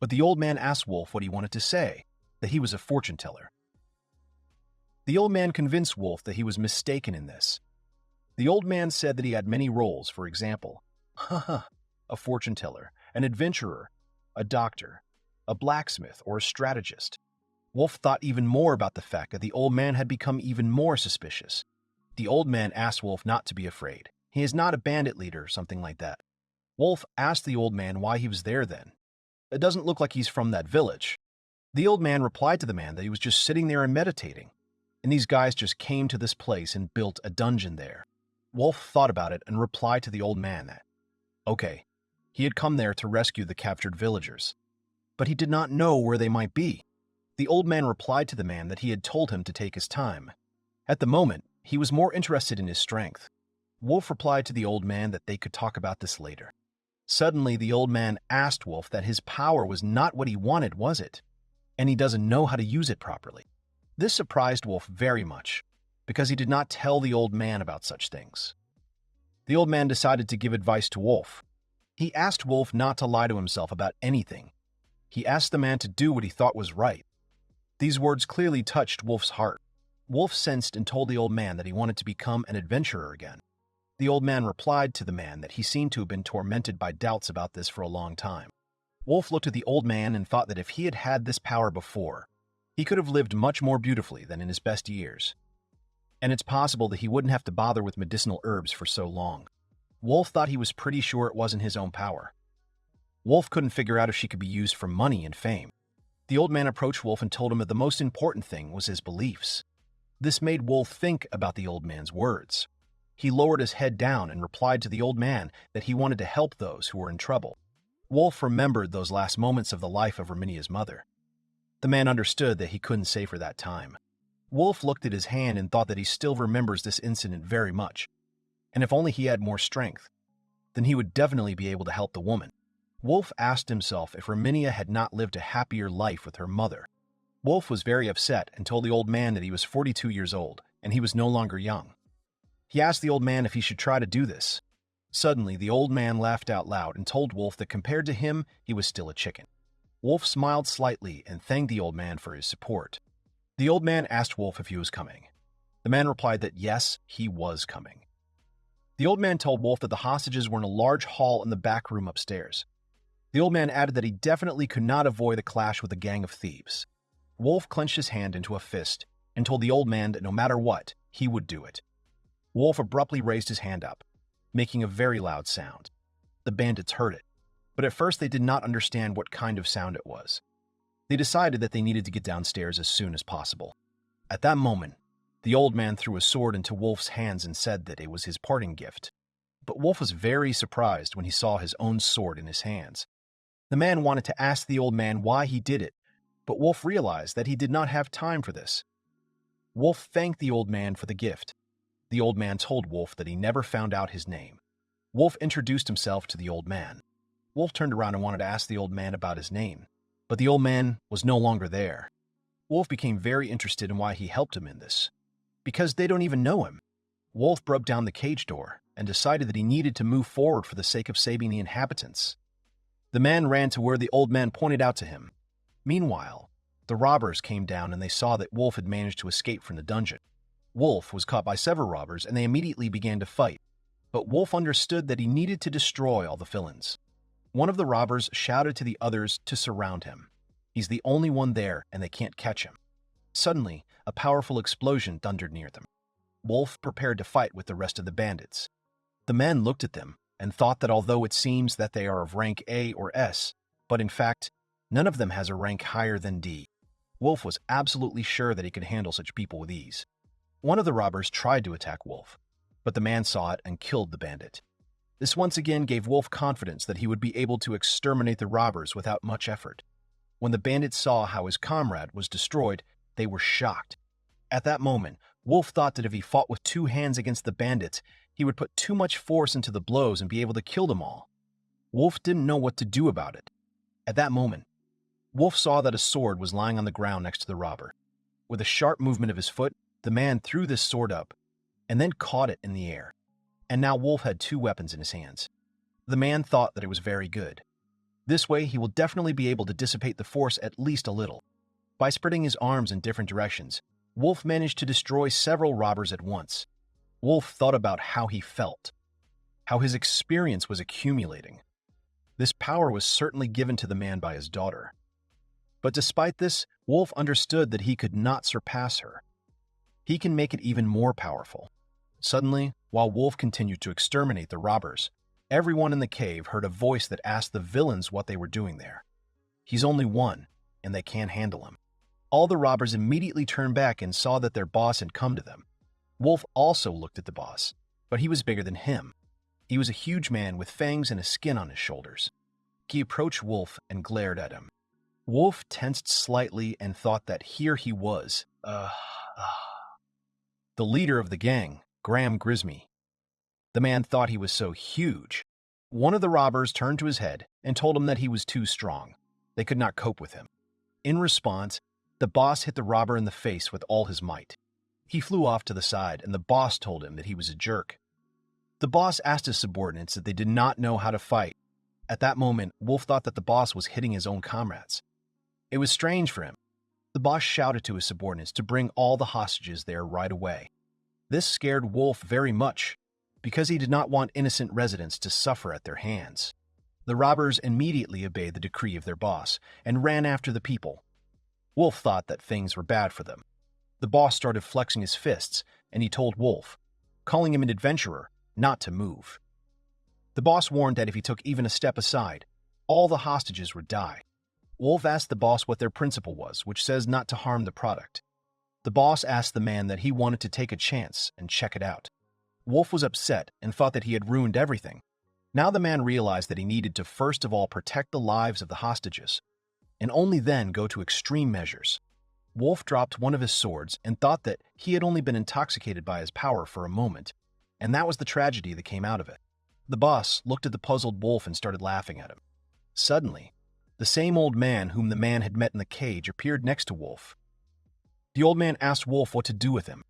But the old man asked Wolf what he wanted to say, that he was a fortune teller. The old man convinced Wolf that he was mistaken in this. The old man said that he had many roles, for example, a fortune teller, an adventurer, a doctor, a blacksmith, or a strategist. Wolf thought even more about the fact that the old man had become even more suspicious. The old man asked Wolf not to be afraid. He is not a bandit leader or something like that. Wolf asked the old man why he was there then. It doesn't look like he's from that village. The old man replied to the man that he was just sitting there and meditating, and these guys just came to this place and built a dungeon there. Wolf thought about it and replied to the old man that, okay, he had come there to rescue the captured villagers, but he did not know where they might be. The old man replied to the man that he had told him to take his time. At the moment, he was more interested in his strength. Wolf replied to the old man that they could talk about this later. Suddenly, the old man asked Wolf that his power was not what he wanted, was it? And he doesn't know how to use it properly. This surprised Wolf very much, because he did not tell the old man about such things. The old man decided to give advice to Wolf. He asked Wolf not to lie to himself about anything. He asked the man to do what he thought was right. These words clearly touched Wolf's heart. Wolf sensed and told the old man that he wanted to become an adventurer again. The old man replied to the man that he seemed to have been tormented by doubts about this for a long time. Wolf looked at the old man and thought that if he had had this power before, he could have lived much more beautifully than in his best years. And it's possible that he wouldn't have to bother with medicinal herbs for so long. Wolf thought he was pretty sure it wasn't his own power. Wolf couldn't figure out if she could be used for money and fame. The old man approached Wolf and told him that the most important thing was his beliefs. This made Wolf think about the old man's words. He lowered his head down and replied to the old man that he wanted to help those who were in trouble. Wolf remembered those last moments of the life of Reminia's mother. The man understood that he couldn't save her that time. Wolf looked at his hand and thought that he still remembers this incident very much. And if only he had more strength, then he would definitely be able to help the woman. Wolf asked himself if Reminia had not lived a happier life with her mother. Wolf was very upset and told the old man that he was 42 years old and he was no longer young. He asked the old man if he should try to do this. Suddenly, the old man laughed out loud and told Wolf that compared to him, he was still a chicken. Wolf smiled slightly and thanked the old man for his support. The old man asked Wolf if he was coming. The man replied that yes, he was coming. The old man told Wolf that the hostages were in a large hall in the back room upstairs. The old man added that he definitely could not avoid a clash with a gang of thieves. Wolf clenched his hand into a fist and told the old man that no matter what, he would do it. Wolf abruptly raised his hand up, making a very loud sound. The bandits heard it, but at first they did not understand what kind of sound it was. They decided that they needed to get downstairs as soon as possible. At that moment, the old man threw a sword into Wolf's hands and said that it was his parting gift. But Wolf was very surprised when he saw his own sword in his hands. The man wanted to ask the old man why he did it, but Wolf realized that he did not have time for this. Wolf thanked the old man for the gift. The old man told Wolf that he never found out his name. Wolf introduced himself to the old man. Wolf turned around and wanted to ask the old man about his name, but the old man was no longer there. Wolf became very interested in why he helped him in this, because they don't even know him. Wolf broke down the cage door and decided that he needed to move forward for the sake of saving the inhabitants. The man ran to where the old man pointed out to him. Meanwhile, the robbers came down and they saw that Wolf had managed to escape from the dungeon. Wolf was caught by several robbers and they immediately began to fight, but Wolf understood that he needed to destroy all the villains. One of the robbers shouted to the others to surround him. He's the only one there and they can't catch him. Suddenly, a powerful explosion thundered near them. Wolf prepared to fight with the rest of the bandits. The men looked at them and thought that although it seems that they are of rank A or S, but in fact, none of them has a rank higher than D. Wolf was absolutely sure that he could handle such people with ease. One of the robbers tried to attack Wolf, but the man saw it and killed the bandit. This once again gave Wolf confidence that he would be able to exterminate the robbers without much effort. When the bandits saw how his comrade was destroyed, they were shocked. At that moment, Wolf thought that if he fought with two hands against the bandits, he would put too much force into the blows and be able to kill them all. Wolf didn't know what to do about it. At that moment, Wolf saw that a sword was lying on the ground next to the robber. With a sharp movement of his foot, the man threw this sword up and then caught it in the air. And now Wolf had two weapons in his hands. The man thought that it was very good. This way, he will definitely be able to dissipate the force at least a little. By spreading his arms in different directions, Wolf managed to destroy several robbers at once. Wolf thought about how he felt, how his experience was accumulating. This power was certainly given to the man by his daughter. But despite this, Wolf understood that he could not surpass her. He can make it even more powerful. Suddenly, while Wolf continued to exterminate the robbers, everyone in the cave heard a voice that asked the villains what they were doing there. He's only one, and they can't handle him. All the robbers immediately turned back and saw that their boss had come to them. Wolf also looked at the boss, but he was bigger than him. He was a huge man with fangs and a skin on his shoulders. He approached Wolf and glared at him. Wolf tensed slightly and thought that here he was, the leader of the gang, Graham Grismy. The man thought he was so huge. One of the robbers turned to his head and told him that he was too strong. They could not cope with him. In response, the boss hit the robber in the face with all his might. He flew off to the side, and the boss told him that he was a jerk. The boss asked his subordinates that they did not know how to fight. At that moment, Wolf thought that the boss was hitting his own comrades. It was strange for him. The boss shouted to his subordinates to bring all the hostages there right away. This scared Wolf very much, because he did not want innocent residents to suffer at their hands. The robbers immediately obeyed the decree of their boss and ran after the people. Wolf thought that things were bad for them. The boss started flexing his fists, and he told Wolf, calling him an adventurer, not to move. The boss warned that if he took even a step aside, all the hostages would die. Wolf asked the boss what their principle was, which says not to harm the product. The boss asked the man that he wanted to take a chance and check it out. Wolf was upset and thought that he had ruined everything. Now the man realized that he needed to first of all protect the lives of the hostages, and only then go to extreme measures. Wolf dropped one of his swords and thought that he had only been intoxicated by his power for a moment, and that was the tragedy that came out of it. The boss looked at the puzzled Wolf and started laughing at him. Suddenly, the same old man whom the man had met in the cage appeared next to Wolf. The old man asked Wolf what to do with him.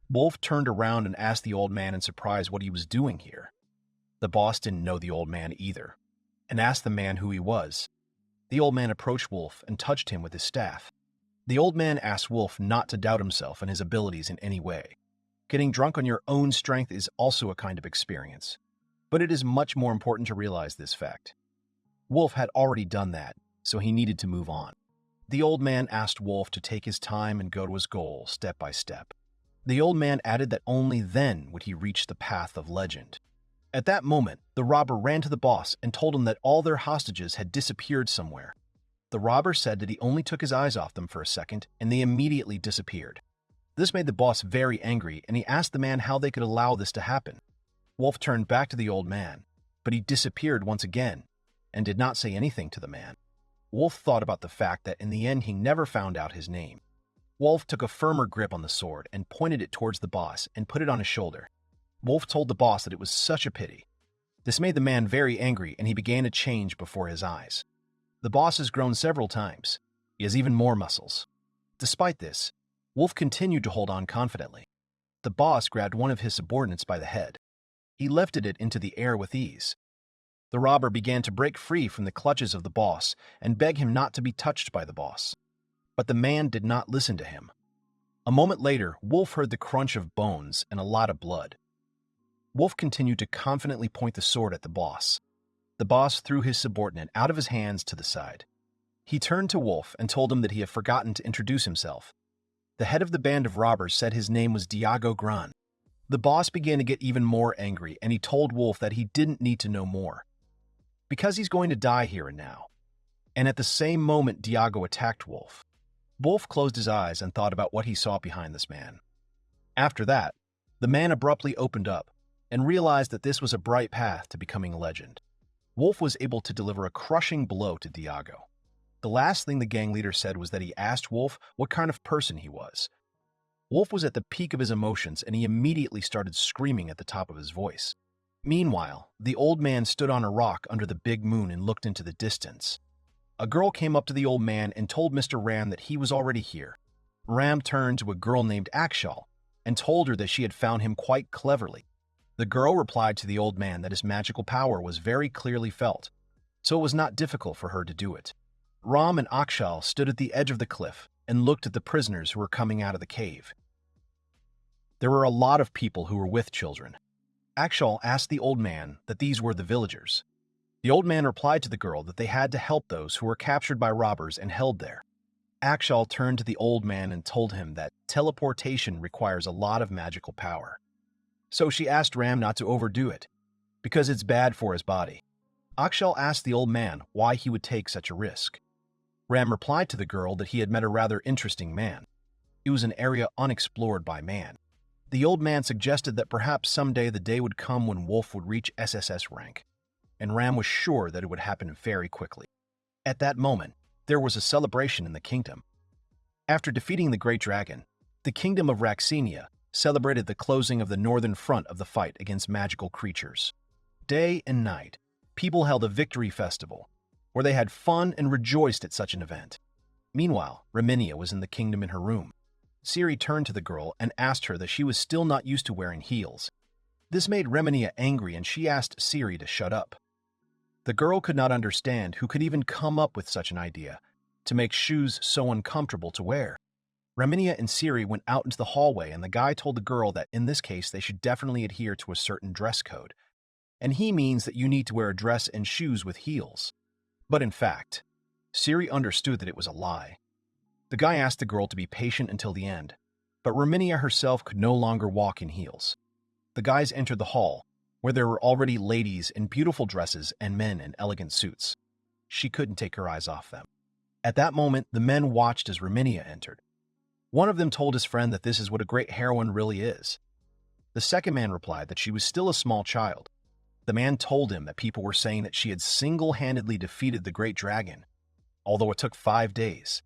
Wolf turned around and asked the old man in surprise what he was doing here. The boss didn't know the old man either, and asked the man who he was. The old man approached Wolf and touched him with his staff. The old man asked Wolf not to doubt himself and his abilities in any way. Getting drunk on your own strength is also a kind of experience, but it is much more important to realize this fact. Wolf had already done that, so he needed to move on. The old man asked Wolf to take his time and go to his goal step by step. The old man added that only then would he reach the path of legend. At that moment, the robber ran to the boss and told him that all their hostages had disappeared somewhere. The robber said that he only took his eyes off them for a second, and they immediately disappeared. This made the boss very angry, and he asked the man how they could allow this to happen. Wolf turned back to the old man, but he disappeared once again, and did not say anything to the man. Wolf thought about the fact that in the end he never found out his name. Wolf took a firmer grip on the sword and pointed it towards the boss and put it on his shoulder. Wolf told the boss that it was such a pity. This made the man very angry, and he began to change before his eyes. The boss has grown several times. He has even more muscles. Despite this, Wolf continued to hold on confidently. The boss grabbed one of his subordinates by the head. He lifted it into the air with ease. The robber began to break free from the clutches of the boss and beg him not to be touched by the boss. But the man did not listen to him. A moment later, Wolf heard the crunch of bones and a lot of blood. Wolf continued to confidently point the sword at the boss. The boss threw his subordinate out of his hands to the side. He turned to Wolf and told him that he had forgotten to introduce himself. The head of the band of robbers said his name was Diago Gran. The boss began to get even more angry, and he told Wolf that he didn't need to know more, because he's going to die here and now. And at the same moment, Diago attacked Wolf. Wolf closed his eyes and thought about what he saw behind this man. After that, the man abruptly opened up and realized that this was a bright path to becoming a legend. Wolf was able to deliver a crushing blow to Diago. The last thing the gang leader said was that he asked Wolf what kind of person he was. Wolf was at the peak of his emotions, and he immediately started screaming at the top of his voice. Meanwhile, the old man stood on a rock under the big moon and looked into the distance. A girl came up to the old man and told Mr. Ram that he was already here. Ram turned to a girl named Akshal and told her that she had found him quite cleverly. The girl replied to the old man that his magical power was very clearly felt, so it was not difficult for her to do it. Ram and Akshal stood at the edge of the cliff and looked at the prisoners who were coming out of the cave. There were a lot of people who were with children. Akshal asked the old man that these were the villagers. The old man replied to the girl that they had to help those who were captured by robbers and held there. Akshal turned to the old man and told him that teleportation requires a lot of magical power. So she asked Ram not to overdo it, because it's bad for his body. Akshal asked the old man why he would take such a risk. Ram replied to the girl that he had met a rather interesting man. It was an area unexplored by man. The old man suggested that perhaps someday the day would come when Wolf would reach SSS rank, and Ram was sure that it would happen very quickly. At that moment, there was a celebration in the kingdom. After defeating the great dragon, the kingdom of Raxenia celebrated the closing of the northern front of the fight against magical creatures. Day and night, people held a victory festival, where they had fun and rejoiced at such an event. Meanwhile, Reminia was in the kingdom in her room. Ciri turned to the girl and asked her that she was still not used to wearing heels. This made Reminia angry, and she asked Ciri to shut up. The girl could not understand who could even come up with such an idea, to make shoes so uncomfortable to wear. Reminia and Ciri went out into the hallway, and the guy told the girl that in this case they should definitely adhere to a certain dress code, and he means that you need to wear a dress and shoes with heels. But in fact, Ciri understood that it was a lie. The guy asked the girl to be patient until the end, but Reminia herself could no longer walk in heels. The guys entered the hall, where there were already ladies in beautiful dresses and men in elegant suits. She couldn't take her eyes off them. At that moment, the men watched as Reminia entered. One of them told his friend that this is what a great heroine really is. The second man replied that she was still a small child. The man told him that people were saying that she had single-handedly defeated the great dragon, although it took 5 days.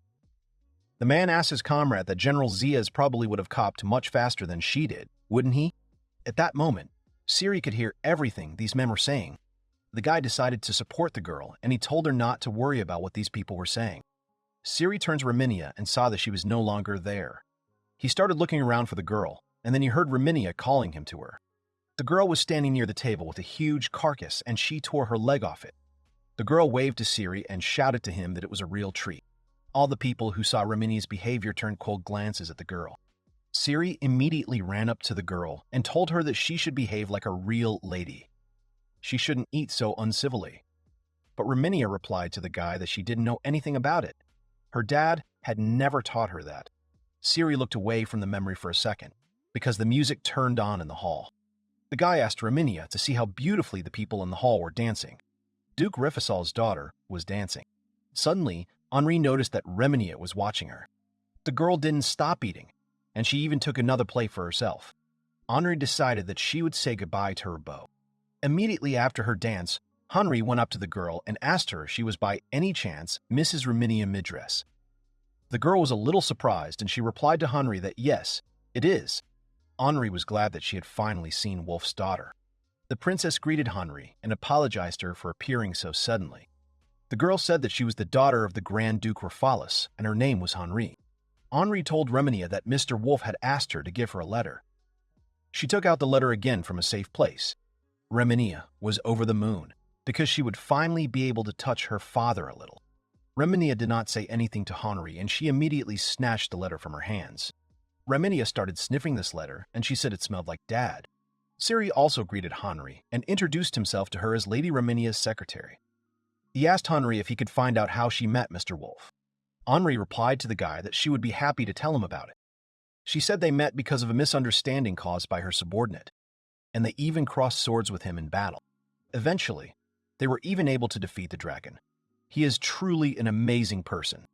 The man asked his comrade that General Zias probably would have copped much faster than she did, wouldn't he? At that moment, Ciri could hear everything these men were saying. The guy decided to support the girl, and he told her not to worry about what these people were saying. Ciri turned to Reminia and saw that she was no longer there. He started looking around for the girl, and then he heard Reminia calling him to her. The girl was standing near the table with a huge carcass, and she tore her leg off it. The girl waved to Ciri and shouted to him that it was a real treat. All the people who saw Reminia's behavior turned cold glances at the girl. Ciri immediately ran up to the girl and told her that she should behave like a real lady. She shouldn't eat so uncivilly. But Reminia replied to the guy that she didn't know anything about it. Her dad had never taught her that. Ciri looked away from the memory for a second, because the music turned on in the hall. The guy asked Reminia to see how beautifully the people in the hall were dancing. Duke Rifisal's daughter was dancing. Suddenly, Henri noticed that Reminia was watching her. The girl didn't stop eating, and she even took another plate for herself. Henri decided that she would say goodbye to her beau. Immediately after her dance, Henri went up to the girl and asked her if she was by any chance Mrs. Reminia Midress. The girl was a little surprised, and she replied to Henri that yes, it is. Henri was glad that she had finally seen Wolf's daughter. The princess greeted Henri and apologized to her for appearing so suddenly. The girl said that she was the daughter of the Grand Duke Raphalis, and her name was Henri. Henri told Reminia that Mr. Wolf had asked her to give her a letter. She took out the letter again from a safe place. Reminia was over the moon. because she would finally be able to touch her father a little. Reminia did not say anything to Hanri, and she immediately snatched the letter from her hands. Reminia started sniffing this letter, and she said it smelled like Dad. Siri also greeted Hanri and introduced himself to her as Lady Reminia's secretary. He asked Hanri if he could find out how she met Mr. Wolf. Hanri replied to the guy that she would be happy to tell him about it. She said they met because of a misunderstanding caused by her subordinate, and they even crossed swords with him in battle. Eventually, they were even able to defeat the dragon. He is truly an amazing person.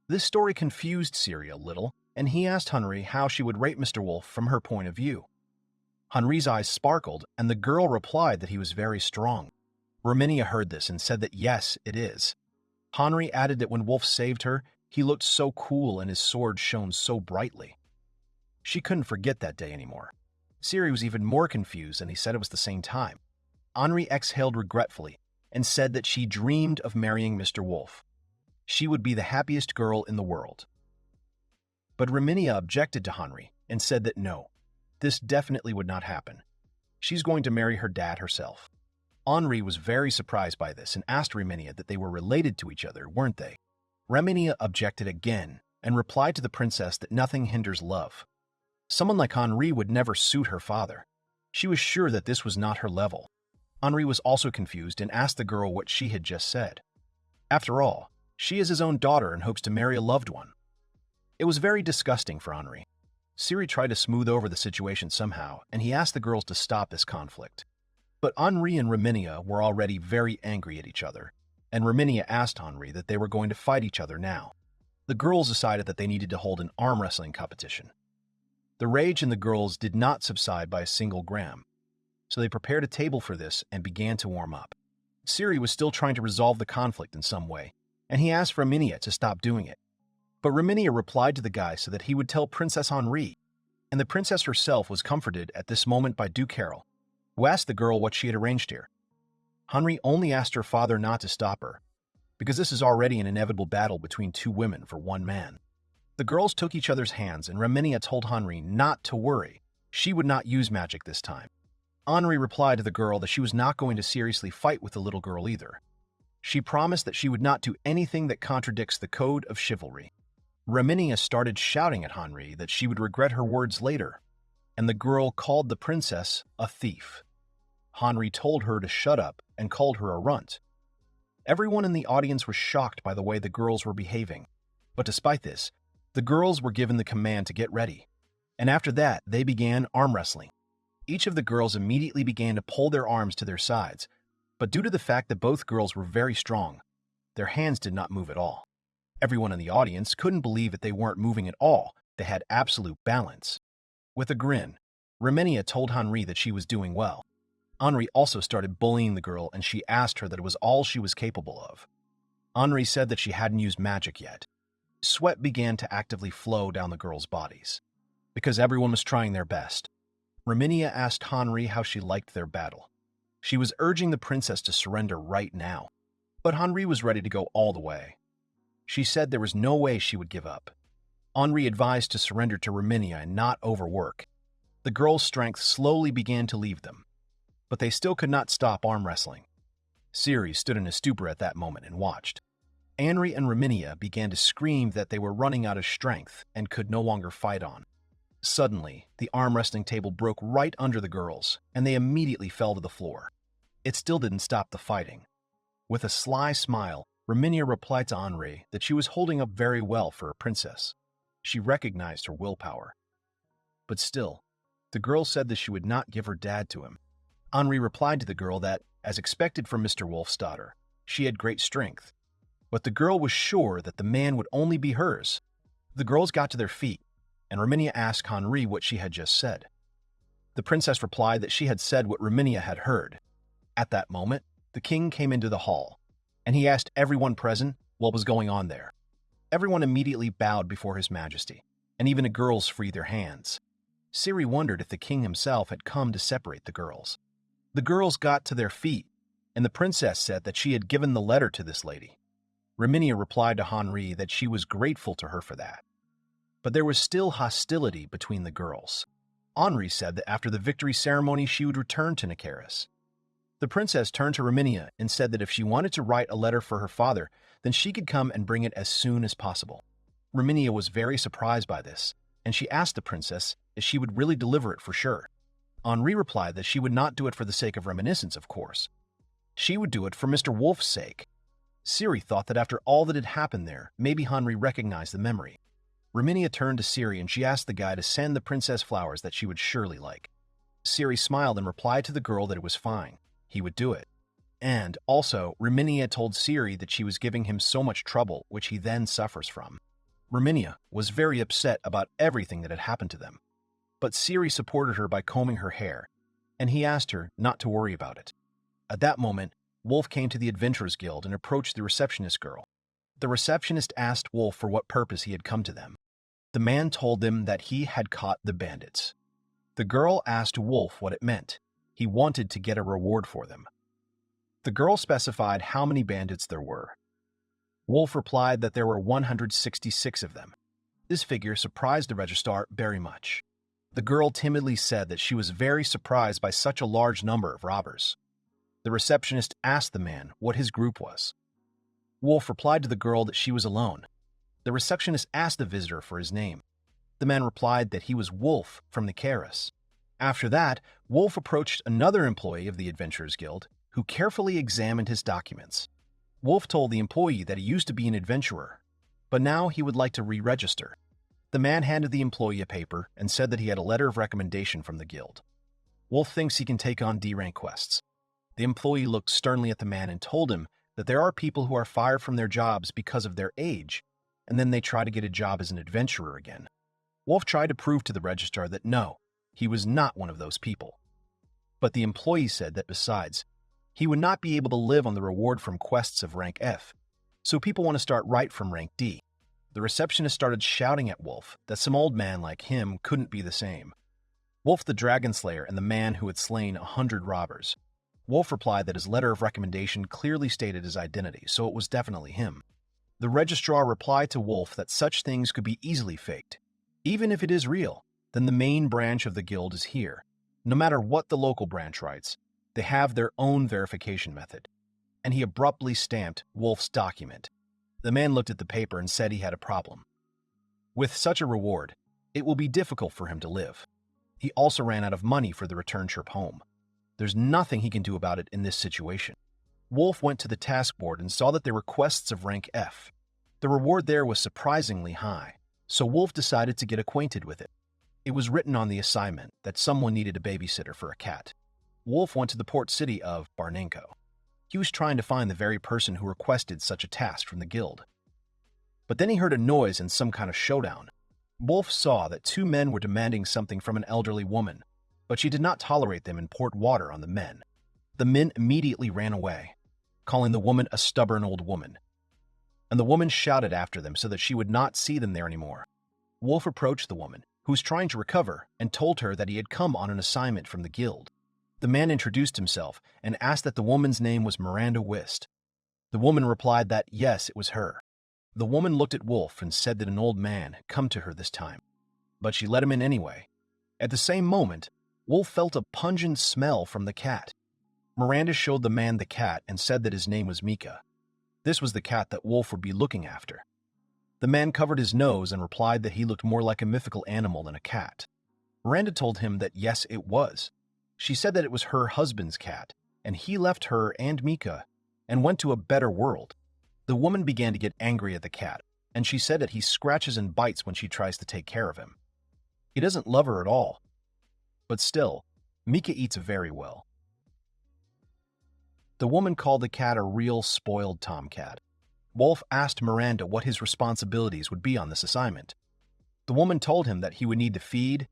This story confused Siri a little, and he asked Hanri how she would rate Mr. Wolf from her point of view. Hanri's eyes sparkled, and the girl replied that he was very strong. Reminia heard this and said that yes, it is. Hanri added that when Wolf saved her, he looked so cool and his sword shone so brightly. She couldn't forget that day anymore. Siri was even more confused, and he said it was the same time. Hanri exhaled regretfully and said that she dreamed of marrying Mr. Wolf. She would be the happiest girl in the world. But Reminia objected to Hanri and said that no, this definitely would not happen. She's going to marry her dad herself. Hanri was very surprised by this and asked Reminia that they were related to each other, weren't they? Reminia objected again and replied to the princess that nothing hinders love. Someone like Hanri would never suit her father. She was sure that this was not her level. Hanri was also confused and asked the girl what she had just said. After all, she is his own daughter and hopes to marry a loved one. It was very disgusting for Hanri. Siri tried to smooth over the situation somehow, and he asked the girls to stop this conflict. But Hanri and Reminia were already very angry at each other, and Reminia asked Hanri that they were going to fight each other now. The girls decided that they needed to hold an arm wrestling competition. The rage in the girls did not subside by a single gram, so they prepared a table for this and began to warm up. Siri was still trying to resolve the conflict in some way, and he asked Reminia to stop doing it. But Reminia replied to the guy so that he would tell Princess Hanri, and the princess herself was comforted at this moment by Duke Carol, who asked the girl what she had arranged here. Hanri only asked her father not to stop her, because this is already an inevitable battle between two women for one man. The girls took each other's hands, and Reminia told Hanri not to worry. She would not use magic this time. Hanri replied to the girl that she was not going to seriously fight with the little girl either. She promised that she would not do anything that contradicts the code of chivalry. Reminia started shouting at Hanri that she would regret her words later, and the girl called the princess a thief. Hanri told her to shut up and called her a runt. Everyone in the audience was shocked by the way the girls were behaving, but despite this, the girls were given the command to get ready, and after that, they began arm wrestling. Each of the girls immediately began to pull their arms to their sides, but due to the fact that both girls were very strong, their hands did not move at all. Everyone in the audience couldn't believe that they weren't moving at all. They had absolute balance. With a grin, Reminia told Hanri that she was doing well. Hanri also started bullying the girl, and she asked her that it was all she was capable of. Hanri said that she hadn't used magic yet. Sweat began to actively flow down the girls' bodies, because everyone was trying their best. Reminia asked Hanri how she liked their battle. She was urging the princess to surrender right now, but Hanri was ready to go all the way. She said there was no way she would give up. Hanri advised to surrender to Reminia and not overwork. The girls' strength slowly began to leave them, but they still could not stop arm wrestling. Siri stood in a stupor at that moment and watched. Hanri and Reminia began to scream that they were running out of strength and could no longer fight on. Suddenly, the arm wrestling table broke right under the girls, and they immediately fell to the floor. It still didn't stop the fighting. With a sly smile, Reminia replied to Hanri that she was holding up very well for a princess. She recognized her willpower. But still, the girl said that she would not give her dad to him. Hanri replied to the girl that, as expected from Mr. Wolf's daughter, she had great strength. But the girl was sure that the man would only be hers. The girls got to their feet, and Reminia asked Hanri what she had just said. The princess replied that she had said what Reminia had heard. At that moment, the king came into the hall, and he asked everyone present what was going on there. Everyone immediately bowed before his majesty, and even the girls freed their hands. Siri wondered if the king himself had come to separate the girls. The girls got to their feet, and the princess said that she had given the letter to this lady. Reminia replied to Hanri that she was grateful to her for that. But there was still hostility between the girls. Hanri said that after the victory ceremony she would return to Nakaris. The princess turned to Reminia and said that if she wanted to write a letter for her father, then she could come and bring it as soon as possible. Reminia was very surprised by this, and she asked the princess if she would really deliver it for sure. Henri replied that she would not do it for the sake of reminiscence, of course. She would do it for Mr. Wolf's sake. Siri thought that after all that had happened there, maybe Henri recognized the memory. Reminia turned to Siri and she asked the guy to send the princess flowers that she would surely like. Siri smiled and replied to the girl that it was fine. He would do it. And, also, Reminia told Siri that she was giving him so much trouble, which he then suffers from. Reminia was very upset about everything that had happened to them. But Siri supported her by combing her hair, and he asked her not to worry about it. At that moment, Wolf came to the Adventurers Guild and approached the receptionist girl. The receptionist asked Wolf for what purpose he had come to them. The man told them that he had caught the bandits. The girl asked Wolf what it meant. He wanted to get a reward for them. The girl specified how many bandits there were. Wolf replied that there were 166 of them. This figure surprised the registrar very much. The girl timidly said that she was very surprised by such a large number of robbers. The receptionist asked the man what his group was. Wolf replied to the girl that she was alone. The receptionist asked the visitor for his name. The man replied that he was Wolf from the Keras. After that, Wolf approached another employee of the Adventurers Guild, who carefully examined his documents. Wolf told the employee that he used to be an adventurer, but now he would like to re-register. The man handed the employee a paper and said that he had a letter of recommendation from the guild. Wolf thinks he can take on D-rank quests. The employee looked sternly at the man and told him that there are people who are fired from their jobs because of their age, and then they try to get a job as an adventurer again. Wolf tried to prove to the registrar that no, he was not one of those people. But the employee said that besides, he would not be able to live on the reward from quests of rank F, so people want to start right from rank D. The receptionist started shouting at Wolf that some old man like him couldn't be the same. Wolf the Dragon Slayer and the man who had slain 100 robbers. Wolf replied that his letter of recommendation clearly stated his identity, so it was definitely him. The registrar replied to Wolf that such things could be easily faked. Even if it is real, then the main branch of the guild is here. No matter what the local branch writes, they have their own verification method. And he abruptly stamped Wolf's document. The man looked at the paper and said he had a problem. With such a reward, it will be difficult for him to live. He also ran out of money for the return trip home. There's nothing he can do about it in this situation. Wolf went to the task board and saw that there were quests of rank F. The reward there was surprisingly high, so Wolf decided to get acquainted with it. It was written on the assignment that someone needed a babysitter for a cat. Wolf went to the port city of Barnenko. He was trying to find the very person who requested such a task from the guild. But then he heard a noise and some kind of showdown. Wolf saw that two men were demanding something from an elderly woman, but she did not tolerate them and poured water on the men. The men immediately ran away, calling the woman a stubborn old woman. And the woman shouted after them so that she would not see them there anymore. Wolf approached the woman, who was trying to recover, and told her that he had come on an assignment from the guild. The man introduced himself and asked that the woman's name was Miranda Wist. The woman replied that yes, it was her. The woman looked at Wolf and said that an old man had come to her this time, but she let him in anyway. At the same moment, Wolf felt a pungent smell from the cat. Miranda showed the man the cat and said that his name was Mika. This was the cat that Wolf would be looking after. The man covered his nose and replied that he looked more like a mythical animal than a cat. Miranda told him that yes, it was. She said that it was her husband's cat, and he left her and Mika and went to a better world. The woman began to get angry at the cat, and she said that he scratches and bites when she tries to take care of him. He doesn't love her at all. But still, Mika eats very well. The woman called the cat a real spoiled tomcat. Wolf asked Miranda what his responsibilities would be on this assignment. The woman told him that he would need to feed,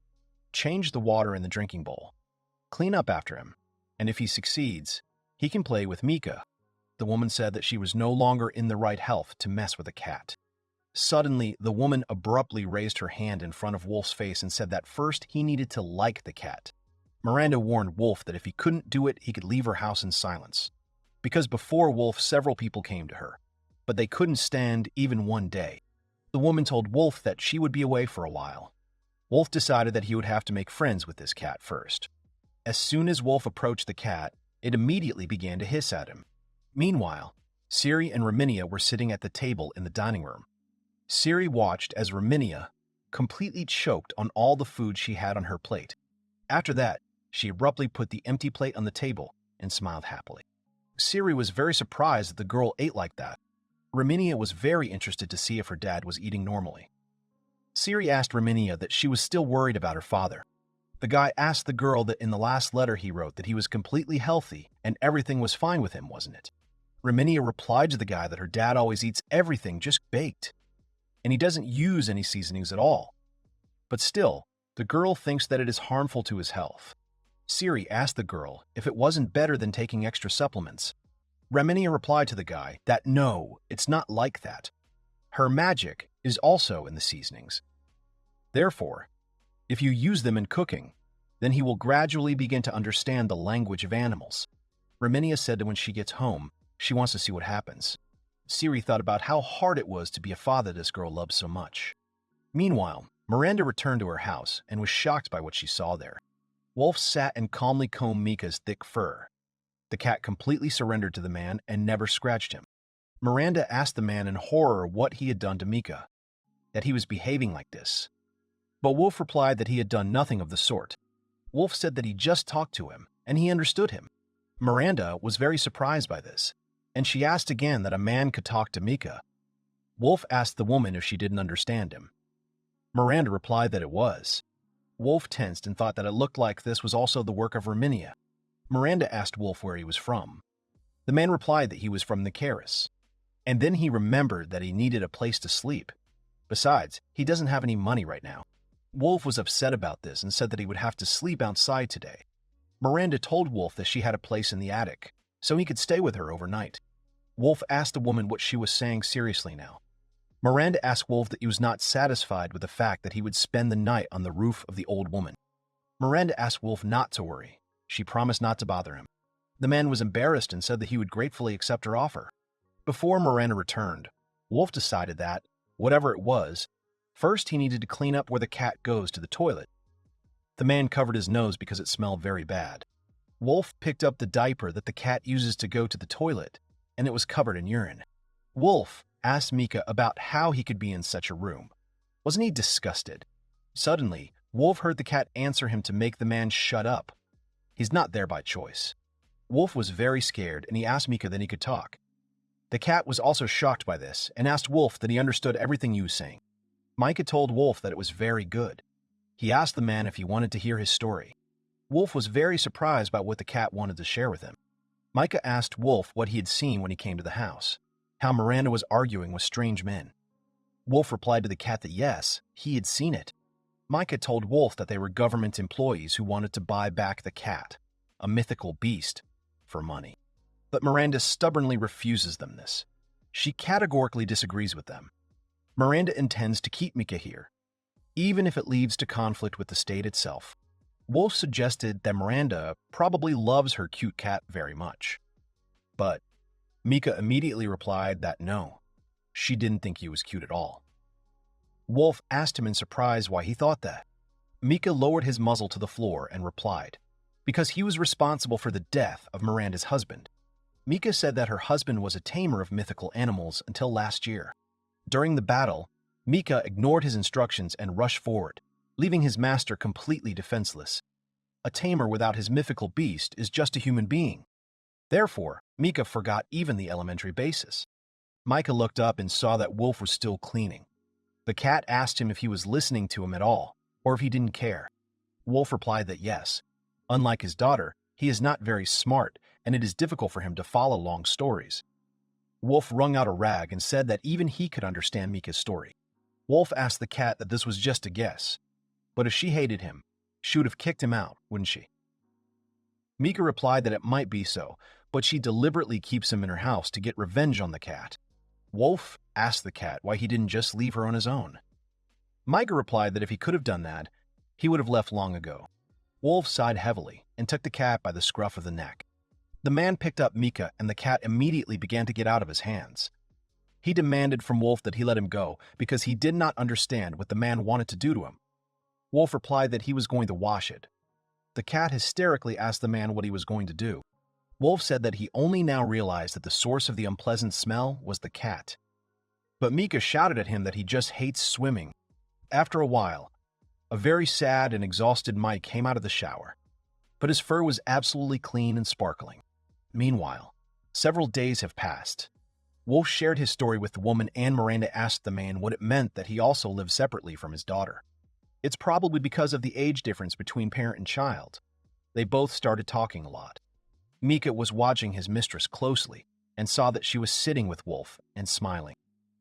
change the water in the drinking bowl, clean up after him, and if he succeeds, he can play with Mika. The woman said that she was no longer in the right health to mess with a cat. Suddenly, the woman abruptly raised her hand in front of Wolf's face and said that first he needed to like the cat. Miranda warned Wolf that if he couldn't do it, he could leave her house in silence. Because before Wolf, several people came to her, but they couldn't stand even one day. The woman told Wolf that she would be away for a while. Wolf decided that he would have to make friends with this cat first. As soon as Wolf approached the cat, It immediately began to hiss at him. Meanwhile, Siri and Reminia were sitting at the table in the dining room. Siri watched as Reminia completely choked on all the food she had on her plate. After that, she abruptly put the empty plate on the table and smiled happily. Siri was very surprised that the girl ate like that. Reminia was very interested to see if her dad was eating normally. Siri asked Reminia that she was still worried about her father. The guy asked the girl that in the last letter he wrote that he was completely healthy and everything was fine with him, wasn't it? Reminia replied to the guy that her dad always eats everything just baked, and he doesn't use any seasonings at all. But still, the girl thinks that it is harmful to his health. Siri asked the girl if it wasn't better than taking extra supplements. Reminia replied to the guy that no, it's not like that. Her magic is also in the seasonings. Therefore, if you use them in cooking, then he will gradually begin to understand the language of animals. Reminia said that when she gets home, she wants to see what happens. Siri thought about how hard it was to be a father this girl loves so much. Meanwhile, Miranda returned to her house and was shocked by what she saw there. Wolf sat and calmly combed Mika's thick fur. The cat completely surrendered to the man and never scratched him. Miranda asked the man in horror what he had done to Mika, that he was behaving like this. But Wolf replied that he had done nothing of the sort. Wolf said that he just talked to him, and he understood him. Miranda was very surprised by this, and she asked again that a man could talk to Mika. Wolf asked the woman if she didn't understand him. Miranda replied that it was. Wolf tensed and thought that it looked like this was also the work of Reminia. Miranda asked Wolf where he was from. The man replied that he was from the Karis. And then he remembered that he needed a place to sleep. Besides, he doesn't have any money right now. Wolf was upset about this and said that he would have to sleep outside today. Miranda told Wolf that she had a place in the attic, so he could stay with her overnight. Wolf asked the woman what she was saying seriously now. Miranda asked Wolf that he was not satisfied with the fact that he would spend the night on the roof of the old woman. Miranda asked Wolf not to worry. She promised not to bother him. The man was embarrassed and said that he would gratefully accept her offer. Before Miranda returned, Wolf decided that, whatever it was, first he needed to clean up where the cat goes to the toilet. The man covered his nose because it smelled very bad. Wolf picked up the diaper that the cat uses to go to the toilet, and it was covered in urine. Wolf asked Mika about how he could be in such a room. Wasn't he disgusted? Suddenly, Wolf heard the cat answer him to make the man shut up. He's not there by choice. Wolf was very scared, and he asked Mika that he could talk. The cat was also shocked by this and asked Wolf that he understood everything he was saying. Mika told Wolf that it was very good. He asked the man if he wanted to hear his story. Wolf was very surprised by what the cat wanted to share with him. Mika asked Wolf what he had seen when he came to the house, how Miranda was arguing with strange men. Wolf replied to the cat that yes, he had seen it. Mika told Wolf that they were government employees who wanted to buy back the cat, a mythical beast, for money. But Miranda stubbornly refuses them this. She categorically disagrees with them. Miranda intends to keep Mika here, even if it leads to conflict with the state itself. Wolf suggested that Miranda probably loves her cute cat very much. But Mika immediately replied that no, she didn't think he was cute at all. Wolf asked him in surprise why he thought that. Mika lowered his muzzle to the floor and replied, because he was responsible for the death of Miranda's husband. Mika said that her husband was a tamer of mythical animals until last year. During the battle, Mika ignored his instructions and rushed forward, leaving his master completely defenseless. A tamer without his mythical beast is just a human being. Therefore, Mika forgot even the elementary basis. Mika looked up and saw that Wolf was still cleaning. The cat asked him if he was listening to him at all, or if he didn't care. Wolf replied that yes. Unlike his daughter, he is not very smart, and it is difficult for him to follow long stories. Wolf wrung out a rag and said that even he could understand Mika's story. Wolf asked the cat that this was just a guess, but if she hated him, she would have kicked him out, wouldn't she? Mika replied that it might be so, but she deliberately keeps him in her house to get revenge on the cat. Wolf asked the cat why he didn't just leave her on his own. Mika replied that if he could have done that, he would have left long ago. Wolf sighed heavily and took the cat by the scruff of the neck. The man picked up Mika and the cat immediately began to get out of his hands. He demanded from Wolf that he let him go because he did not understand what the man wanted to do to him. Wolf replied that he was going to wash it. The cat hysterically asked the man what he was going to do. Wolf said that he only now realized that the source of the unpleasant smell was the cat. But Mika shouted at him that he just hates swimming. After a while, a very sad and exhausted Mike came out of the shower, but his fur was absolutely clean and sparkling. Meanwhile, several days have passed. Wolf shared his story with the woman, and Miranda asked the man what it meant that he also lived separately from his daughter. It's probably because of the age difference between parent and child. They both started talking a lot. Mika was watching his mistress closely and saw that she was sitting with Wolf and smiling.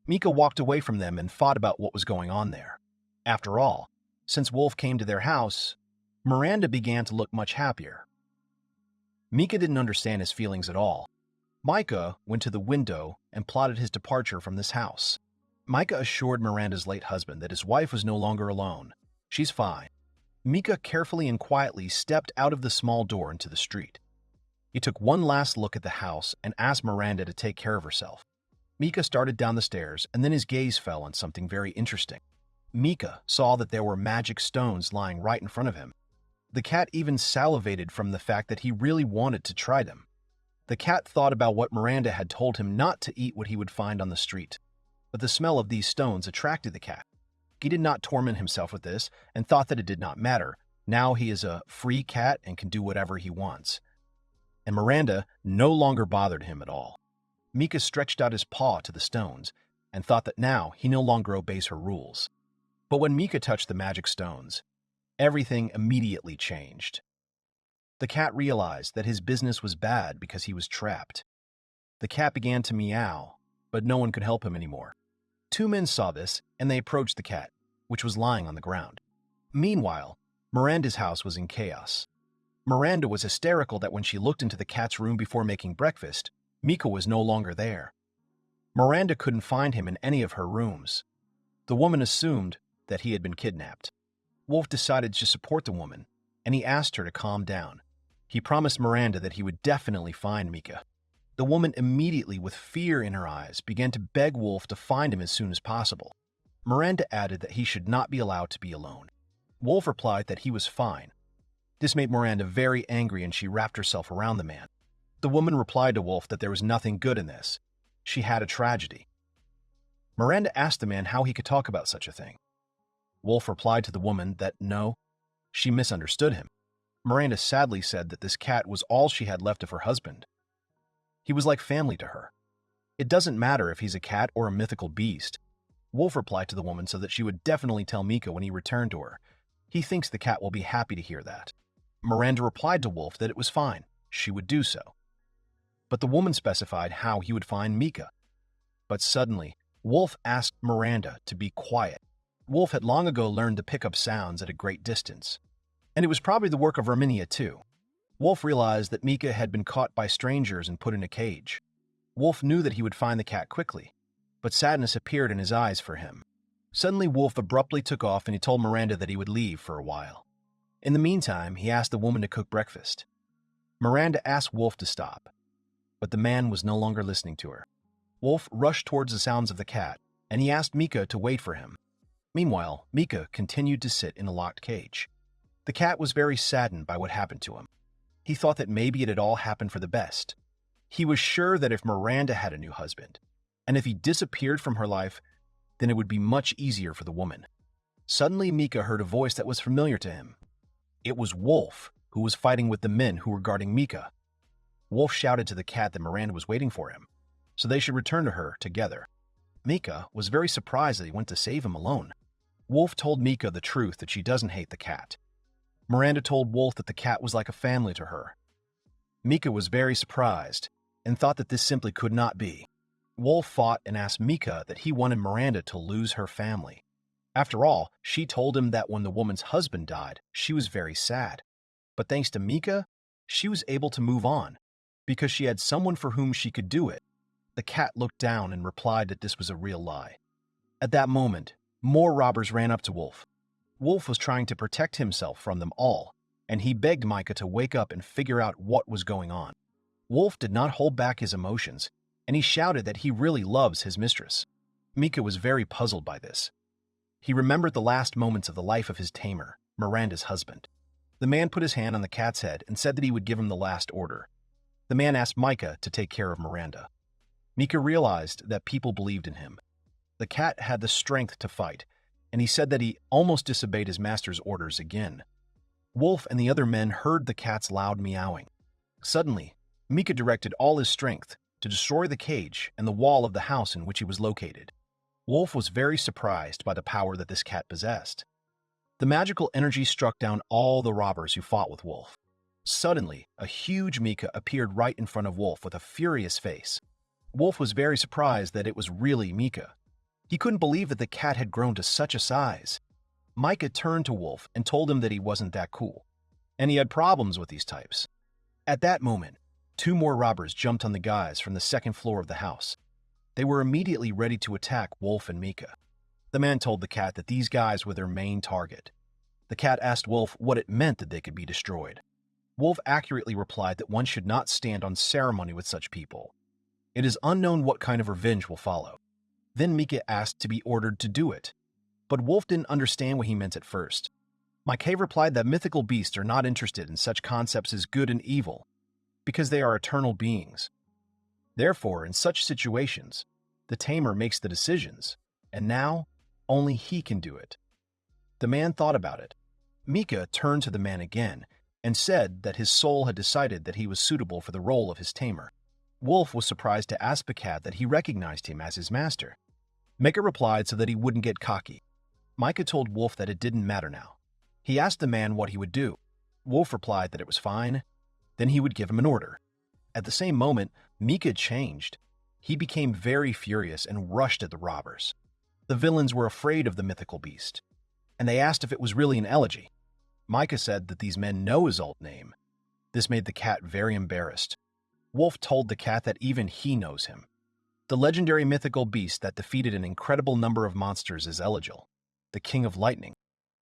Mika walked away from them and thought about what was going on there. After all, since Wolf came to their house, Miranda began to look much happier. Mika didn't understand his feelings at all. Micah went to the window and plotted his departure from this house. Micah assured Miranda's late husband that his wife was no longer alone. She's fine. Mika carefully and quietly stepped out of the small door into the street. He took one last look at the house and asked Miranda to take care of herself. Mika started down the stairs, and then his gaze fell on something very interesting. Mika saw that there were magic stones lying right in front of him. The cat even salivated from the fact that he really wanted to try them. The cat thought about what Miranda had told him not to eat what he would find on the street, but the smell of these stones attracted the cat. He did not torment himself with this and thought that it did not matter. Now he is a free cat and can do whatever he wants. And Miranda no longer bothered him at all. Mika stretched out his paw to the stones and thought that now he no longer obeys her rules. But when Mika touched the magic stones, everything immediately changed. The cat realized that his business was bad because he was trapped. The cat began to meow, but no one could help him anymore. Two men saw this, and they approached the cat, which was lying on the ground. Meanwhile, Miranda's house was in chaos. Miranda was hysterical that when she looked into the cat's room before making breakfast, Mika was no longer there. Miranda couldn't find him in any of her rooms. The woman assumed that he had been kidnapped. Wolf decided to support the woman, and he asked her to calm down. He promised Miranda that he would definitely find Mika. The woman immediately, with fear in her eyes, began to beg Wolf to find him as soon as possible. Miranda added that he should not be allowed to be alone. Wolf replied that he was fine. This made Miranda very angry, and she wrapped herself around the man. The woman replied to Wolf that there was nothing good in this. She had a tragedy. Miranda asked the man how he could talk about such a thing. Wolf replied to the woman that no, she misunderstood him. Miranda sadly said that this cat was all she had left of her husband. He was like family to her. It doesn't matter if he's a cat or a mythical beast. Wolf replied to the woman so that she would definitely tell Mika when he returned to her. He thinks the cat will be happy to hear that. Miranda replied to Wolf that it was fine. She would do so. But the woman specified how he would find Mika. But suddenly, Wolf asked Miranda to be quiet. Wolf had long ago learned to pick up sounds at a great distance. And it was probably the work of Reminia too. Wolf realized that Mika had been caught by strangers and put in a cage. Wolf knew that he would find the cat quickly, but sadness appeared in his eyes for him. Suddenly, Wolf abruptly took off and he told Miranda that he would leave for a while. In the meantime, he asked the woman to cook breakfast. Miranda asked Wolf to stop, but the man was no longer listening to her. Wolf rushed towards the sounds of the cat, and he asked Mika to wait for him. Meanwhile, Mika continued to sit in a locked cage. The cat was very saddened by what happened to him. He thought that maybe it had all happened for the best. He was sure that if Miranda had a new husband, and if he disappeared from her life, then it would be much easier for the woman. Suddenly, Mika heard a voice that was familiar to him. It was Wolf, who was fighting with the men who were guarding Mika. Wolf shouted to the cat that Miranda was waiting for him, so they should return to her together. Mika was very surprised that he went to save him alone. Wolf told Mika the truth that she doesn't hate the cat. Miranda told Wolf that the cat was like a family to her. Mika was very surprised and thought that this simply could not be. Wolf fought and asked Mika that he wanted Miranda to lose her family. After all, she told him that when the woman's husband died, she was very sad. But thanks to Mika, she was able to move on, because she had someone for whom she could do it. The cat looked down and replied that this was a real lie. At that moment, more robbers ran up to Wolf. Wolf was trying to protect himself from them all, and he begged Mika to wake up and figure out what was going on. Wolf did not hold back his emotions, and he shouted that he really loves his mistress. Mika was very puzzled by this. He remembered the last moments of the life of his tamer, Miranda's husband. The man put his hand on the cat's head and said that he would give him the last order. The man asked Micah to take care of Miranda. Mika realized that people believed in him. The cat had the strength to fight, and he said that he almost disobeyed his master's orders again. Wolf and the other men heard the cat's loud meowing. Suddenly, Mika directed all his strength to destroy the cage and the wall of the house in which he was located. Wolf was very surprised by the power that this cat possessed. The magical energy struck down all the robbers who fought with Wolf. Suddenly, a huge Mika appeared right in front of Wolf with a furious face. Wolf was very surprised that it was really Mika. He couldn't believe that the cat had grown to such a size. Micah turned to Wolf and told him that he wasn't that cool, and he had problems with these types. At that moment, 2 more robbers jumped on the guys from the second floor of the house. They were immediately ready to attack Wolf and Mika. The man told the cat that these guys were their main target. The cat asked Wolf what it meant that they could be destroyed. Wolf accurately replied that one should not stand on ceremony with such people. It is unknown what kind of revenge will follow. Then Mika asked to be ordered to do it. But Wolf didn't understand what he meant at first. Micah replied that mythical beasts are not interested in such concepts as good and evil, because they are eternal beings. Therefore, in such situations, the tamer makes the decisions, and now only he can do it. The man thought about it. Mika turned to the man again and said that his soul had decided that he was suitable for the role of his tamer. Wolf was surprised to ask the cat that he recognized him as his master. Mika replied so that he wouldn't get cocky. Micah told Wolf that it didn't matter now. He asked the man what he would do. Wolf replied that it was fine. Then he would give him an order. At the same moment, Mika changed. He became very furious and rushed at the robbers. The villains were afraid of the mythical beast, and they asked if it was really an elegy. Micah said that these men know his alt name. This made the cat very embarrassed. Wolf told the cat that even he knows him. The legendary mythical beast that defeated an incredible number of monsters is Eligil, the King of Lightning.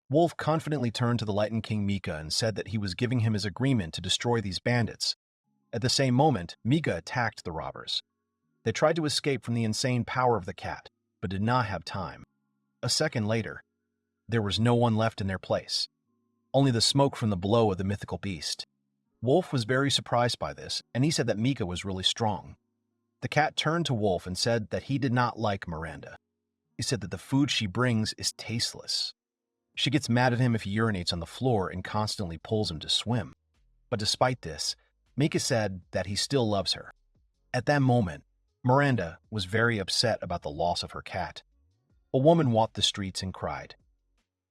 Wolf confidently turned to the Lightning King Mika and said that he was giving him his agreement to destroy these bandits. At the same moment, Mika attacked the robbers. They tried to escape from the insane power of the cat, but did not have time. A second later, there was no one left in their place. Only the smoke from the blow of the mythical beast. Wolf was very surprised by this, and he said that Mika was really strong. The cat turned to Wolf and said that he did not like Miranda. He said that the food she brings is tasteless. She gets mad at him if he urinates on the floor and constantly pulls him to swim. But despite this, Mika said that he still loves her. At that moment, Miranda was very upset about the loss of her cat. A woman walked the streets and cried.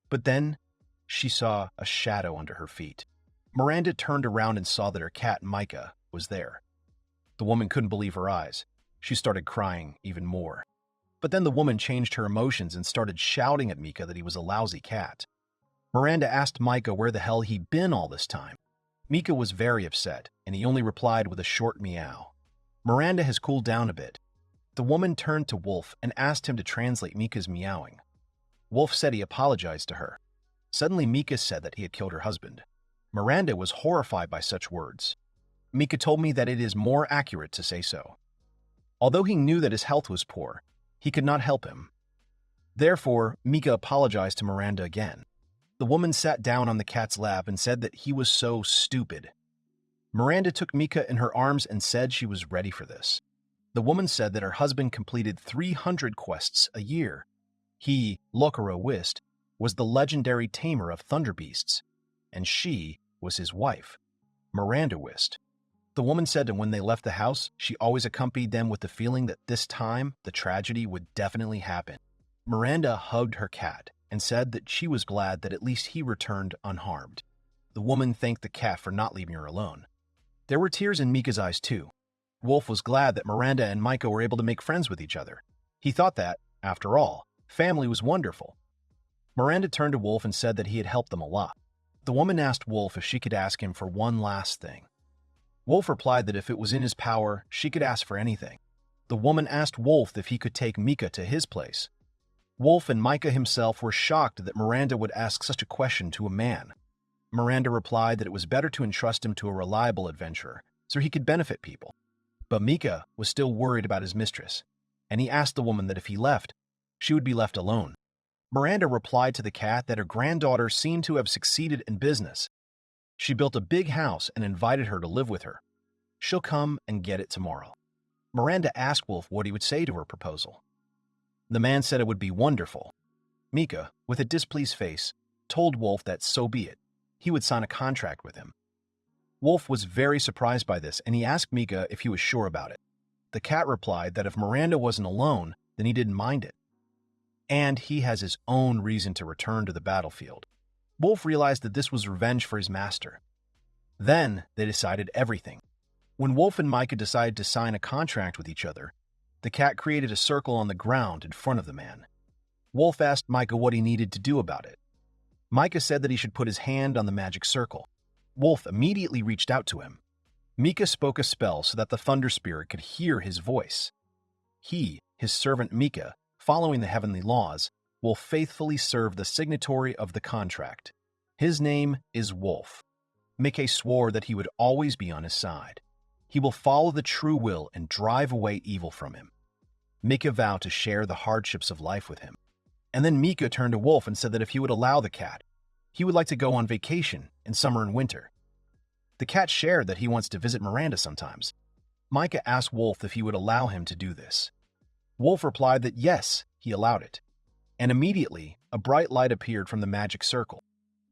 But then, she saw a shadow under her feet. Miranda turned around and saw that her cat, Micah, was there. The woman couldn't believe her eyes. She started crying even more. But then the woman changed her emotions and started shouting at Mika that he was a lousy cat. Miranda asked Micah where the hell he'd been all this time. Mika was very upset, and he only replied with a short meow. Miranda has cooled down a bit. The woman turned to Wolf and asked him to translate Mika's meowing. Wolf said he apologized to her. Suddenly Mika said that he had killed her husband. Miranda was horrified by such words. Mika told me that it is more accurate to say so. Although he knew that his health was poor, he could not help him. Therefore, Mika apologized to Miranda again. The woman sat down on the cat's lap and said that he was so stupid. Miranda took Mika in her arms and said she was ready for this. The woman said that her husband completed 300 quests a year. He, Lokuro Wist, was the legendary tamer of thunder beasts, and she was his wife, Miranda Wist. The woman said that when they left the house, she always accompanied them with the feeling that this time the tragedy would definitely happen. Miranda hugged her cat and said that she was glad that at least he returned unharmed. The woman thanked the cat for not leaving her alone. There were tears in Mika's eyes too. Wolf was glad that Miranda and Micah were able to make friends with each other. He thought that, after all, family was wonderful. Miranda turned to Wolf and said that he had helped them a lot. The woman asked Wolf if she could ask him for one last thing. Wolf replied that if it was in his power, she could ask for anything. The woman asked Wolf if he could take Mika to his place. Wolf and Micah himself were shocked that Miranda would ask such a question to a man. Miranda replied that it was better to entrust him to a reliable adventurer, so he could benefit people. But Mika was still worried about his mistress, and he asked the woman that if he left, she would be left alone. Miranda replied to the cat that her granddaughter seemed to have succeeded in business. She built a big house and invited her to live with her. She'll come and get it tomorrow. Miranda asked Wolf what he would say to her proposal. The man said it would be wonderful. Mika, with a displeased face, told Wolf that so be it. He would sign a contract with him. Wolf was very surprised by this, and he asked Mika if he was sure about it. The cat replied that if Miranda wasn't alone, then he didn't mind it. And he has his own reason to return to the battlefield. Wolf realized that this was revenge for his master. Then they decided everything. When Wolf and Micah decided to sign a contract with each other, the cat created a circle on the ground in front of the man. Wolf asked Micah what he needed to do about it. Micah said that he should put his hand on the magic circle. Wolf immediately reached out to him. Mika spoke a spell so that the Thunder Spirit could hear his voice. He, his servant Mika, following the heavenly laws, will faithfully serve the signatory of the contract. His name is Wolf. Mika swore that he would always be on his side. He will follow the true will and drive away evil from him. Mika vowed to share the hardships of life with him. And then Mika turned to Wolf and said that if he would allow the cat, he would like to go on vacation in summer and winter. The cat shared that he wants to visit Miranda sometimes. Micah asked Wolf if he would allow him to do this. Wolf replied that yes, he allowed it. And immediately, a bright light appeared from the magic circle.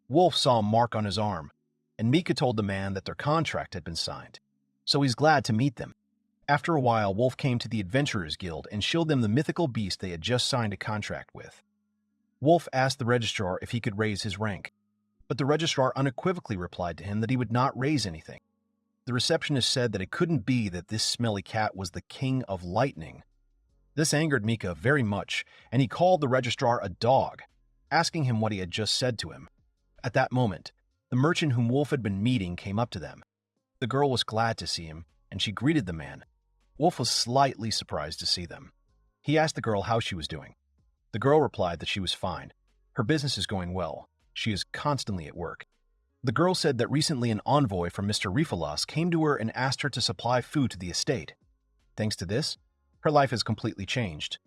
Wolf saw a mark on his arm, and Mika told the man that their contract had been signed, so he's glad to meet them. After a while, Wolf came to the Adventurers Guild and showed them the mythical beast they had just signed a contract with. Wolf asked the registrar if he could raise his rank, but the registrar unequivocally replied to him that he would not raise anything. The receptionist said that it couldn't be that this smelly cat was the king of lightning. This angered Mika very much, and he called the registrar a dog, asking him what he had just said to him. At that moment, the merchant whom Wolf had been meeting came up to them. The girl was glad to see him, and she greeted the man. Wolf was slightly surprised to see them. He asked the girl how she was doing. The girl replied that she was fine. Her business is going well. She is constantly at work. The girl said that recently an envoy from Mr. Rifalas came to her and asked her to supply food to the estate. Thanks to this, her life has completely changed.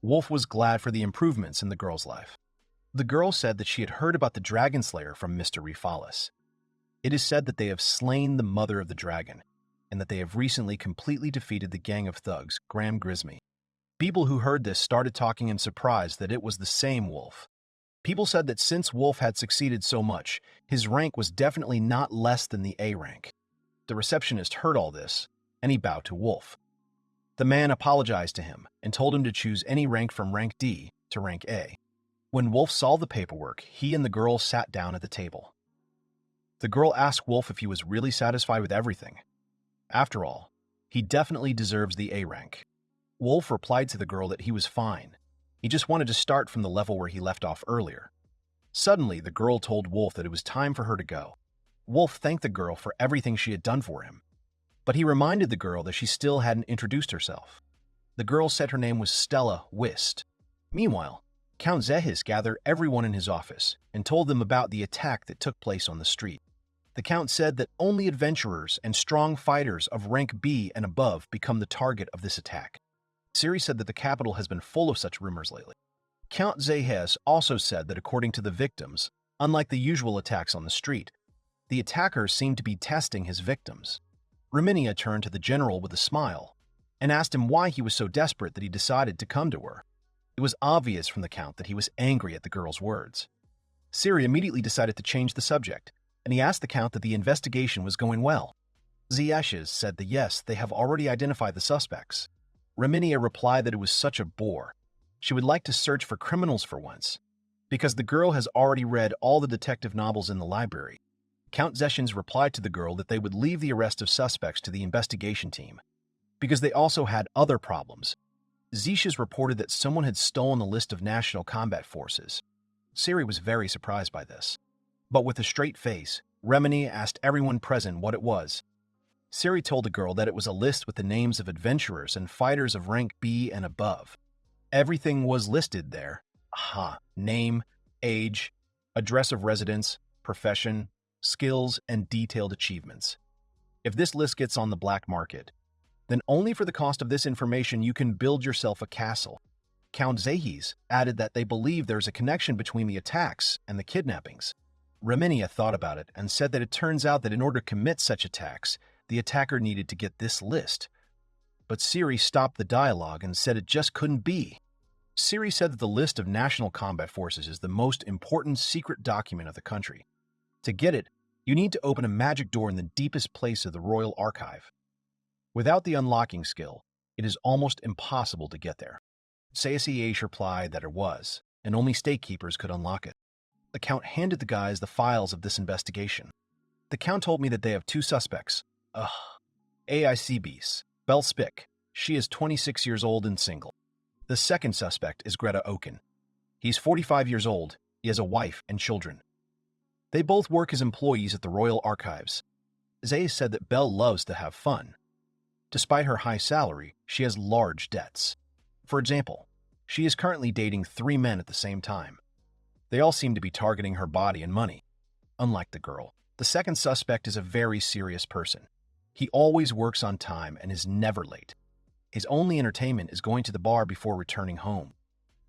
Wolf was glad for the improvements in the girl's life. The girl said that she had heard about the Dragon Slayer from Mr. Rifalas. It is said that they have slain the mother of the dragon, and that they have recently completely defeated the gang of thugs, Graham Grismy. People who heard this started talking in surprise that it was the same Wolf. People said that since Wolf had succeeded so much, his rank was definitely not less than the A rank. The receptionist heard all this, and he bowed to Wolf. The man apologized to him and told him to choose any rank from rank D to rank A. When Wolf saw the paperwork, he and the girl sat down at the table. The girl asked Wolf if he was really satisfied with everything. After all, he definitely deserves the A rank. Wolf replied to the girl that he was fine. He just wanted to start from the level where he left off earlier. Suddenly, the girl told Wolf that it was time for her to go. Wolf thanked the girl for everything she had done for him, but he reminded the girl that she still hadn't introduced herself. The girl said her name was Stella Whist. Meanwhile, Count Zehis gathered everyone in his office and told them about the attack that took place on the street. The Count said that only adventurers and strong fighters of rank B and above become the target of this attack. Siri said that the capital has been full of such rumors lately. Count Zehis also said that according to the victims, unlike the usual attacks on the street, the attackers seemed to be testing his victims. Reminia turned to the general with a smile and asked him why he was so desperate that he decided to come to her. It was obvious from the Count that he was angry at the girl's words. Siri immediately decided to change the subject, and he asked the Count that the investigation was going well. Ziyeshes said that yes, they have already identified the suspects. Reminia replied that it was such a bore. She would like to search for criminals for once, because the girl has already read all the detective novels in the library. Count Zeshins replied to the girl that they would leave the arrest of suspects to the investigation team, because they also had other problems. Zishas reported that someone had stolen the list of national combat forces. Siri was very surprised by this. But with a straight face, Reminia asked everyone present what it was. Siri told the girl that it was a list with the names of adventurers and fighters of rank B and above. Everything was listed there. Name, age, address of residence, profession, skills, and detailed achievements. If this list gets on the black market, then only for the cost of this information you can build yourself a castle. Count Zehis added that they believe there is a connection between the attacks and the kidnappings. Reminia thought about it and said that it turns out that in order to commit such attacks, the attacker needed to get this list. But Siri stopped the dialogue and said it just couldn't be. Siri said that the list of National Combat Forces is the most important secret document of the country. To get it, you need to open a magic door in the deepest place of the Royal Archive. Without the unlocking skill, it is almost impossible to get there. Seiya replied that it was, and only state keepers could unlock it. The Count handed the guys the files of this investigation. The Count told me that they have two suspects. AICBs. Belle Spick. She is 26 years old and single. The second suspect is Greta Oken. He's 45 years old. He has a wife and children. They both work as employees at the Royal Archives. Zay said that Belle loves to have fun. Despite her high salary, she has large debts. For example, she is currently dating 3 men at the same time. They all seem to be targeting her body and money. Unlike the girl, the second suspect is a very serious person. He always works on time and is never late. His only entertainment is going to the bar before returning home.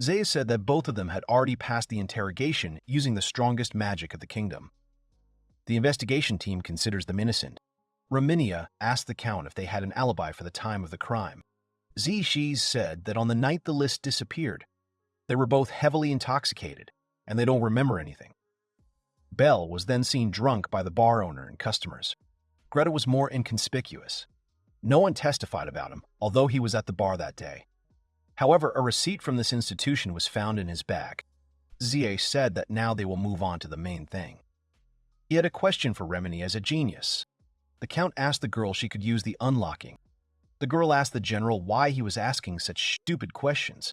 Zaya said that both of them had already passed the interrogation using the strongest magic of the kingdom. The investigation team considers them innocent. Reminia asked the Count if they had an alibi for the time of the crime. Zishi's said that on the night the list disappeared, they were both heavily intoxicated, and they don't remember anything. Belle was then seen drunk by the bar owner and customers. Greta was more inconspicuous. No one testified about him, although he was at the bar that day. However, a receipt from this institution was found in his bag. Zia said that now they will move on to the main thing. He had a question for Reminia as a genius. The Count asked the girl she could use the unlocking. The girl asked the general why he was asking such stupid questions.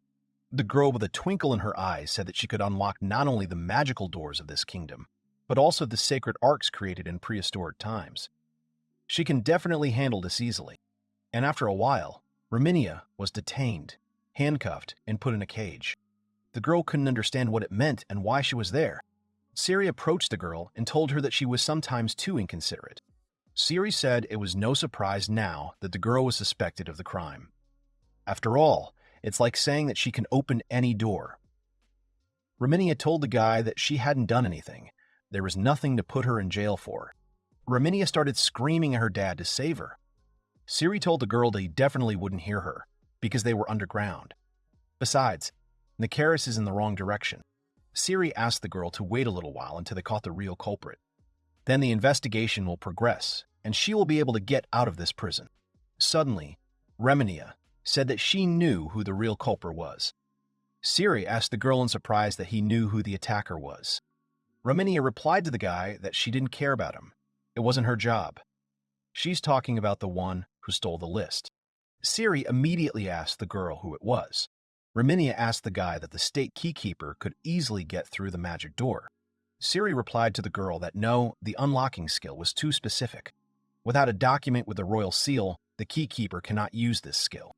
The girl with a twinkle in her eyes said that she could unlock not only the magical doors of this kingdom, but also the sacred arcs created in prehistoric times. She can definitely handle this easily. And after a while, Reminia was detained, handcuffed, and put in a cage. The girl couldn't understand what it meant and why she was there. Siri approached the girl and told her that she was sometimes too inconsiderate. Siri said it was no surprise now that the girl was suspected of the crime. After all, it's like saying that she can open any door. Reminia told the guy that she hadn't done anything. There was nothing to put her in jail for. Reminia started screaming at her dad to save her. Siri told the girl that he definitely wouldn't hear her, because they were underground. Besides, Nikaris is in the wrong direction. Siri asked the girl to wait a little while until they caught the real culprit. Then the investigation will progress, and she will be able to get out of this prison. Suddenly, Reminia said that she knew who the real culprit was. Siri asked the girl in surprise that he knew who the attacker was. Reminia replied to the guy that she didn't care about him. It wasn't her job. She's talking about the one who stole the list. Siri immediately asked the girl who it was. Reminia asked the guy that the state keykeeper could easily get through the magic door. Siri replied to the girl that no, the unlocking skill was too specific. Without a document with the royal seal, the keykeeper cannot use this skill.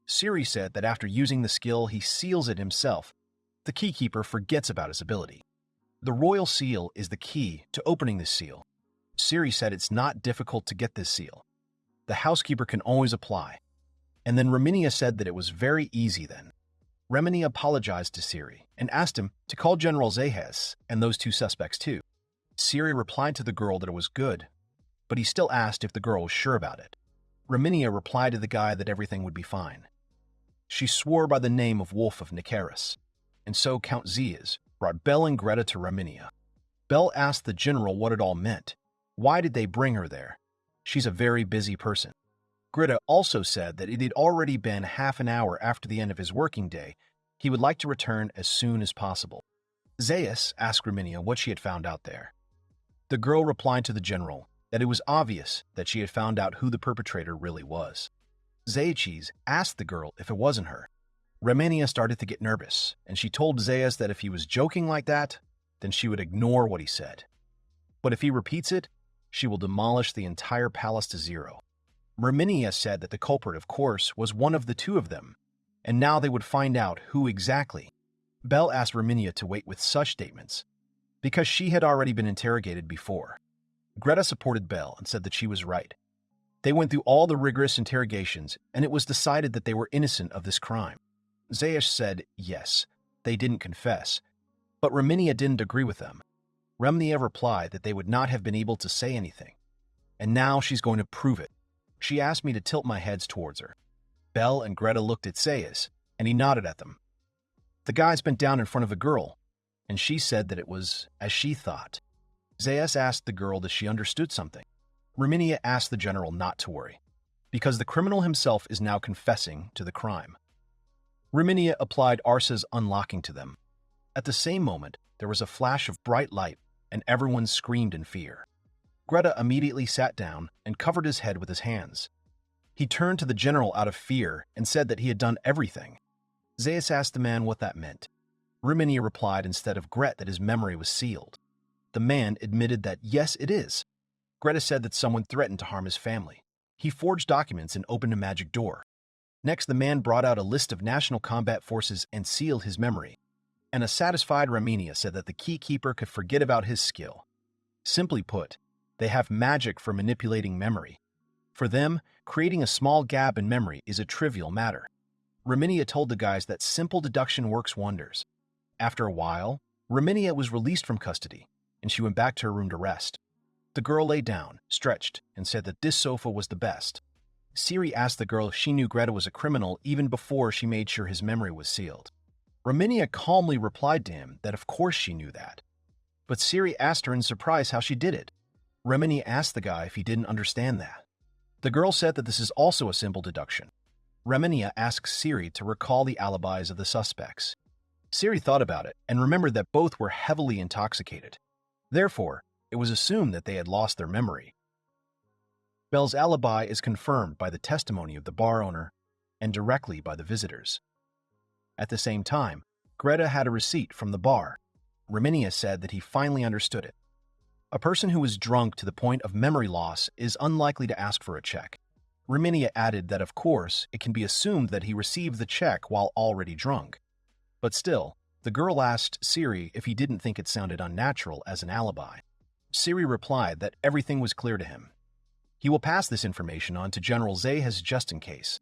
Siri said that after using the skill, he seals it himself. The keykeeper forgets about his ability. The royal seal is the key to opening this seal. Siri said it's not difficult to get this seal. The housekeeper can always apply. And then Reminia said that it was very easy then. Reminia apologized to Siri and asked him to call General Zehes and those two suspects too. Siri replied to the girl that it was good, but he still asked if the girl was sure about it. Reminia replied to the guy that everything would be fine. She swore by the name of Wolf of Nikaris, and so Count Zehes brought Belle and Greta to Reminia. Belle asked the general what it all meant. Why did they bring her there? She's a very busy person. Greta also said that it had already been half an hour after the end of his working day. He would like to return as soon as possible. Zeus asked Reminia what she had found out there. The girl replied to the general that it was obvious that she had found out who the perpetrator really was. Zeus asked the girl if it wasn't her. Reminia started to get nervous, and she told Zeus that if he was joking like that, then she would ignore what he said. But if he repeats it, she will demolish the entire palace to zero. Reminia said that the culprit, of course, was one of the two of them, and now they would find out who exactly. Belle asked Reminia to wait with such statements, because she had already been interrogated before. Greta supported Belle and said that she was right. They went through all the rigorous interrogations, and it was decided that they were innocent of this crime. Zeus said yes, they didn't confess, but Reminia didn't agree with them. Reminia replied that they would not have been able to say anything, and now she's going to prove it. She asked me to tilt my heads towards her. Belle and Greta looked at Zayas, and he nodded at them. The guys bent down in front of a girl, and she said that it was as she thought. Zayas asked the girl if she understood something. Reminia asked the general not to worry, because the criminal himself is now confessing to the crime. Reminia applied Arsa's unlocking to them. At the same moment, there was a flash of bright light, and everyone screamed in fear. Greta immediately sat down and covered his head with his hands. He turned to the general out of fear and said that he had done everything. Zayas asked the man what that meant. Reminia replied instead of Gret that his memory was sealed. The man admitted that yes, it is. Greta said that someone threatened to harm his family. He forged documents and opened a magic door. Next, the man brought out a list of national combat forces and sealed his memory. And a satisfied Reminia said that the keykeeper could forget about his skill. Simply put, they have magic for manipulating memory. For them, creating a small gap in memory is a trivial matter. Reminia told the guys that simple deduction works wonders. After a while, Reminia was released from custody, and she went back to her room to rest. The girl lay down, stretched, and said that this sofa was the best. Siri asked the girl if she knew Greta was a criminal even before she made sure his memory was sealed. Reminia calmly replied to him that of course she knew that. But Siri asked her in surprise how she did it. Reminia asked the guy if he didn't understand that. The girl said that this is also a simple deduction. Reminia asked Siri to recall the alibis of the suspects. Siri thought about it and remembered that both were heavily intoxicated. Therefore, it was assumed that they had lost their memory. Belle's alibi is confirmed by the testimony of the bar owner and directly by the visitors. At the same time, Greta had a receipt from the bar. Reminia said that he finally understood it. A person who is drunk to the point of memory loss is unlikely to ask for a check. Reminia added that of course it can be assumed that he received the check while already drunk. But still, the girl asked Siri if he didn't think it sounded unnatural as an alibi. Siri replied that everything was clear to him. He will pass this information on to General Zayas just in case.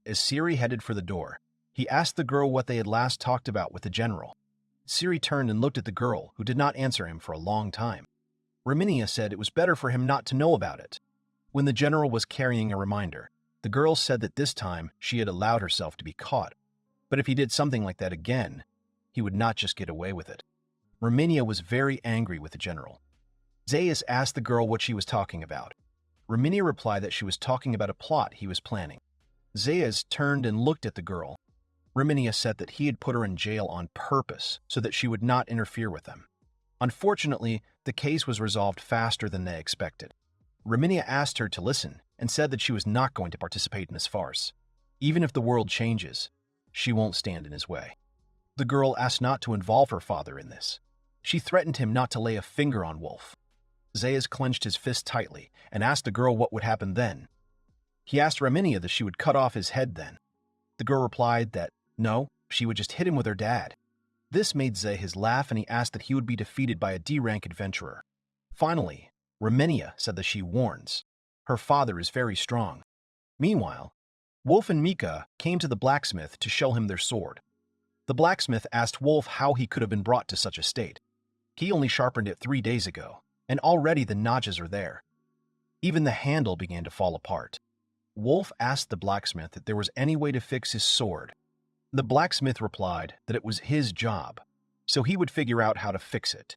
As Siri headed for the door, he asked the girl what they had last talked about with the general. Siri turned and looked at the girl, who did not answer him for a long time. Reminia said it was better for him not to know about it. When the general was carrying a reminder, the girl said that this time she had allowed herself to be caught. But if he did something like that again, he would not just get away with it. Reminia was very angry with the general. Zayas asked the girl what she was talking about. Reminia replied that she was talking about a plot he was planning. Zayas turned and looked at the girl. Reminia said that he had put her in jail on purpose so that she would not interfere with them. Unfortunately, the case was resolved faster than they expected. Reminia asked her to listen and said that she was not going to participate in this farce. Even if the world changes, she won't stand in his way. The girl asked not to involve her father in this. She threatened him not to lay a finger on Wolf. Zayas clenched his fist tightly and asked the girl what would happen then. He asked Reminia that she would cut off his head then. The girl replied that no, she would just hit him with her dad. This made Zayas laugh and he asked that he would be defeated by a D-rank adventurer. Finally, Reminia said that she warns. Her father is very strong. Meanwhile, Wolf and Mika came to the blacksmith to show him their sword. The blacksmith asked Wolf how he could have been brought to such a state. He only sharpened it 3 days ago, and already the notches are there. Even the handle began to fall apart. Wolf asked the blacksmith if there was any way to fix his sword. The blacksmith replied that it was his job, so he would figure out how to fix it.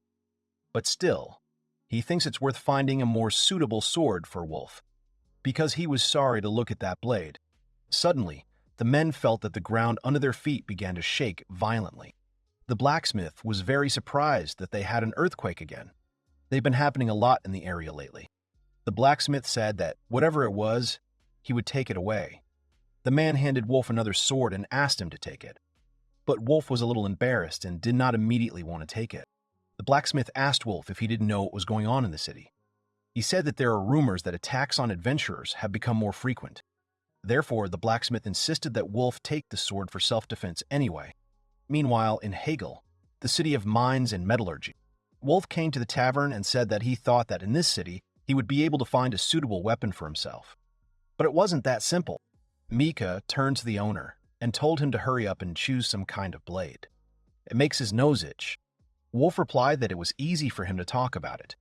But still, he thinks it's worth finding a more suitable sword for Wolf, because he was sorry to look at that blade. Suddenly, the men felt that the ground under their feet began to shake violently. The blacksmith was very surprised that they had an earthquake again. They've been happening a lot in the area lately. The blacksmith said that whatever it was, he would take it away. The man handed Wolf another sword and asked him to take it. But Wolf was a little embarrassed and did not immediately want to take it. The blacksmith asked Wolf if he didn't know what was going on in the city. He said that there are rumors that attacks on adventurers have become more frequent. Therefore, the blacksmith insisted that Wolf take the sword for self-defense anyway. Meanwhile, in Hegel, the city of mines and metallurgy, Wolf came to the tavern and said that he thought that in this city he would be able to find a suitable weapon for himself. But it wasn't that simple. Mika turned to the owner and told him to hurry up and choose some kind of blade. It makes his nose itch. Wolf replied that it was easy for him to talk about it.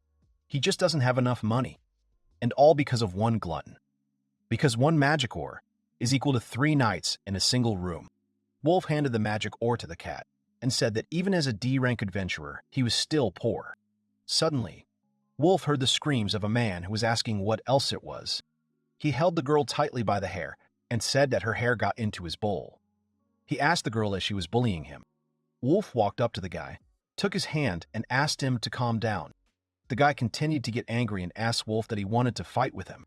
He just doesn't have enough money. And all because of one glutton. because one magic ore is equal to 3 nights in a single room. Wolf handed the magic ore to the cat and said that even as a D-rank adventurer, he was still poor. Suddenly, Wolf heard the screams of a man who was asking what else it was. He held the girl tightly by the hair and said that her hair got into his bowl. He asked the girl as she was bullying him. Wolf walked up to the guy, took his hand, and asked him to calm down. The guy continued to get angry and asked Wolf that he wanted to fight with him.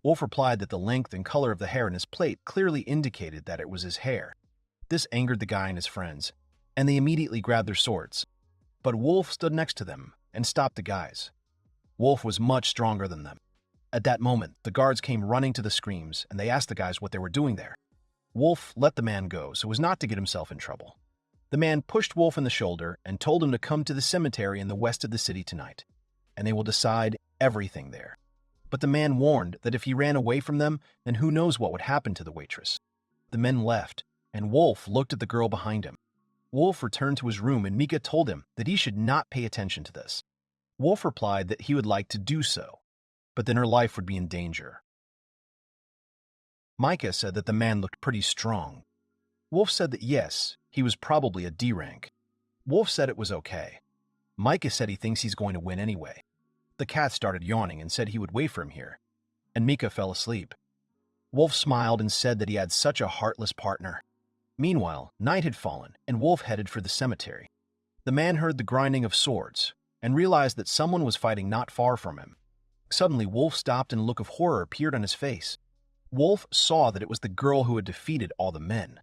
Wolf replied that the length and color of the hair in his plate clearly indicated that it was his hair. This angered the guy and his friends, and they immediately grabbed their swords. But Wolf stood next to them and stopped the guys. Wolf was much stronger than them. At that moment, the guards came running to the screams, and they asked the guys what they were doing there. Wolf let the man go so as not to get himself in trouble. The man pushed Wolf in the shoulder and told him to come to the cemetery in the west of the city tonight, and they will decide everything there. But the man warned that if he ran away from them, then who knows what would happen to the waitress. The men left, and Wolf looked at the girl behind him. Wolf returned to his room, and Mika told him that he should not pay attention to this. Wolf replied that he would like to do so, but then her life would be in danger. Micah said that the man looked pretty strong. Wolf said that yes, he was probably a D rank. Wolf said it was okay. Micah said he thinks he's going to win anyway. The cat started yawning and said he would wait for him here, and Mika fell asleep. Wolf smiled and said that he had such a heartless partner. Meanwhile, night had fallen, and Wolf headed for the cemetery. The man heard the grinding of swords and realized that someone was fighting not far from him. Suddenly, Wolf stopped and a look of horror appeared on his face. Wolf saw that it was the girl who had defeated all the men.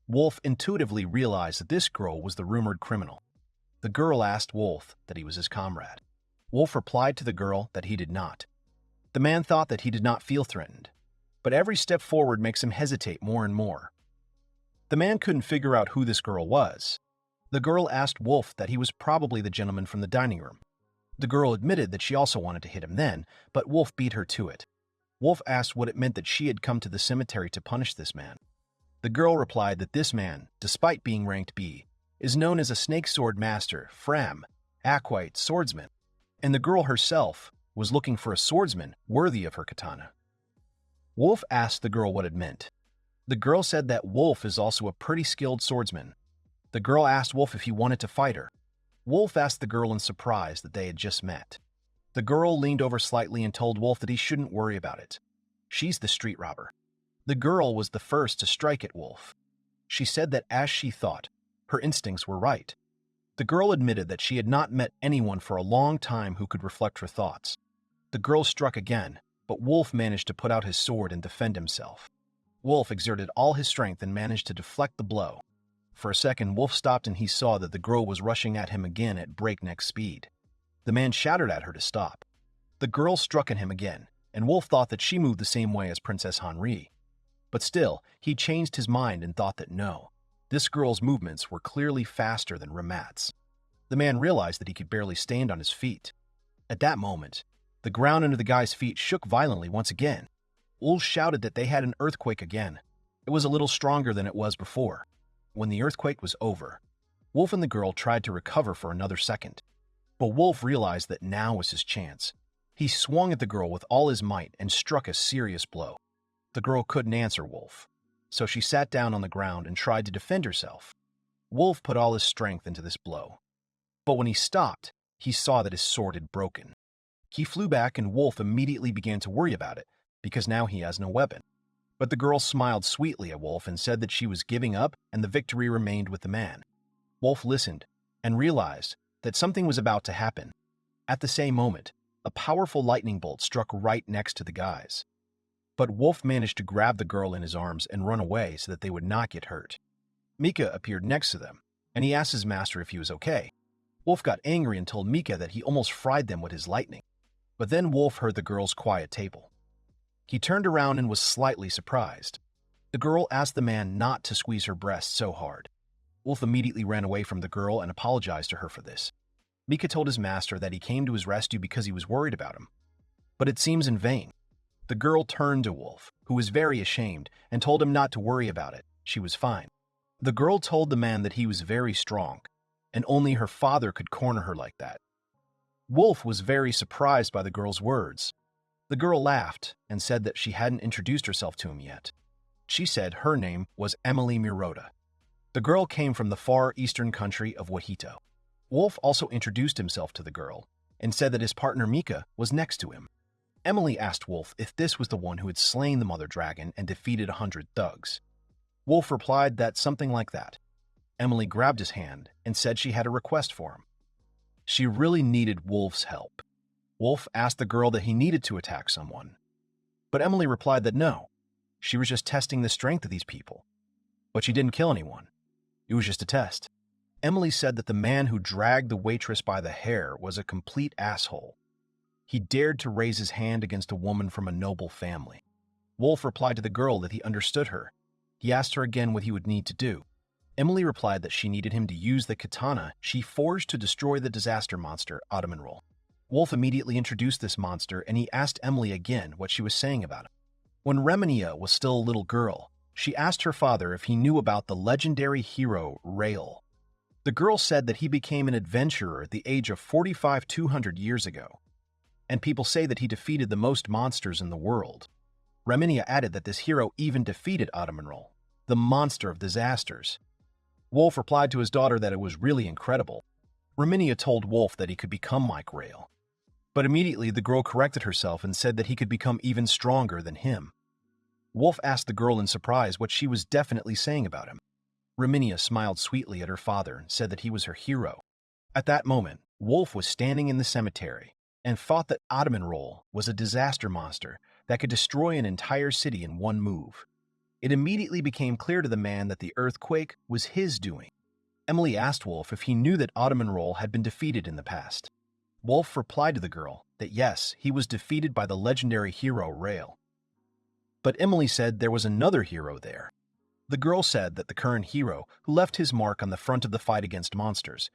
Wolf intuitively realized that this girl was the rumored criminal. The girl asked Wolf that he was his comrade. Wolf replied to the girl that he did not. The man thought that he did not feel threatened, but every step forward makes him hesitate more and more. The man couldn't figure out who this girl was. The girl asked Wolf that he was probably the gentleman from the dining room. The girl admitted that she also wanted to hit him then, but Wolf beat her to it. Wolf asked what it meant that she had come to the cemetery to punish this man. The girl replied that this man, despite being ranked B, is known as a snake sword master, Fram, Aquite swordsman, and the girl herself was looking for a swordsman worthy of her katana. Wolf asked the girl what it meant. The girl said that Wolf is also a pretty skilled swordsman. The girl asked Wolf if he wanted to fight her. Wolf asked the girl in surprise that they had just met. The girl leaned over slightly and told Wolf that he shouldn't worry about it. She's the street robber. The girl was the first to strike at Wolf. She said that as she thought, her instincts were right. The girl admitted that she had not met anyone for a long time who could reflect her thoughts. The girl struck again, but Wolf managed to put out his sword and defend himself. Wolf exerted all his strength and managed to deflect the blow. For a second, Wolf stopped and he saw that the girl was rushing at him again at breakneck speed. The man shouted at her to stop. The girl struck at him again, and Wolf thought that she moved the same way as Princess Henri. But still, he changed his mind and thought that no, this girl's movements were clearly faster than Ramat's. The man realized that he could barely stand on his feet. At that moment, the ground under the guy's feet shook violently once again. Wolf shouted that they had an earthquake again. It was a little stronger than it was before. When the earthquake was over, Wolf and the girl tried to recover for another second. But Wolf realized that now was his chance. He swung at the girl with all his might and struck a serious blow. The girl couldn't answer Wolf, so she sat down on the ground and tried to defend herself. Wolf put all his strength into this blow. But when he stopped, he saw that his sword had broken. He flew back and Wolf immediately began to worry about it, because now he has no weapon. But the girl smiled sweetly at Wolf and said that she was giving up and the victory remained with the man. Wolf listened and realized that something was about to happen. At the same moment, a powerful lightning bolt struck right next to the guys. But Wolf managed to grab the girl in his arms and run away so that they would not get hurt. Mika appeared next to them, and he asked his master if he was okay. Wolf got angry and told Mika that he almost fried them with his lightning. But then Wolf heard the girl's quiet table. He turned around and was slightly surprised. The girl asked the man not to squeeze her breast so hard. Wolf immediately ran away from the girl and apologized to her for this. Mika told his master that he came to his rescue because he was worried about him. But it seems in vain. The girl turned to Wolf, who was very ashamed, and told him not to worry about it. She was fine. The girl told the man that he was very strong, and only her father could corner her like that. Wolf was very surprised by the girl's words. The girl laughed and said that she hadn't introduced herself to him yet. She said her name was Emily Mirota. The girl came from the far eastern country of Wahito. Wolf also introduced himself to the girl and said that his partner Mika was next to him. Emily asked Wolf if this was the one who had slain the mother dragon and defeated 100 thugs. Wolf replied that something like that. Emily grabbed his hand and said she had a request for him. She really needed Wolf's help. Wolf asked the girl that he needed to attack someone, but Emily replied that no, she was just testing the strength of these people. But she didn't kill anyone. It was just a test. Emily said that the man who dragged the waitress by the hair was a complete asshole. He dared to raise his hand against a woman from a noble family. Wolf replied to the girl that he understood her. He asked her again what he would need to do. Emily replied that she needed him to use the katana she forged to destroy the disaster monster, Ottoman. Wolf immediately introduced this monster, and he asked Emily again what she was saying about him. When Reminia was still a little girl, she asked her father if he knew about the legendary hero Rail. The girl said that he became an adventurer at the age of 200 years ago, and people say that he defeated the most monsters in the world. Reminia added that this hero even defeated Ottoman, the monster of disasters. Wolf replied to his daughter that it was really incredible. Reminia told Wolf that he could become like Rail. But immediately the girl corrected herself and said that he could become even stronger than him. Wolf asked the girl in surprise what she was definitely saying about him. Reminia smiled sweetly at her father and said that he was her hero. At that moment, Wolf was standing in the cemetery and thought that Ottoman was a disaster monster that could destroy an entire city in one move. It immediately became clear to the man that the earthquake was his doing. Emily asked Wolf if he knew that Ottoman had been defeated in the past. Wolf replied to the girl that yes, he was defeated by the legendary hero Rail. But Emily said there was another hero there. The girl said that the current hero, who left his mark on the front of the fight against monsters,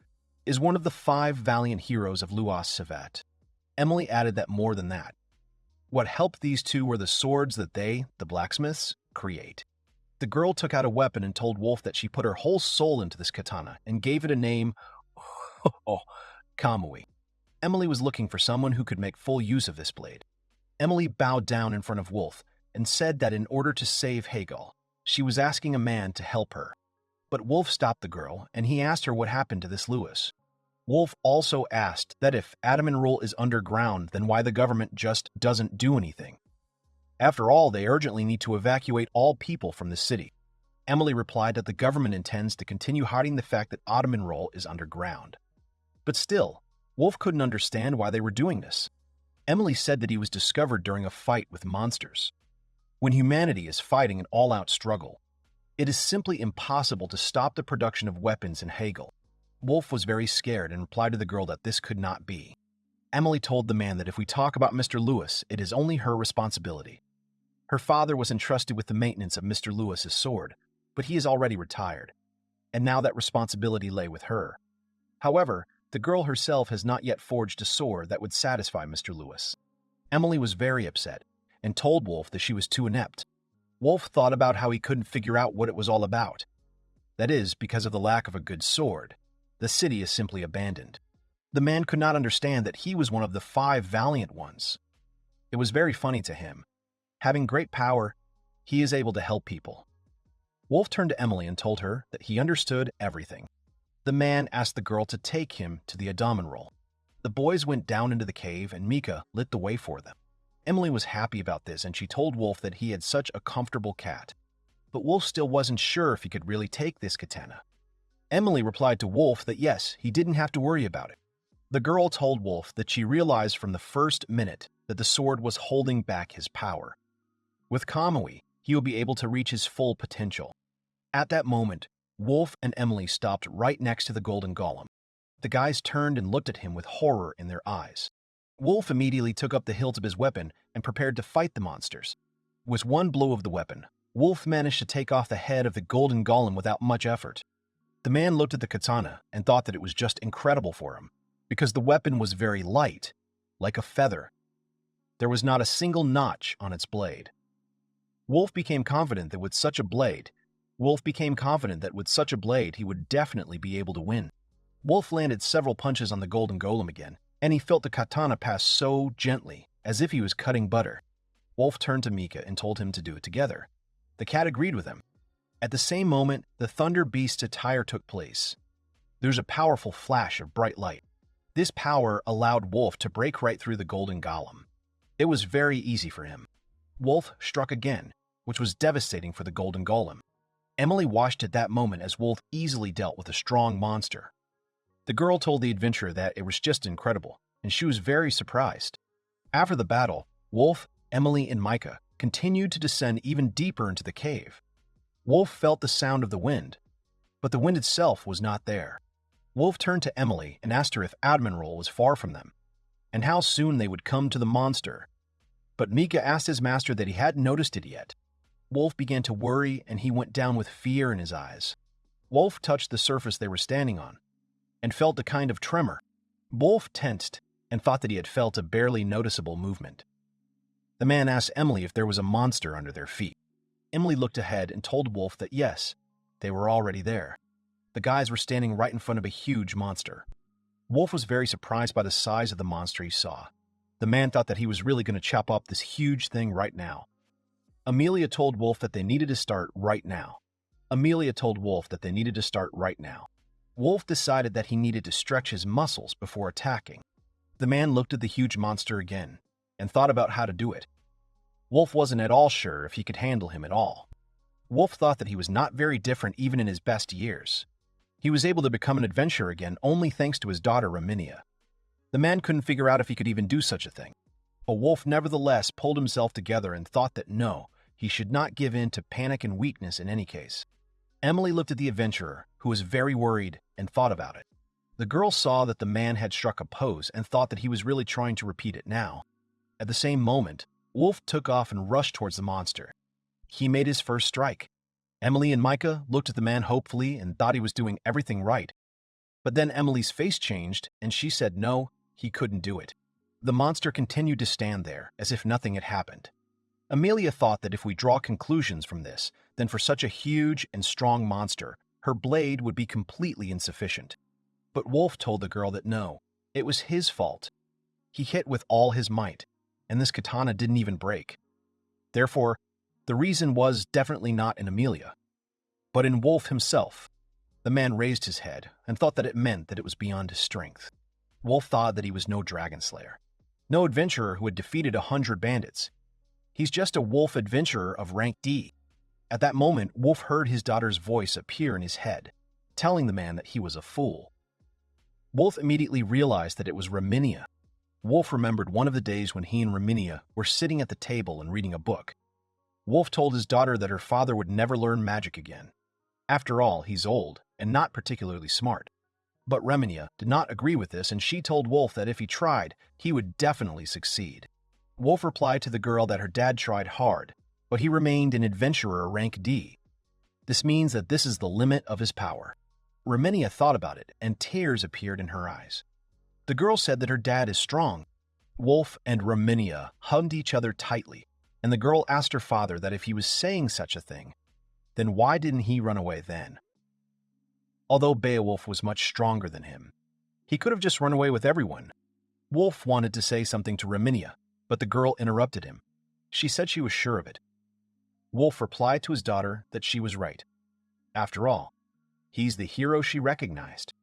is one of the 5 valiant heroes of Luas Savat. Emily added that more than that. What helped these two were the swords that they, the blacksmiths, create. The girl took out a weapon and told Wolf that she put her whole soul into this katana and gave it a name, Kamui. Emily was looking for someone who could make full use of this blade. Emily bowed down in front of Wolf and said that in order to save Hegel, she was asking a man to help her. But Wolf stopped the girl, and he asked her what happened to this Lewis. Wolf also asked that if Ottoman is underground, then why the government just doesn't do anything. After all, they urgently need to evacuate all people from the city. Emily replied that the government intends to continue hiding the fact that Ottoman is underground. But still, Wolf couldn't understand why they were doing this. Emily said that he was discovered during a fight with monsters. When humanity is fighting an all-out struggle, it is simply impossible to stop the production of weapons in Hegel. Wolf was very scared and replied to the girl that this could not be. Emily told the man that if we talk about Mr. Lewis, it is only her responsibility. Her father was entrusted with the maintenance of Mr. Lewis's sword, but he is already retired, and now that responsibility lay with her. However, the girl herself has not yet forged a sword that would satisfy Mr. Lewis. Emily was very upset and told Wolf that she was too inept. Wolf thought about how he couldn't figure out what it was all about. That is, because of the lack of a good sword, the city is simply abandoned. The man could not understand that he was one of the 5 valiant ones. It was very funny to him. Having great power, he is able to help people. Wolf turned to Emily and told her that he understood everything. The man asked the girl to take him to the Adamanrol. The boys went down into the cave and Mika lit the way for them. Emily was happy about this and she told Wolf that he had such a comfortable cat. But Wolf still wasn't sure if he could really take this katana. Emily replied to Wolf that yes, he didn't have to worry about it. The girl told Wolf that she realized from the first minute that the sword was holding back his power. With Kamui, he would be able to reach his full potential. At that moment, Wolf and Emily stopped right next to the golden golem. The guys turned and looked at him with horror in their eyes. Wolf immediately took up the hilt of his weapon and prepared to fight the monsters. With one blow of the weapon, Wolf managed to take off the head of the golden golem without much effort. The man looked at the katana and thought that it was just incredible for him, because the weapon was very light, like a feather. There was not a single notch on its blade. Wolf became confident that with such a blade, he would definitely be able to win. Wolf landed several punches on the golden golem again, and he felt the katana pass so gently as if he was cutting butter. Wolf turned to Mika and told him to do it together. The cat agreed with him. At the same moment, the Thunder Beast's attire took place. There was a powerful flash of bright light. This power allowed Wolf to break right through the golden golem. It was very easy for him. Wolf struck again, which was devastating for the golden golem. Emily watched at that moment as Wolf easily dealt with a strong monster. The girl told the adventurer that it was just incredible, and she was very surprised. After the battle, Wolf, Emily, and Micah continued to descend even deeper into the cave. Wolf felt the sound of the wind, but the wind itself was not there. Wolf turned to Emily and asked her if Admiral was far from them, and how soon they would come to the monster. But Mika asked his master that he hadn't noticed it yet. Wolf began to worry, and he went down with fear in his eyes. Wolf touched the surface they were standing on, and felt a kind of tremor. Wolf tensed and thought that he had felt a barely noticeable movement. The man asked Emily if there was a monster under their feet. Emily looked ahead and told Wolf that yes, they were already there. The guys were standing right in front of a huge monster. Wolf was very surprised by the size of the monster he saw. The man thought that he was really going to chop up this huge thing right now. Amelia told Wolf that they needed to start right now. Wolf decided that he needed to stretch his muscles before attacking. The man looked at the huge monster again and thought about how to do it. Wolf wasn't at all sure if he could handle him at all. Wolf thought that he was not very different even in his best years. He was able to become an adventurer again only thanks to his daughter Reminia. The man couldn't figure out if he could even do such a thing. But Wolf nevertheless pulled himself together and thought that no, he should not give in to panic and weakness in any case. Emily looked at the adventurer, who was very worried, and thought about it. The girl saw that the man had struck a pose and thought that he was really trying to repeat it now. At the same moment, Wolf took off and rushed towards the monster. He made his first strike. Emily and Micah looked at the man hopefully and thought he was doing everything right. But then Emily's face changed and she said no, he couldn't do it. The monster continued to stand there as if nothing had happened. Amelia thought that if we draw conclusions from this, then for such a huge and strong monster, her blade would be completely insufficient. But Wolf told the girl that no, it was his fault. He hit with all his might, and this katana didn't even break. Therefore, the reason was definitely not in Amelia, but in Wolf himself. The man raised his head and thought that it meant that it was beyond his strength. Wolf thought that he was no dragon slayer, no adventurer who had defeated 100 bandits. He's just a wolf adventurer of rank D. At that moment, Wolf heard his daughter's voice appear in his head, telling the man that he was a fool. Wolf immediately realized that it was Reminia. Wolf remembered one of the days when he and Reminia were sitting at the table and reading a book. Wolf told his daughter that her father would never learn magic again. After all, he's old and not particularly smart. But Reminia did not agree with this, and she told Wolf that if he tried, he would definitely succeed. Wolf replied to the girl that her dad tried hard, but he remained an adventurer rank D. This means that this is the limit of his power. Reminia thought about it, and tears appeared in her eyes. The girl said that her dad is strong. Wolf and Reminia hugged each other tightly, and the girl asked her father that if he was saying such a thing, then why didn't he run away then? Although Beowulf was much stronger than him, he could have just run away with everyone. Wolf wanted to say something to Reminia, but the girl interrupted him. She said she was sure of it. Wolf replied to his daughter that she was right. After all, he's the hero she recognized.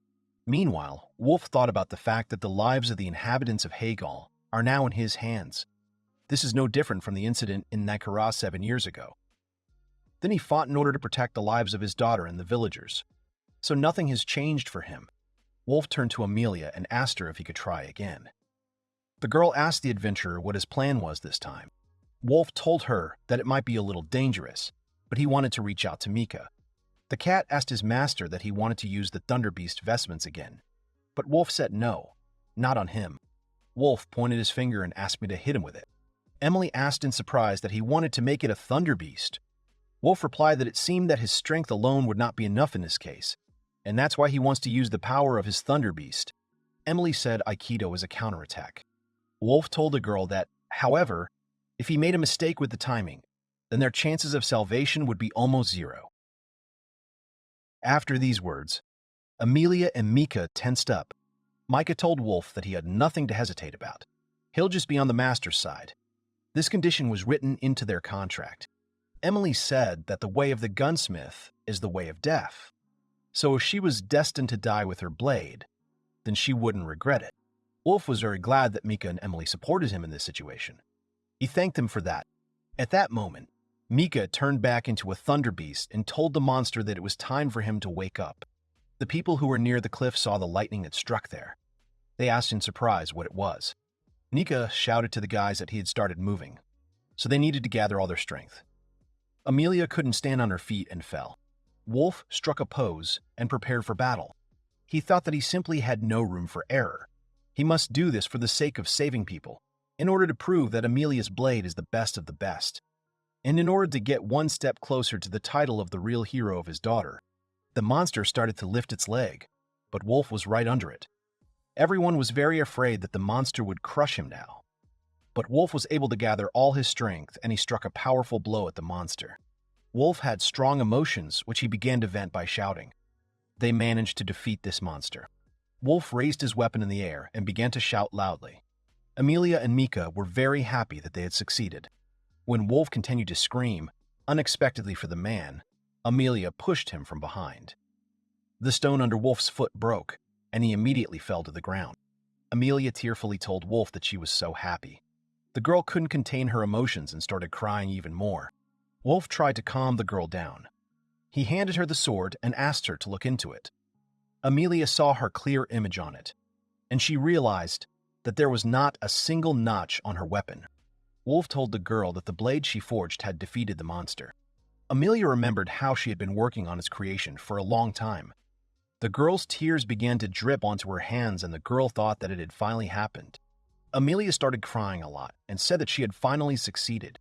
Meanwhile, Wolf thought about the fact that the lives of the inhabitants of Hagal are now in his hands. This is no different from the incident in Nakara 7 years ago. Then he fought in order to protect the lives of his daughter and the villagers. So nothing has changed for him. Wolf turned to Amelia and asked her if he could try again. The girl asked the adventurer what his plan was this time. Wolf told her that it might be a little dangerous, but he wanted to reach out to Mika. The cat asked his master that he wanted to use the Thunder Beast vestments again, but Wolf said no, not on him. Wolf pointed his finger and asked me to hit him with it. Emily asked in surprise that he wanted to make it a Thunder Beast. Wolf replied that it seemed that his strength alone would not be enough in this case, and that's why he wants to use the power of his Thunder Beast. Emily said Aikido is a counterattack. Wolf told the girl that, however, if he made a mistake with the timing, then their chances of salvation would be almost zero. After these words, Amelia and Mika tensed up. Micah told Wolf that he had nothing to hesitate about. He'll just be on the master's side. This condition was written into their contract. Emily said that the way of the gunsmith is the way of death. So if she was destined to die with her blade, then she wouldn't regret it. Wolf was very glad that Mika and Emily supported him in this situation. He thanked them for that. At that moment, Mika turned back into a thunder beast and told the monster that it was time for him to wake up. The people who were near the cliff saw the lightning that struck there. They asked in surprise what it was. Mika shouted to the guys that he had started moving, so they needed to gather all their strength. Amelia couldn't stand on her feet and fell. Wolf struck a pose and prepared for battle. He thought that he simply had no room for error. He must do this for the sake of saving people, in order to prove that Amelia's blade is the best of the best. And in order to get one step closer to the title of the real hero of his daughter, the monster started to lift its leg, but Wolf was right under it. Everyone was very afraid that the monster would crush him now. But Wolf was able to gather all his strength and he struck a powerful blow at the monster. Wolf had strong emotions, which he began to vent by shouting. They managed to defeat this monster. Wolf raised his weapon in the air and began to shout loudly. Amelia and Mika were very happy that they had succeeded. When Wolf continued to scream, unexpectedly for the man, Amelia pushed him from behind. The stone under Wolf's foot broke, and he immediately fell to the ground. Amelia tearfully told Wolf that she was so happy. The girl couldn't contain her emotions and started crying even more. Wolf tried to calm the girl down. He handed her the sword and asked her to look into it. Amelia saw her clear image on it, and she realized that there was not a single notch on her weapon. Wolf told the girl that the blade she forged had defeated the monster. Amelia remembered how she had been working on its creation for a long time. The girl's tears began to drip onto her hands and the girl thought that it had finally happened. Amelia started crying a lot and said that she had finally succeeded.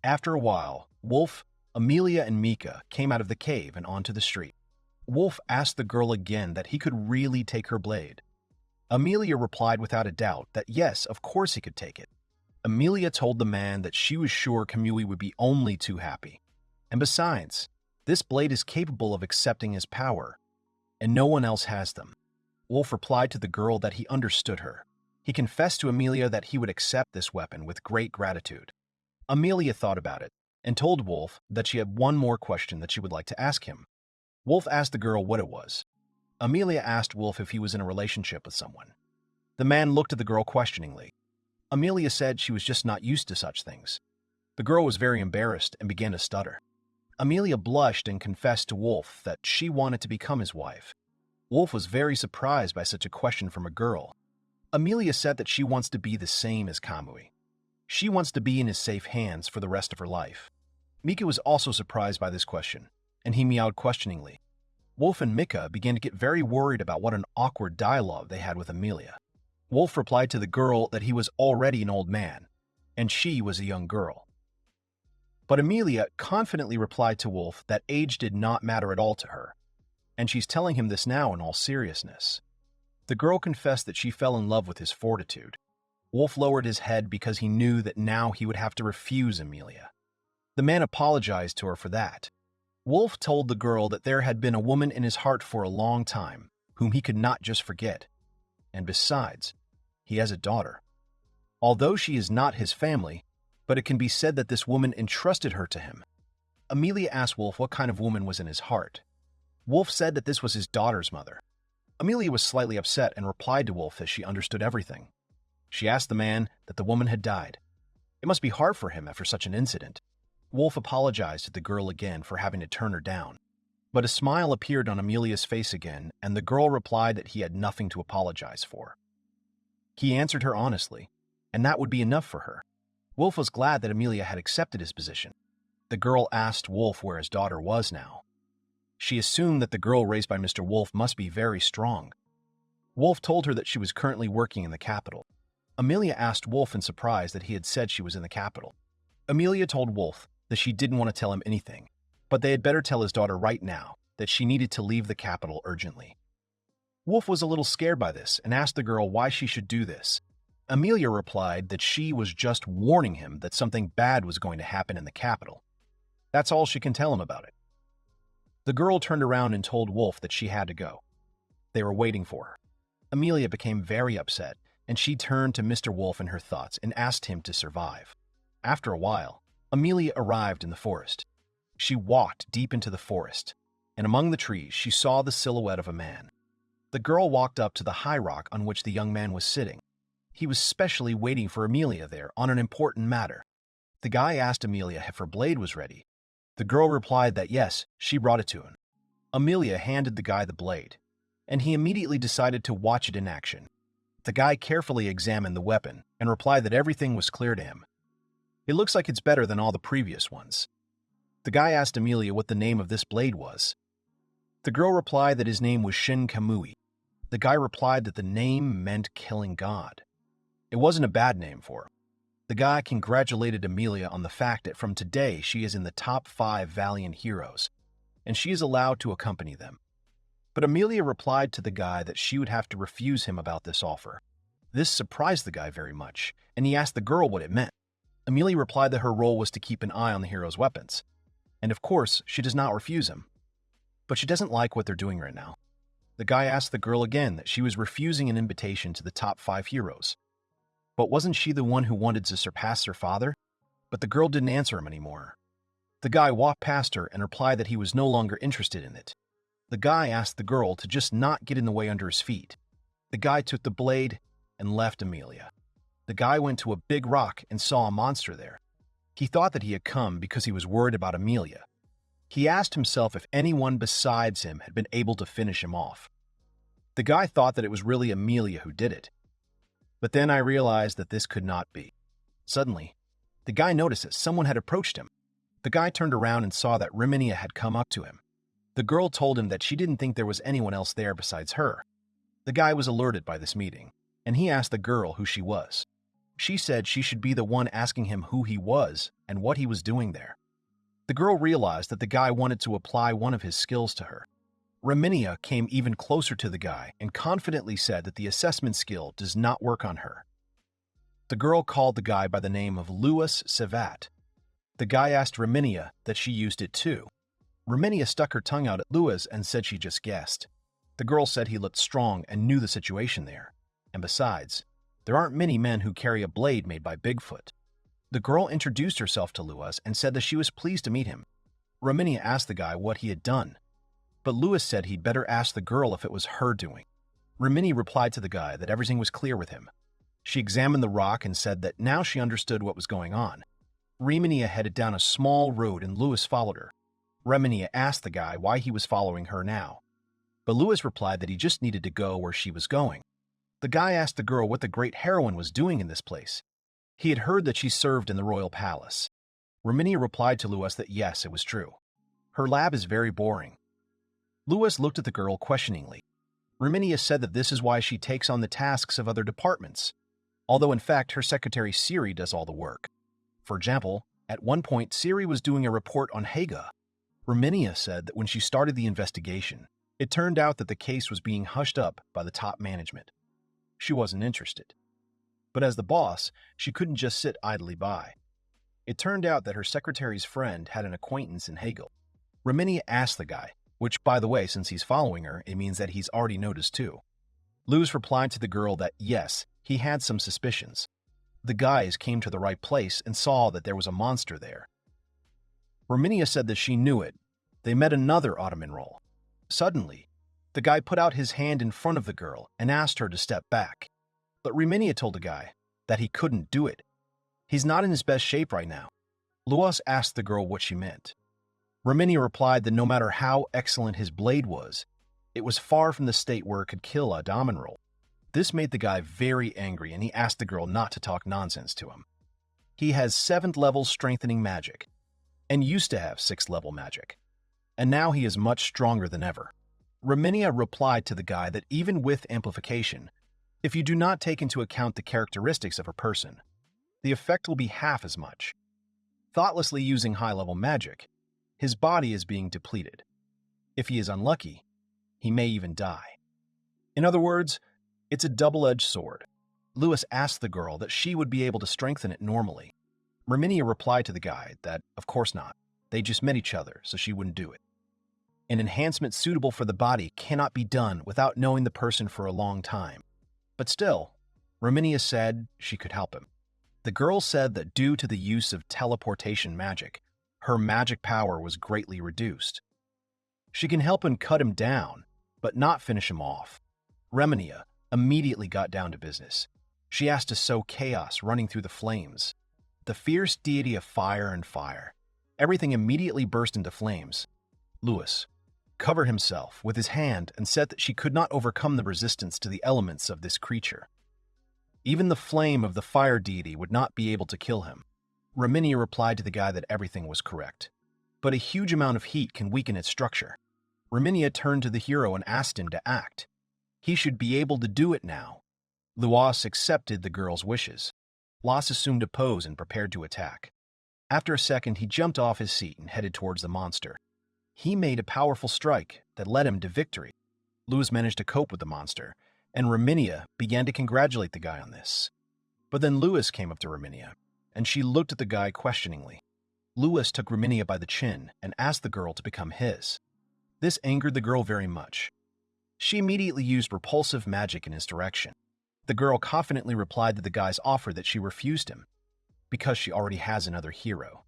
After a while, Wolf, Amelia, and Mika came out of the cave and onto the street. Wolf asked the girl again that he could really take her blade. Amelia replied without a doubt that yes, of course he could take it. Amelia told the man that she was sure Kamui would be only too happy. And besides, this blade is capable of accepting his power, and no one else has them. Wolf replied to the girl that he understood her. He confessed to Amelia that he would accept this weapon with great gratitude. Amelia thought about it and told Wolf that she had one more question that she would like to ask him. Wolf asked the girl what it was. Amelia asked Wolf if he was in a relationship with someone. The man looked at the girl questioningly. Amelia said she was just not used to such things. The girl was very embarrassed and began to stutter. Amelia blushed and confessed to Wolf that she wanted to become his wife. Wolf was very surprised by such a question from a girl. Amelia said that she wants to be the same as Kamui. She wants to be in his safe hands for the rest of her life. Mika was also surprised by this question, and he meowed questioningly. Wolf and Mika began to get very worried about what an awkward dialogue they had with Amelia. Wolf replied to the girl that he was already an old man, and she was a young girl. But Amelia confidently replied to Wolf that age did not matter at all to her, and she's telling him this now in all seriousness. The girl confessed that she fell in love with his fortitude. Wolf lowered his head because he knew that now he would have to refuse Amelia. The man apologized to her for that. Wolf told the girl that there had been a woman in his heart for a long time, whom he could not just forget. And besides, he has a daughter. Although she is not his family, but it can be said that this woman entrusted her to him. Amelia asked Wolf what kind of woman was in his heart. Wolf said that this was his daughter's mother. Amelia was slightly upset and replied to Wolf that she understood everything. She asked the man that the woman had died. It must be hard for him after such an incident. Wolf apologized to the girl again for having to turn her down. But a smile appeared on Amelia's face again, and the girl replied that he had nothing to apologize for. He answered her honestly, and that would be enough for her. Wolf was glad that Amelia had accepted his position. The girl asked Wolf where his daughter was now. She assumed that the girl raised by Mr. Wolf must be very strong. Wolf told her that she was currently working in the capital. Amelia asked Wolf in surprise that he had said she was in the capital. Amelia told Wolf that she didn't want to tell him anything, but they had better tell his daughter right now that she needed to leave the capital urgently. Wolf was a little scared by this and asked the girl why she should do this. Amelia replied that she was just warning him that something bad was going to happen in the capital. That's all she can tell him about it. The girl turned around and told Wolf that she had to go. They were waiting for her. Amelia became very upset and she turned to Mr. Wolf in her thoughts and asked him to survive. After a while, Amelia arrived in the forest. She walked deep into the forest, and among the trees she saw the silhouette of a man. The girl walked up to the high rock on which the young man was sitting. He was specially waiting for Amelia there on an important matter. The guy asked Amelia if her blade was ready. The girl replied that yes, she brought it to him. Amelia handed the guy the blade, and he immediately decided to watch it in action. The guy carefully examined the weapon and replied that everything was clear to him. It looks like it's better than all the previous ones. The guy asked Amelia what the name of this blade was. The girl replied that his name was Shin Kamui. The guy replied that the name meant killing God. It wasn't a bad name for him. The guy congratulated Amelia on the fact that from today she is in the top 5 valiant heroes, and she is allowed to accompany them. But Amelia replied to the guy that she would have to refuse him about this offer. This surprised the guy very much, and he asked the girl what it meant. Amelia replied that her role was to keep an eye on the hero's weapons, and of course, she does not refuse him. But she doesn't like what they're doing right now. The guy asked the girl again that she was refusing an invitation to the top 5 heroes. But wasn't she the one who wanted to surpass her father? But the girl didn't answer him anymore. The guy walked past her and replied that he was no longer interested in it. The guy asked the girl to just not get in the way under his feet. The guy took the blade and left Amelia. The guy went to a big rock and saw a monster there. He thought that he had come because he was worried about Amelia. He asked himself if anyone besides him had been able to finish him off. The guy thought that it was really Amelia who did it. But then I realized that this could not be. Suddenly, the guy noticed that someone had approached him. The guy turned around and saw that Reminia had come up to him. The girl told him that she didn't think there was anyone else there besides her. The guy was alerted by this meeting, and he asked the girl who she was. She said she should be the one asking him who he was and what he was doing there. The girl realized that the guy wanted to apply one of his skills to her. Reminia came even closer to the guy and confidently said that the assessment skill does not work on her. The girl called the guy by the name of Louis Savat. The guy asked Reminia that she used it too. Reminia stuck her tongue out at Louis and said she just guessed. The girl said he looked strong and knew the situation there. And besides, there aren't many men who carry a blade made by Bigfoot. The girl introduced herself to Louis and said that she was pleased to meet him. Reminia asked the guy what he had done, but Louis said he'd better ask the girl if it was her doing. Reminia replied to the guy that everything was clear with him. She examined the rock and said that now she understood what was going on. Reminia headed down a small road and Louis followed her. Reminia asked the guy why he was following her now, but Louis replied that he just needed to go where she was going. The guy asked the girl what the great heroine was doing in this place. He had heard that she served in the royal palace. Reminia replied to Louis that yes, it was true. Her lab is very boring. Louis looked at the girl questioningly. Reminia said that this is why she takes on the tasks of other departments, although in fact her secretary Siri does all the work. For example, at one point Siri was doing a report on Haga. Reminia said that when she started the investigation, it turned out that the case was being hushed up by the top management. She wasn't interested. But as the boss, she couldn't just sit idly by. It turned out that her secretary's friend had an acquaintance in Hegel. Reminia asked the guy, which, by the way, since he's following her, it means that he's already noticed too. Louis replied to the girl that, yes, he had some suspicions. The guys came to the right place and saw that there was a monster there. Reminia said that she knew it. They met another Ottoman roll. Suddenly, the guy put out his hand in front of the girl and asked her to step back. But Reminia told the guy that he couldn't do it. He's not in his best shape right now. Louis asked the girl what she meant. Reminia replied that no matter how excellent his blade was, it was far from the state where it could kill a Damanrol. This made the guy very angry and he asked the girl not to talk nonsense to him. He has 7th level strengthening magic and used to have 6th level magic, and now he is much stronger than ever. Reminia replied to the guy that even with amplification, if you do not take into account the characteristics of a person, the effect will be half as much. Thoughtlessly using high-level magic, his body is being depleted. If he is unlucky, he may even die. In other words, it's a double-edged sword. Louis asked the girl that she would be able to strengthen it normally. Reminia replied to the guy that, of course not, they just met each other, so she wouldn't do it. An enhancement suitable for the body cannot be done without knowing the person for a long time. But still, Reminia said she could help him. The girl said that due to the use of teleportation magic, her magic power was greatly reduced. She can help him cut him down, but not finish him off. Reminia immediately got down to business. She asked to sow chaos running through the flames. The fierce deity of fire and fire. Everything immediately burst into flames. Lewis covered himself with his hand and said that she could not overcome the resistance to the elements of this creature. Even the flame of the fire deity would not be able to kill him. Reminia replied to the guy that everything was correct, but a huge amount of heat can weaken its structure. Reminia turned to the hero and asked him to act. He should be able to do it now. Lewis accepted the girl's wishes. Los assumed a pose and prepared to attack. After a second, he jumped off his seat and headed towards the monster. He made a powerful strike that led him to victory. Lewis managed to cope with the monster, and Reminia began to congratulate the guy on this. But then Lewis came up to Reminia, and she looked at the guy questioningly. Lewis took Reminia by the chin and asked the girl to become his. This angered the girl very much. She immediately used repulsive magic in his direction. The girl confidently replied to the guy's offer that she refused him, because she already has another hero.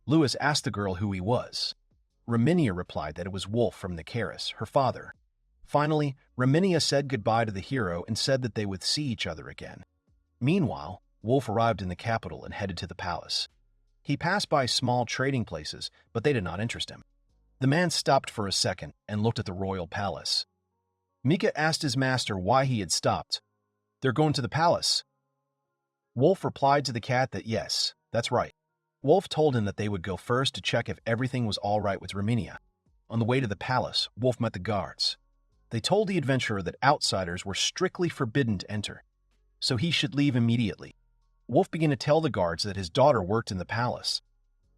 Lewis asked the girl who he was. Reminia replied that it was Wolf from Nicaris, her father. Finally, Reminia said goodbye to the hero and said that they would see each other again. Meanwhile, Wolf arrived in the capital and headed to the palace. He passed by small trading places, but they did not interest him. The man stopped for a second and looked at the royal palace. Mika asked his master why he had stopped. "They're going to the palace." Wolf replied to the cat that yes, that's right. Wolf told him that they would go first to check if everything was all right with Reminia. On the way to the palace, Wolf met the guards. They told the adventurer that outsiders were strictly forbidden to enter, so he should leave immediately. Wolf began to tell the guards that his daughter worked in the palace.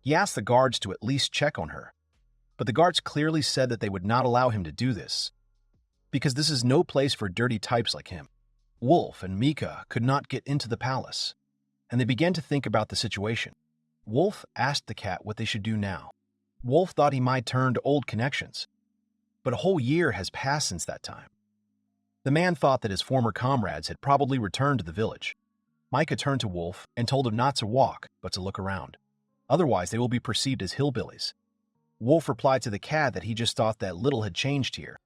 He asked the guards to at least check on her, but the guards clearly said that they would not allow him to do this, because this is no place for dirty types like him. Wolf and Mika could not get into the palace, and they began to think about the situation. Wolf asked the cat what they should do now. Wolf thought he might turn to old connections, but a whole year has passed since that time. The man thought that his former comrades had probably returned to the village. Micah turned to Wolf and told him not to walk, but to look around. Otherwise, they will be perceived as hillbillies. Wolf replied to the cat that he just thought that little had changed here.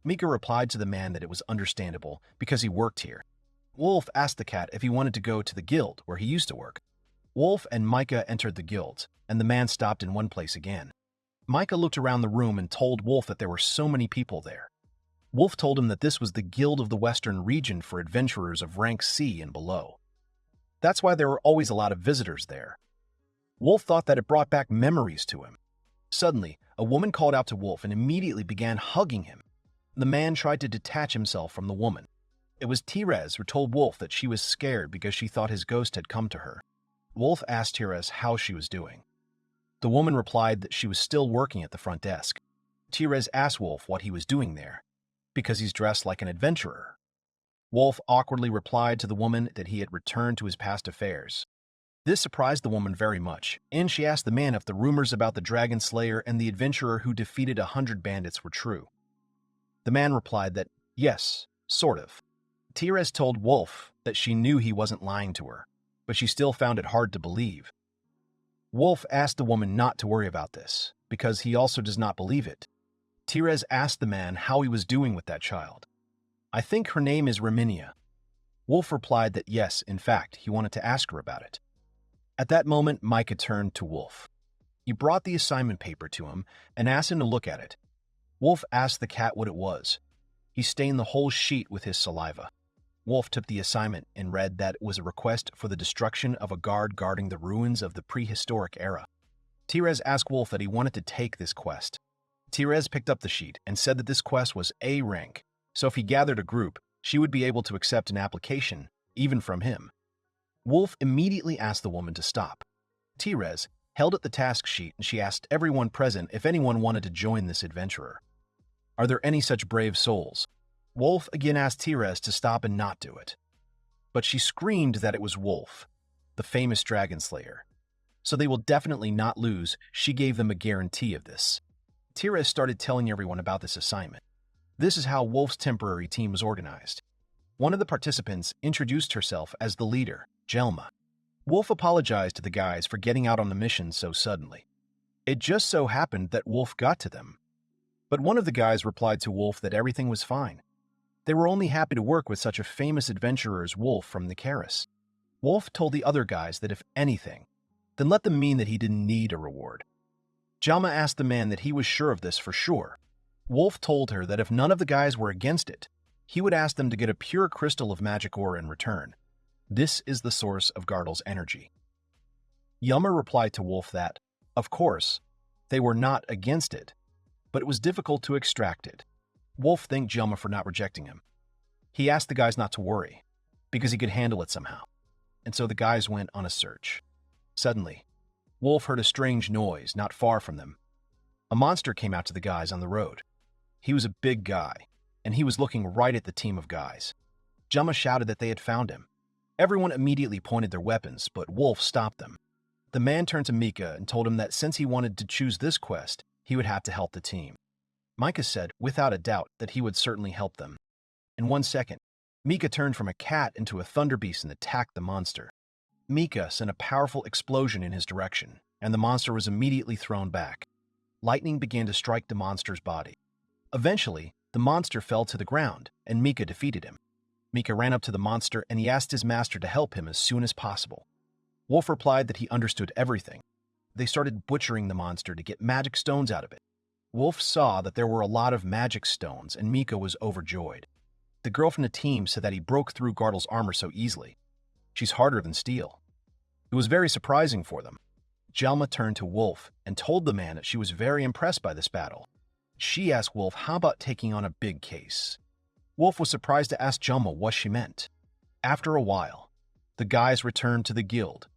Mika replied to the man that it was understandable because he worked here. Wolf asked the cat if he wanted to go to the guild where he used to work. Wolf and Micah entered the guild, and the man stopped in one place again. Micah looked around the room and told Wolf that there were so many people there. Wolf told him that this was the Guild of the Western Region for adventurers of rank C and below. That's why there were always a lot of visitors there. Wolf thought that it brought back memories to him. Suddenly, a woman called out to Wolf and immediately began hugging him. The man tried to detach himself from the woman. It was Therese who told Wolf that she was scared because she thought his ghost had come to her. Wolf asked Therese how she was doing. The woman replied that she was still working at the front desk. Therese asked Wolf what he was doing there, because he's dressed like an adventurer. Wolf awkwardly replied to the woman that he had returned to his past affairs. This surprised the woman very much, and she asked the man if the rumors about the Dragon Slayer and the adventurer who defeated 100 bandits were true. The man replied that, yes, sort of. Therese told Wolf that she knew he wasn't lying to her, but she still found it hard to believe. Wolf asked the woman not to worry about this, because he also does not believe it. Therese asked the man how he was doing with that child. I think her name is Reminia. Wolf replied that yes, in fact, he wanted to ask her about it. At that moment, Micah turned to Wolf. He brought the assignment paper to him and asked him to look at it. Wolf asked the cat what it was. He stained the whole sheet with his saliva. Wolf took the assignment and read that it was a request for the destruction of a guard guarding the ruins of the prehistoric era. Therese asked Wolf that he wanted to take this quest. Therese picked up the sheet and said that this quest was A rank, so if he gathered a group, she would be able to accept an application, even from him. Wolf immediately asked the woman to stop. Therese held at the task sheet and she asked everyone present if anyone wanted to join this adventurer. Are there any such brave souls? Wolf again asked Therese to stop and not do it. But she screamed that it was Wolf, the famous dragon slayer. So they will definitely not lose. She gave them a guarantee of this. Therese started telling everyone about this assignment. This is how Wolf's temporary team was organized. One of the participants introduced herself as the leader, Jelma. Wolf apologized to the guys for getting out on the mission so suddenly. It just so happened that Wolf got to them. But one of the guys replied to Wolf that everything was fine. They were only happy to work with such a famous adventurer as Wolf from the Karis. Wolf told the other guys that if anything, then let them mean that he didn't need a reward. Jelma asked the man that he was sure of this for sure. Wolf told her that if none of the guys were against it, he would ask them to get a pure crystal of magic ore in return. This is the source of Gardel's energy. Jelma replied to Wolf that, of course, they were not against it, but it was difficult to extract it. Wolf thanked Jelma for not rejecting him. He asked the guys not to worry, because he could handle it somehow, and so the guys went on a search. Suddenly, Wolf heard a strange noise not far from them. A monster came out to the guys on the road. He was a big guy, and he was looking right at the team of guys. Jelma shouted that they had found him. Everyone immediately pointed their weapons, but Wolf stopped them. The man turned to Mika and told him that since he wanted to choose this quest, he would have to help the team. Mika said, without a doubt, that he would certainly help them. In 1 second, Mika turned from a cat into a thunder beast and attacked the monster. Mika sent a powerful explosion in his direction, and the monster was immediately thrown back. Lightning began to strike the monster's body. Eventually, the monster fell to the ground, and Mika defeated him. Mika ran up to the monster and he asked his master to help him as soon as possible. Wolf replied that he understood everything. They started butchering the monster to get magic stones out of it. Wolf saw that there were a lot of magic stones, and Mika was overjoyed. The girl from the team said that he broke through Gardel's armor so easily. She's harder than steel. It was very surprising for them. Jelma turned to Wolf and told the man that she was very impressed by this battle. She asked Wolf how about taking on a big case. Wolf was surprised to ask Jelma what she meant. After a while, the guys returned to the guild,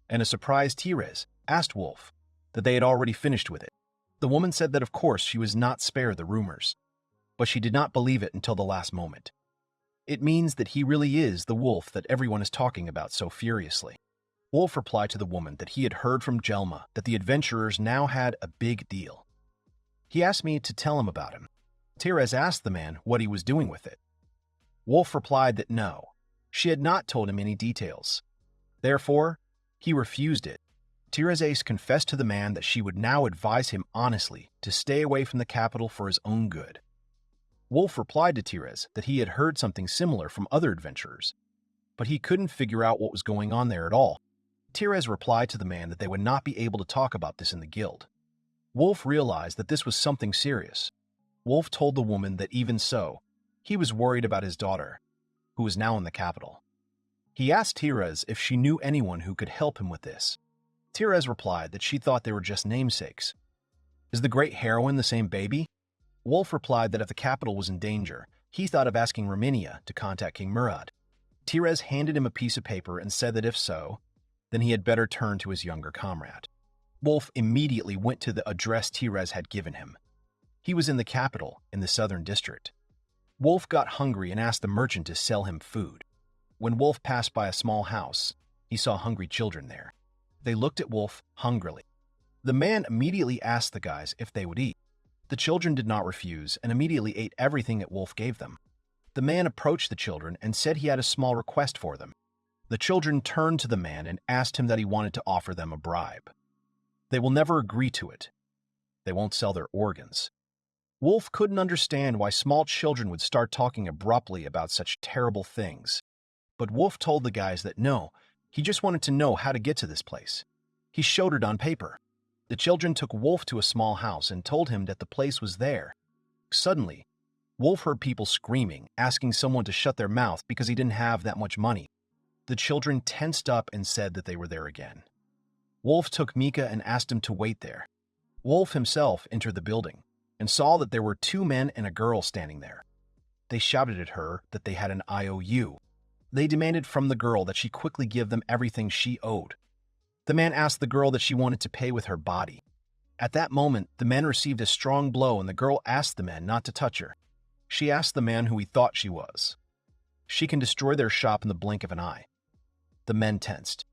and a surprised Therese asked Wolf that they had already finished with it. The woman said that of course she was not spared the rumors, but she did not believe it until the last moment. It means that he really is the Wolf that everyone is talking about so furiously. Wolf replied to the woman that he had heard from Jelma that the adventurers now had a big deal. He asked me to tell him about him. Therese asked the man what he was doing with it. Wolf replied that no, she had not told him any details. Therefore, he refused it. Therese confessed to the man that she would now advise him honestly to stay away from the capital for his own good. Wolf replied to Therese that he had heard something similar from other adventurers, but he couldn't figure out what was going on there at all. Therese replied to the man that they would not be able to talk about this in the guild. Wolf realized that this was something serious. Wolf told the woman that even so, he was worried about his daughter, who was now in the capital. He asked Therese if she knew anyone who could help him with this. Therese replied that she thought they were just namesakes. Is the great heroine the same baby? Wolf replied that if the capital was in danger, he thought of asking Reminia to contact King Murad. Therese handed him a piece of paper and said that if so, then he had better turn to his younger comrade. Wolf immediately went to the address Therese had given him. He was in the capital, in the southern district. Wolf got hungry and asked the merchant to sell him food. When Wolf passed by a small house, he saw hungry children there. They looked at Wolf hungrily. The man immediately asked the guys if they would eat. The children did not refuse and immediately ate everything that Wolf gave them. The man approached the children and said he had a small request for them. The children turned to the man and asked him that he wanted to offer them a bribe. They will never agree to it. They won't sell their organs. Wolf couldn't understand why small children would start talking abruptly about such terrible things. But Wolf told the guys that no, he just wanted to know how to get to this place. He showed it on paper. The children took Wolf to a small house and told him that the place was there. Suddenly, Wolf heard people screaming, asking someone to shut their mouth because he didn't have that much money. The children tensed up and said that they were there again. Wolf took Mika and asked him to wait there. Wolf himself entered the building and saw that there were 2 men and a girl standing there. They shouted at her that they had an IOU. They demanded from the girl that she quickly give them everything she owed. The man asked the girl that she wanted to pay with her body. At that moment, the man received a strong blow and the girl asked the man not to touch her. She asked the man who he thought she was. She can destroy their shop in the blink of an eye. The men tensed.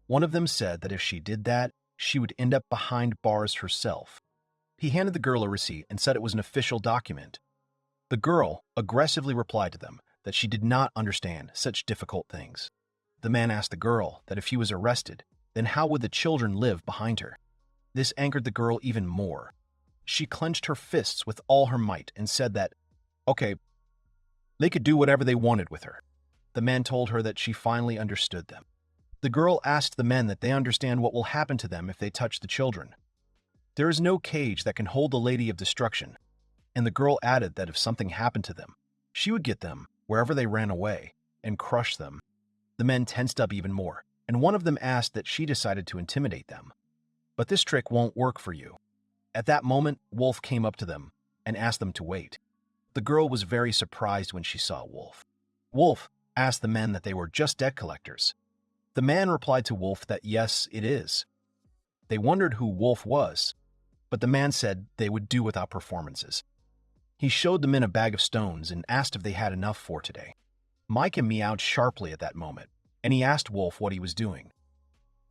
One of them said that if she did that, she would end up behind bars herself. He handed the girl a receipt and said it was an official document. The girl aggressively replied to them that she did not understand such difficult things. The man asked the girl that if he was arrested, then how would the children live behind her? This angered the girl even more. She clenched her fists with all her might and said that, okay, they could do whatever they wanted with her. The man told her that she finally understood them. The girl asked the men that they understand what will happen to them if they touch the children. There is no cage that can hold the Lady of Destruction, and the girl added that if something happened to them, she would get them wherever they ran away and crush them. The men tensed up even more, and one of them asked that she decided to intimidate them. But this trick won't work for you. At that moment, Wolf came up to them and asked them to wait. The girl was very surprised when she saw Wolf. Wolf asked the men that they were just debt collectors. The man replied to Wolf that yes, it is. They wondered who Wolf was, but the man said they would do without performances. He showed the men a bag of stones and asked if they had enough for today. Micah meowed sharply at that moment, and he asked Wolf what he was doing.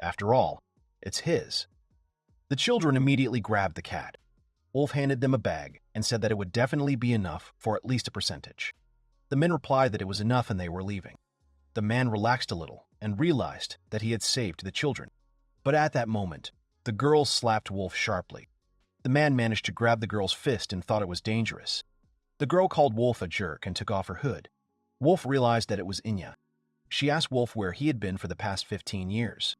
After all, it's his. The children immediately grabbed the cat. Wolf handed them a bag and said that it would definitely be enough for at least a percentage. The men replied that it was enough and they were leaving. The man relaxed a little and realized that he had saved the children. But at that moment, the girl slapped Wolf sharply. The man managed to grab the girl's fist and thought it was dangerous. The girl called Wolf a jerk and took off her hood. Wolf realized that it was Inya. She asked Wolf where he had been for the past 15 years.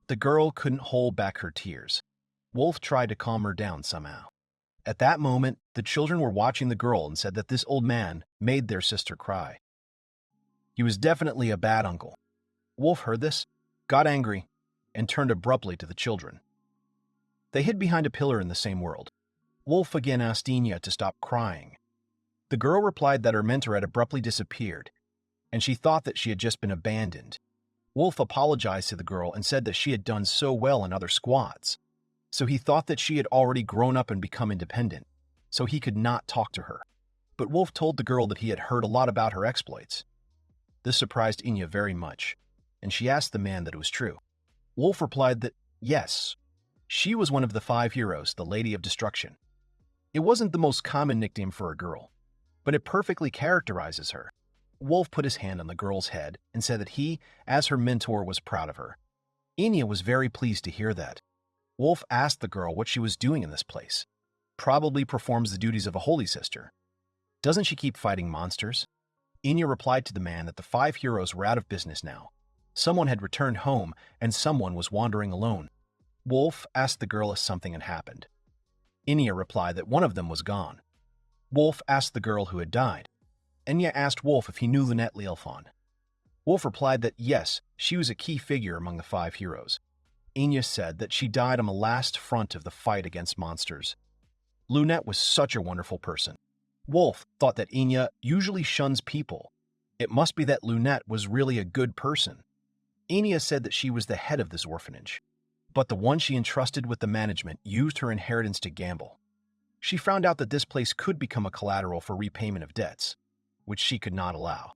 The girl couldn't hold back her tears. Wolf tried to calm her down somehow. At that moment, the children were watching the girl and said that this old man made their sister cry. He was definitely a bad uncle. Wolf heard this, got angry, and turned abruptly to the children. They hid behind a pillar in the same world. Wolf again asked Inya to stop crying. The girl replied that her mentor had abruptly disappeared, and she thought that she had just been abandoned. Wolf apologized to the girl and said that she had done so well in other squads, so he thought that she had already grown up and become independent, so he could not talk to her. But Wolf told the girl that he had heard a lot about her exploits. This surprised Inya very much, and she asked the man that it was true. Wolf replied that, yes, she was one of the 5 heroes, the Lady of Destruction. It wasn't the most common nickname for a girl, but it perfectly characterizes her. Wolf put his hand on the girl's head and said that he, as her mentor, was proud of her. Inya was very pleased to hear that. Wolf asked the girl what she was doing in this place. Probably performs the duties of a holy sister. Doesn't she keep fighting monsters? Inya replied to the man that the 5 heroes were out of business now. Someone had returned home and someone was wandering alone. Wolf asked the girl if something had happened. Inya replied that one of them was gone. Wolf asked the girl who had died. Inya asked Wolf if he knew Lunette Lielfon. Wolf replied that yes, she was a key figure among the 5 heroes. Inya said that she died on the last front of the fight against monsters. Lunette was such a wonderful person. Wolf thought that Inya usually shuns people. It must be that Lunette was really a good person. Inya said that she was the head of this orphanage, but the one she entrusted with the management used her inheritance to gamble. She found out that this place could become a collateral for repayment of debts, which she could not allow.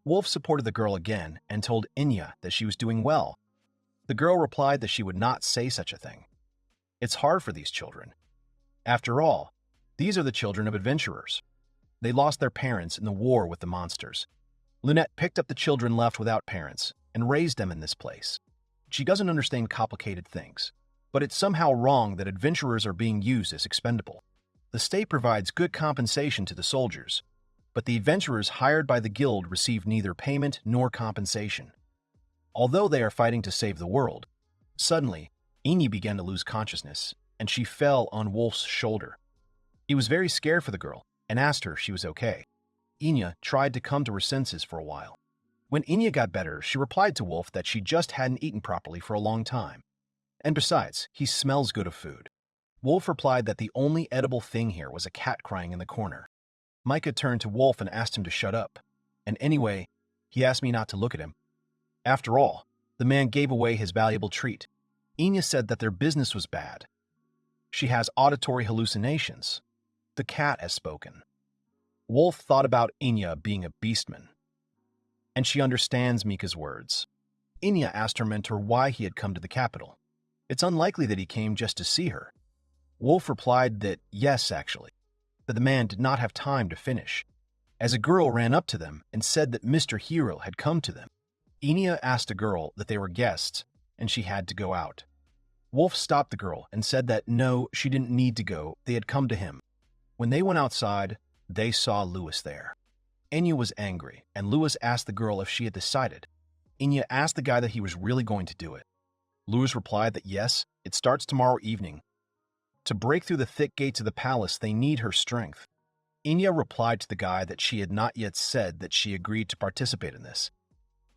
Wolf supported the girl again and told Inya that she was doing well. The girl replied that she would not say such a thing. It's hard for these children. After all, these are the children of adventurers. They lost their parents in the war with the monsters. Lunette picked up the children left without parents and raised them in this place. She doesn't understand complicated things, but it's somehow wrong that adventurers are being used as expendable. The state provides good compensation to the soldiers, but the adventurers hired by the guild receive neither payment nor compensation. Although they are fighting to save the world, suddenly, Inya began to lose consciousness, and she fell on Wolf's shoulder. He was very scared for the girl and asked her if she was okay. Inya tried to come to her senses for a while. When Inya got better, she replied to Wolf that she just hadn't eaten properly for a long time. And besides, he smells good of food. Wolf replied that the only edible thing here was a cat crying in the corner. Micah turned to Wolf and asked him to shut up. And anyway, he asked me not to look at him. After all, the man gave away his valuable treat. Inya said that their business was bad. She has auditory hallucinations. The cat has spoken. Wolf thought about Inya being a beastman. And she understands Mika's words. Inya asked her mentor why he had come to the capital. It's unlikely that he came just to see her. Wolf replied that yes, actually, that the man did not have time to finish. as a girl ran up to them and said that Mr. Hero had come to them. Inya asked a girl that they were guests, and she had to go out. Wolf stopped the girl and said that no, she didn't need to go, they had come to him. When they went outside, they saw Lewis there. Inya was angry, and Lewis asked the girl if she had decided. Inya asked the guy that he was really going to do it. Lewis replied that yes, it starts tomorrow evening. To break through the thick gates of the palace, they need her strength. Inya replied to the guy that she had not yet said that she agreed to participate in this.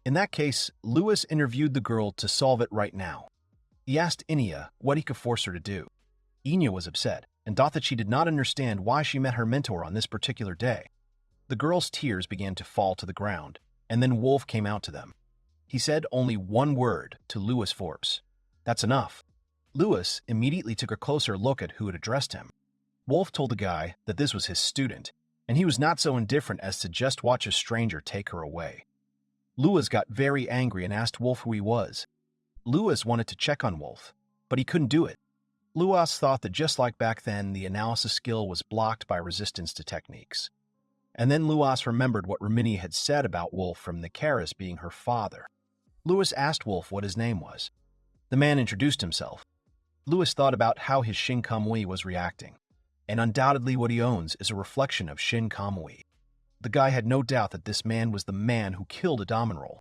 In that case, Lewis interviewed the girl to solve it right now. He asked Inya what he could force her to do. Inya was upset and thought that she did not understand why she met her mentor on this particular day. The girl's tears began to fall to the ground, and then Wolf came out to them. He said only one word to Lewis Forbes. That's enough. Lewis immediately took a closer look at who had addressed him. Wolf told the guy that this was his student, and he was not so indifferent as to just watch a stranger take her away. Lewis got very angry and asked Wolf who he was. Lewis wanted to check on Wolf, but he couldn't do it. Lewis thought that just like back then, the analysis skill was blocked by resistance to techniques. And then Lewis remembered what Reminia had said about Wolf from Nicaris being her father. Lewis asked Wolf what his name was. The man introduced himself. Lewis thought about how his Shin Kamui was reacting, and undoubtedly what he owns is a reflection of Shin Kamui. The guy had no doubt that this man was the man who killed Adamanrol.